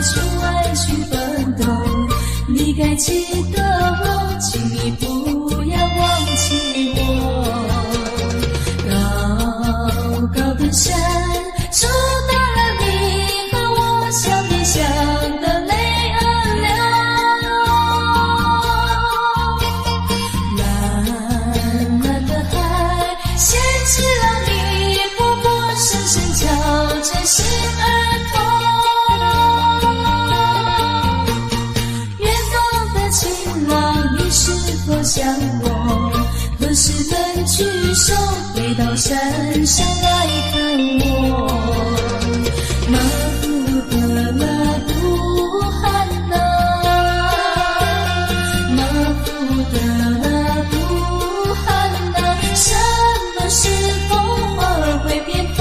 出爱去奔起的我，请你不要忘记我。高高的山阻挡了你和我相依相的泪儿流。蓝蓝的海掀起了你波波声声敲着心儿痛。你是否想我？何时能举手回到山上来看我？马夫的那杜汉娜，马夫的那杜汉娜，什么时候花儿会变红？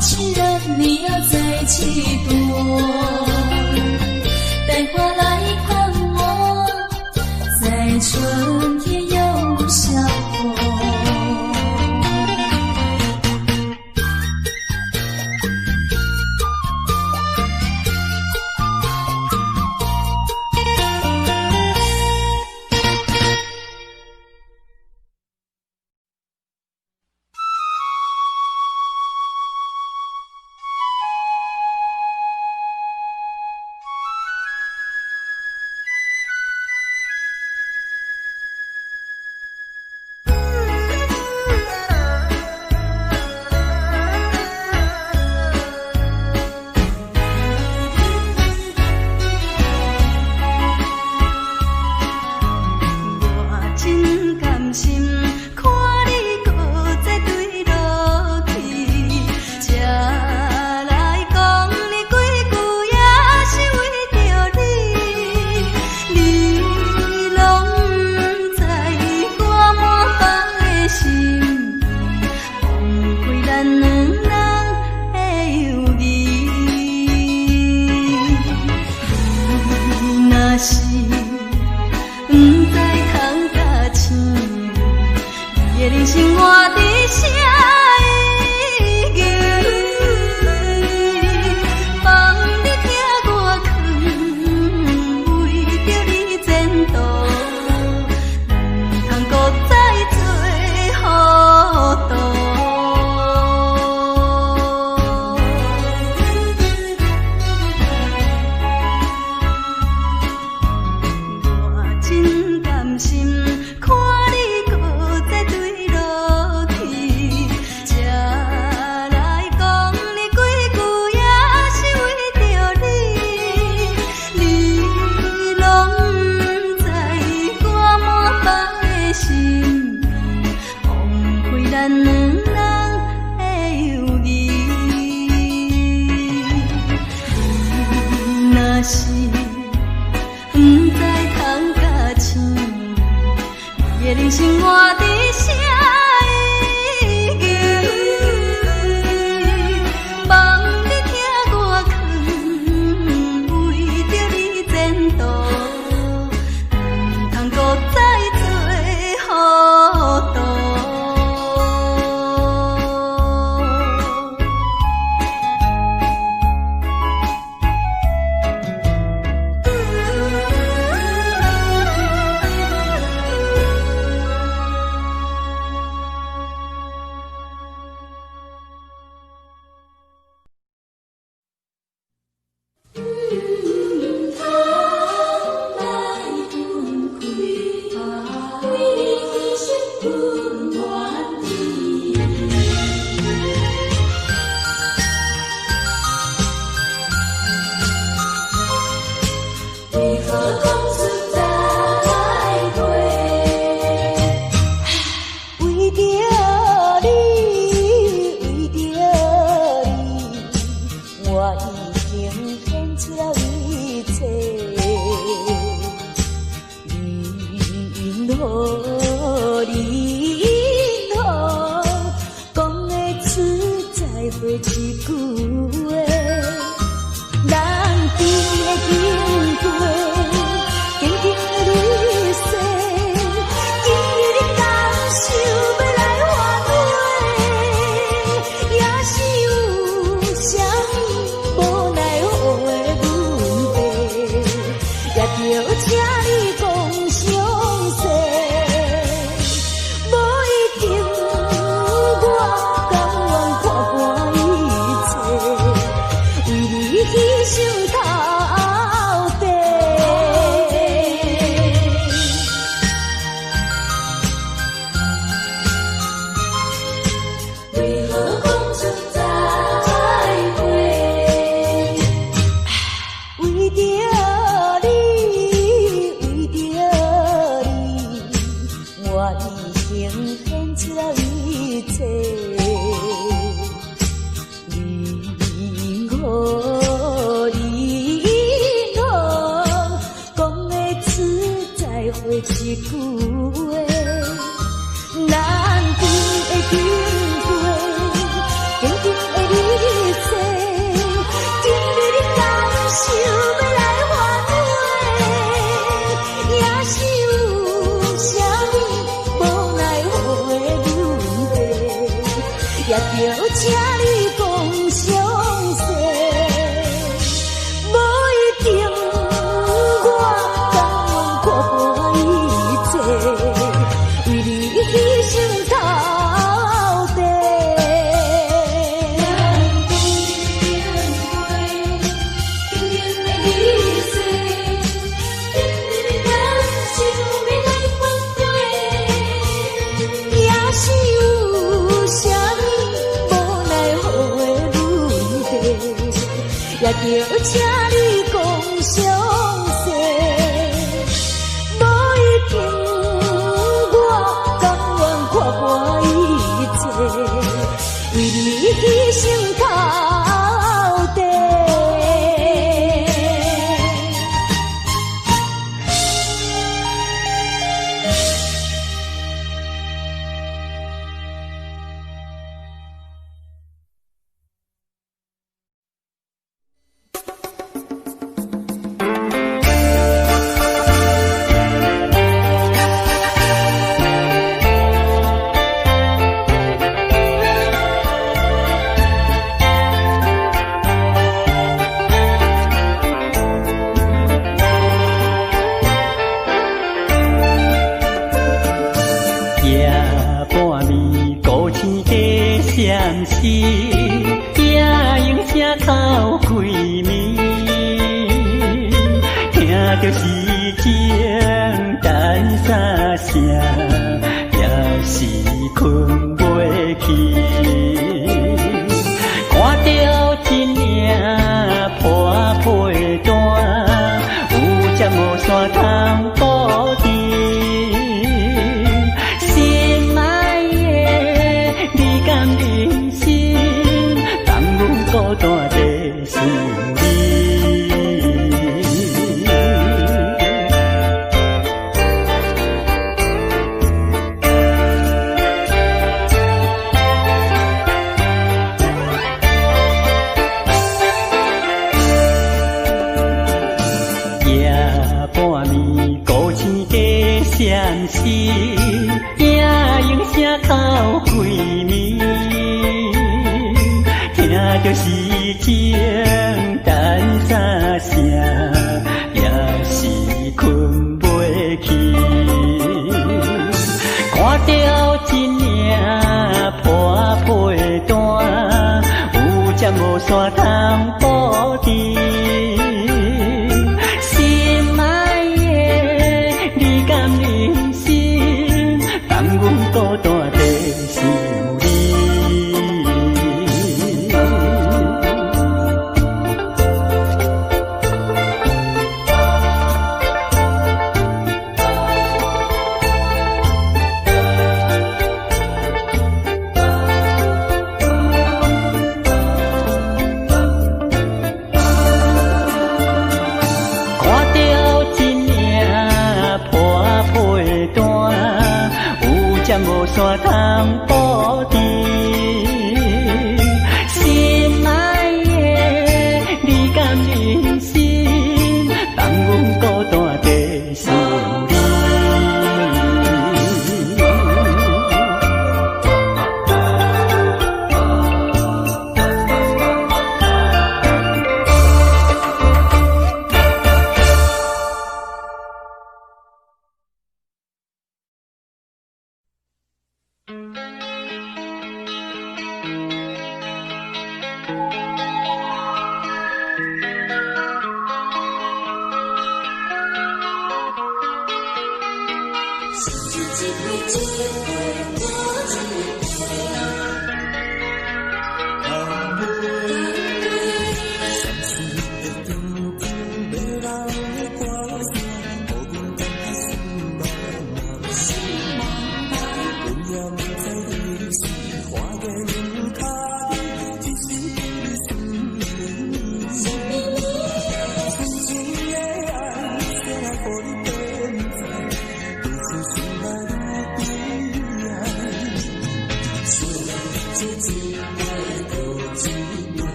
情人你要再几多？带花来看我，在春天又相逢。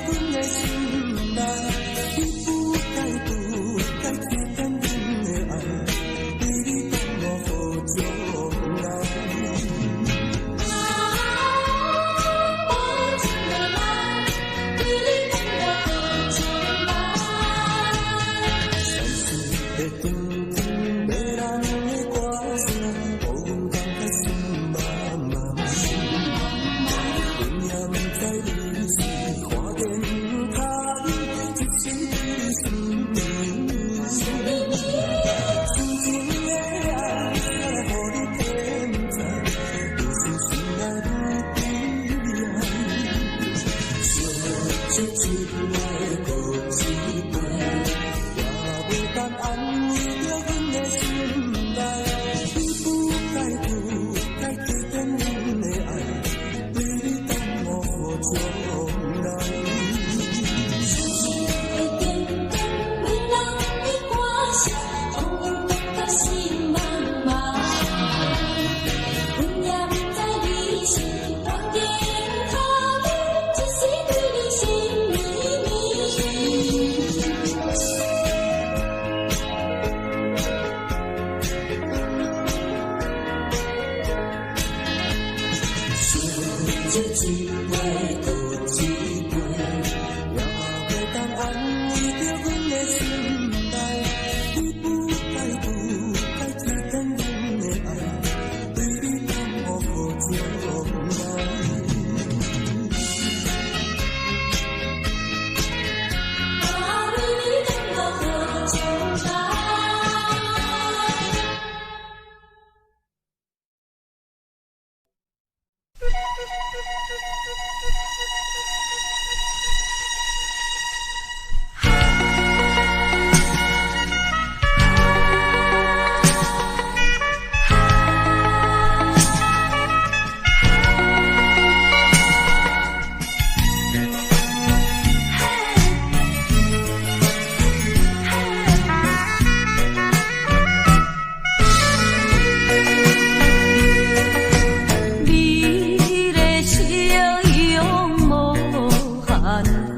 阮的心内，你不该替咱的爱，为你当我好将来。我情的爱，为你当我好将来。山水的长长，迷人的歌声，予阮感觉心茫茫。永远在你是花间他一心心。纯情的爱，予你添在，有心心爱如悲哀。相聚一回，过一回，也袂当安慰着阮的心内。你不该替咱的爱，为你当我好将来。的点点迷人的歌声，予阮感觉心茫茫。阮也不知你是环境他的，只是对你心绵绵。相聚一回，过一回，也袂当安慰着阮的心内。你不该替咱的爱，为你当我好将来。为你当我好将来。你的笑容无限好，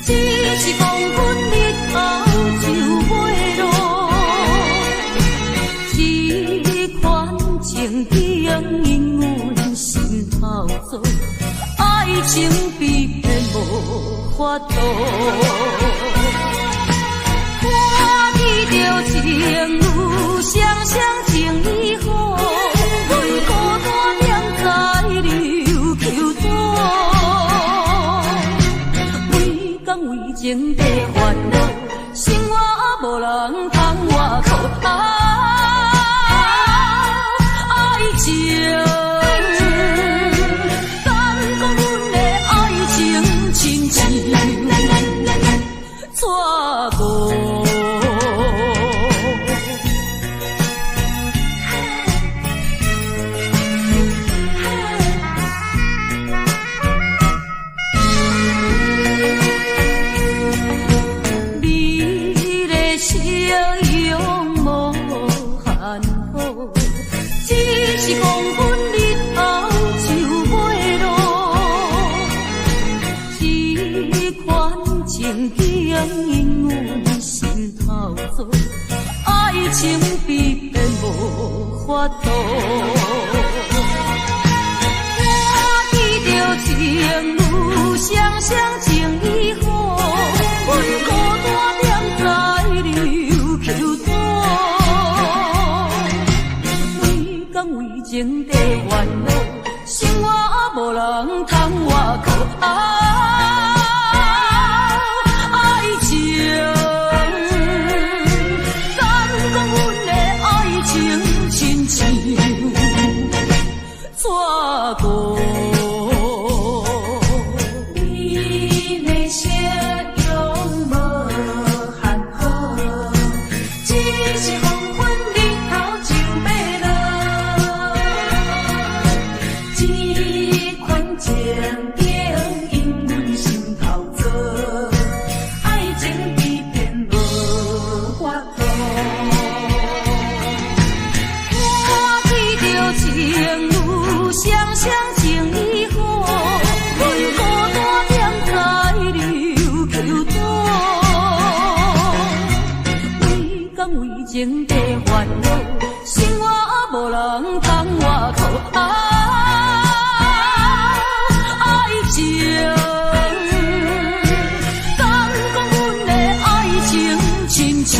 只是讲阮日后就袂落。这款情景因阮心头做，爱情比骗无法度。看见着情路双双情意好，阮孤单踮在流求带。每天为情地烦恼，生活无人通外靠。爱情，敢讲阮的爱情亲像错过。你的笑容无限好，只是讲阮日后就袂落。这款情景因阮心头做，爱情比骗无法度。看见着情路双双情意好，阮孤单踮在流求带。每天为情地烦恼，生活无人通外靠。爱情，敢讲阮的爱情亲像情的烦恼，生活无人通外靠。爱情，敢讲阮的爱情亲像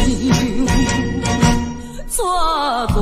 错过。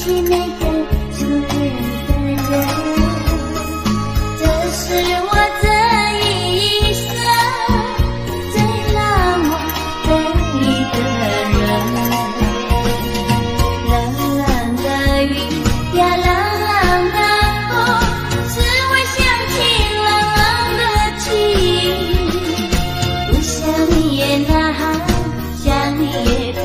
起那个初恋的人，这是我这一生最难忘的一个人。冷冷的雨呀，冷冷的风，使我想起冷冷的情。不想你也呐喊，想你也痛。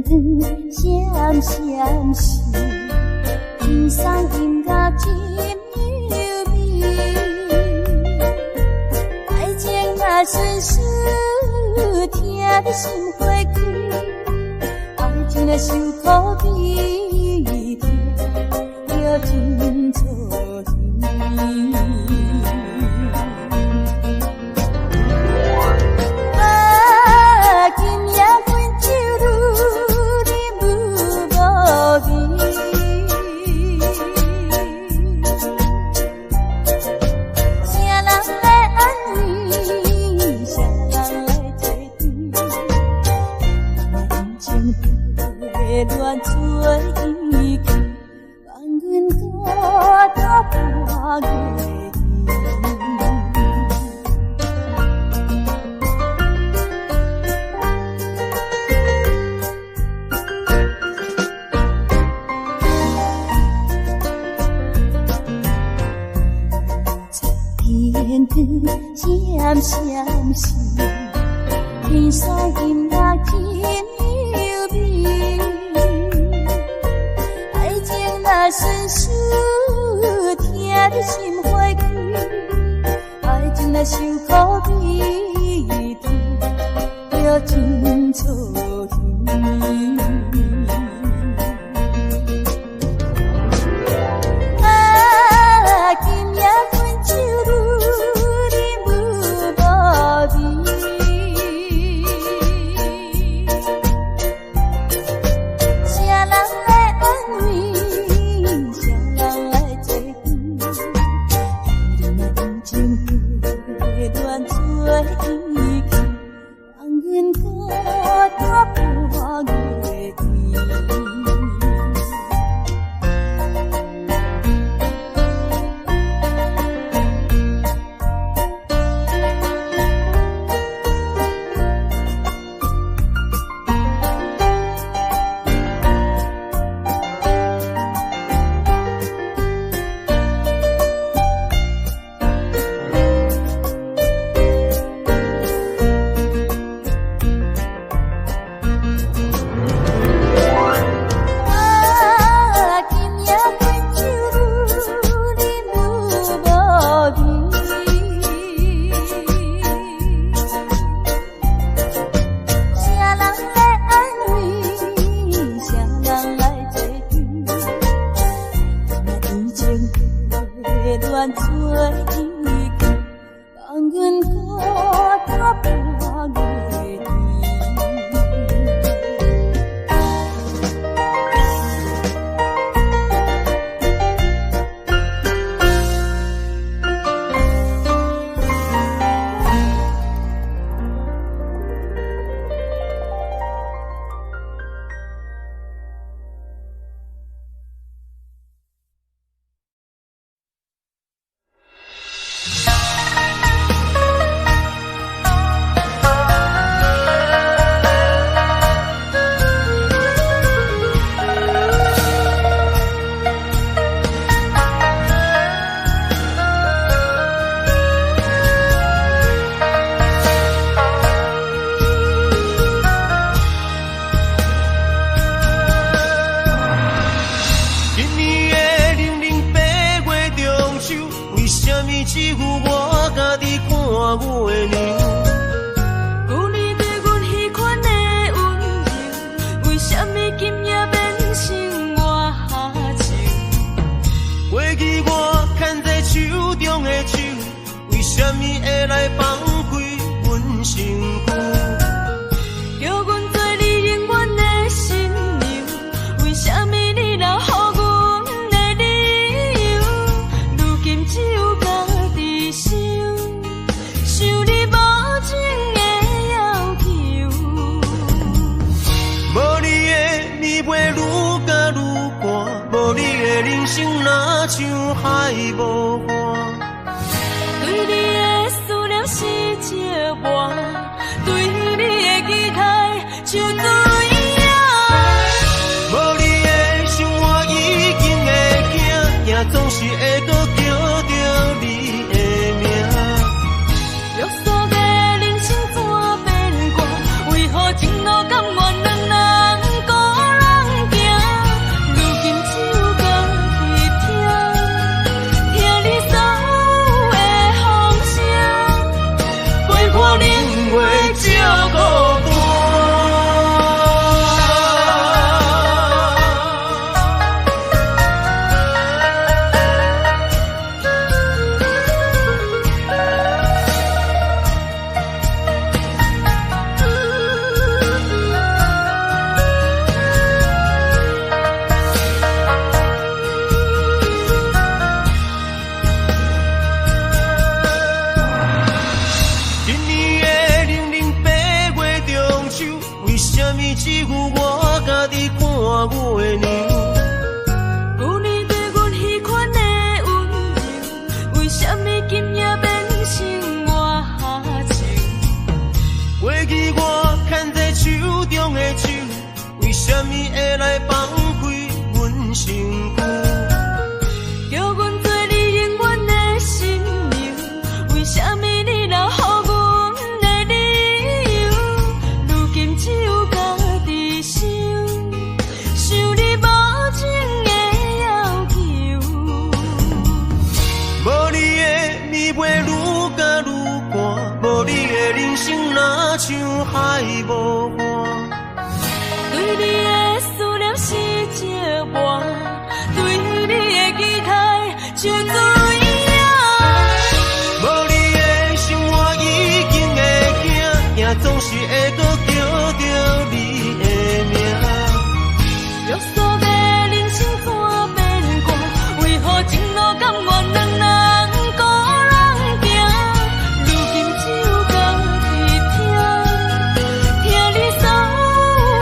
闪闪时，天上音乐真柔美。爱情若纯属听得心花开，爱情若受苦悲痛，要真错意。乱做意见，望阮孤单破月天光闪闪时，天上音乐真柔美。纯属听得心花开，爱情若受苦悲痛，要真错意。啊，今夜阮酒愈饮愈无味，谁人来安慰？乱做意见，望阮孤单破月天。乱做意见，望阮孤单破月天。只有我家己看月亮。有你对阮迄款的温柔，为什么今夜变成我下手？过去我牵在手中的手，为什么会来放开阮身躯？叫阮做你永远的新娘，为什么你留予阮的理由？如今只有家己想，想你无情的要求。无你的暝袂愈加愈寒，无你的人生若像海无岸。对你的思念是一晚，对你的期待像水影。无你的想我已经会惊，惊总是会搁叫着你的名。约束的人生怎变卦？为何情路甘愿两人孤为只有我家己看我的娘。旧年对阮迄款的温柔，为什么今夜变成我下情？过去我牵在手中的手，为什么会来放开阮身躯？叫阮做你永远的新娘，为什么你留予阮的理由？如今只有家己想，想你无情的要求。无你的暝袂愈加愈寒，无你的人生若像海无岸。对你的思念是石磨，对你的期待像水影。无你的生活已经会惊，惊总是会搁叫着你的名。约束的人生怎变卦？为何前路甘愿两人孤人行？如今只有家己听，听你所有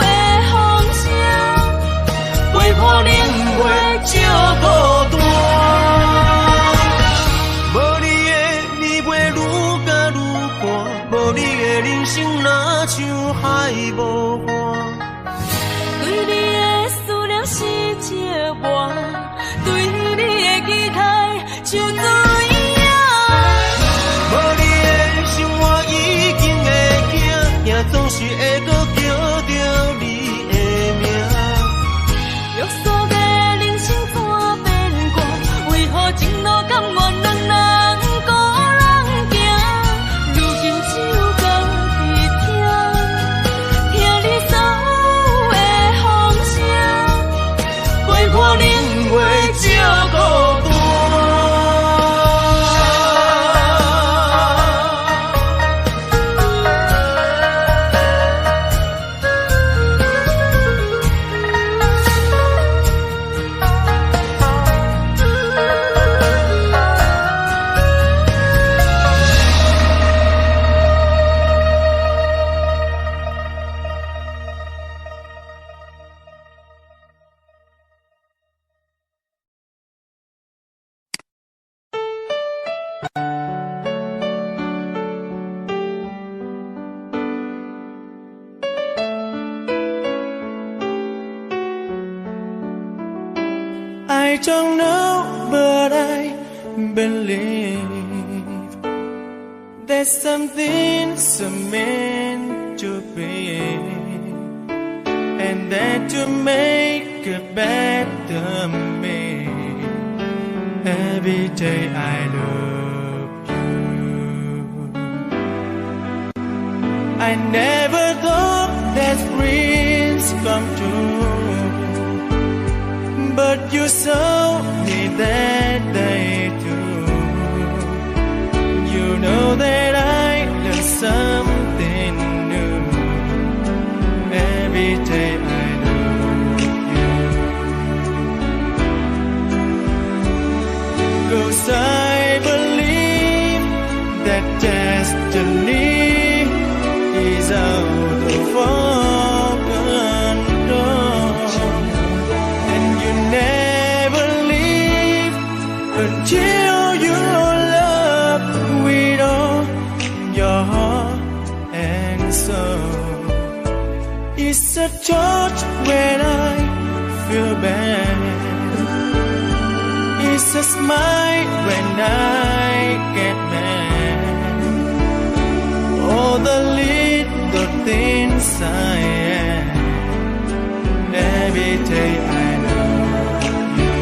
的风声，陪伴冷月照孤单。无你的暝袂愈加愈寒，无你的人生若像海无岸。对你的思念是石磨，对你的期待像水影。无你的生活已经会惊，惊总是会搁叫着你的名。约束的人生怎变卦？为何前路甘愿两人孤人行？如今只有家己听，听你所有的风声，陪伴冷月照孤单。I don't know, but I believe there's something so meant to be, and that to make a better me. Every day I love you. I never thought that dreams come true, but you saw me that day too. You know that I learned something new. Every day I love you. 'Cause I believe that destiny is out of our control, and you never leave until you love with all your heart and soul. It's a touch when I feel bad, it's a smile when I get mad. All the little things I am, every day I love you.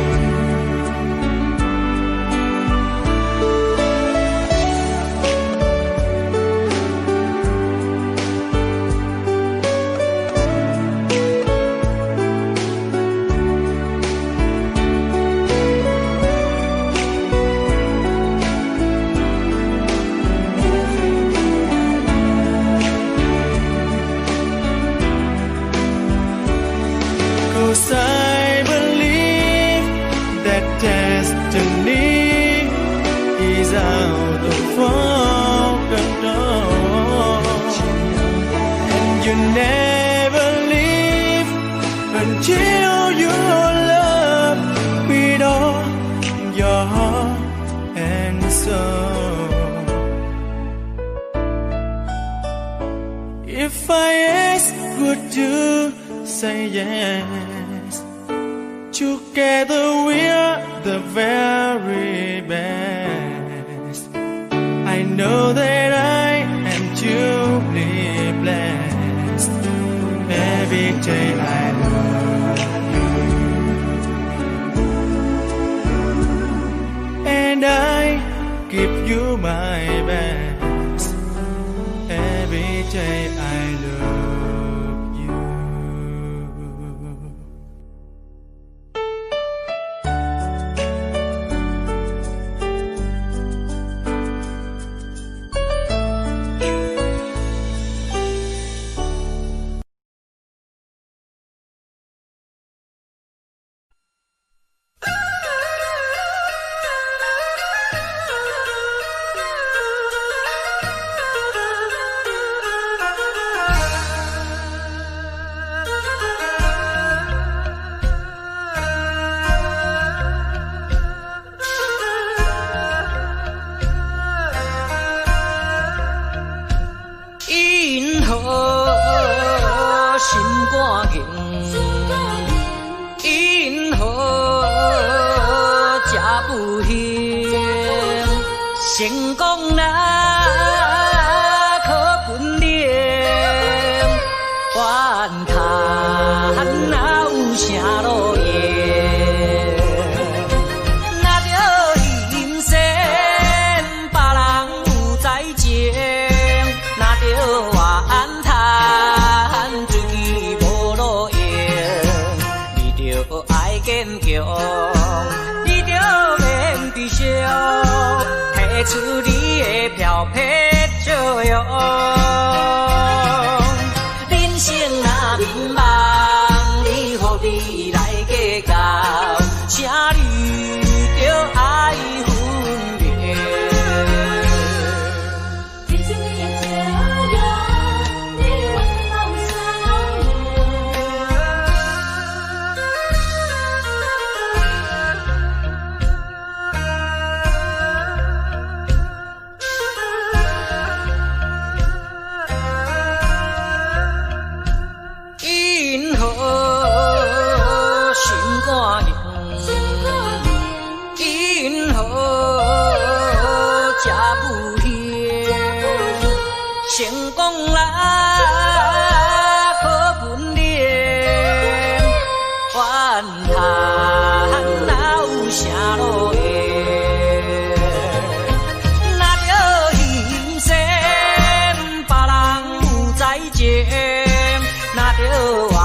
I ask, would you say yes? Together we're the very best. I know that I am truly blessed. Every day I love you, and I give you my best. Every day I love you.成功若可本领，怨叹哪有啥路用？若着人生别人有在情，若着怨叹自己无路用，你着爱坚强。出你的漂泊笑容，人生若迷茫，你何必来计较？请你着爱分明。人生的笑容，你愿放成功若可本领，怨叹哪有啥路用？若着人生别人有在情，若着我。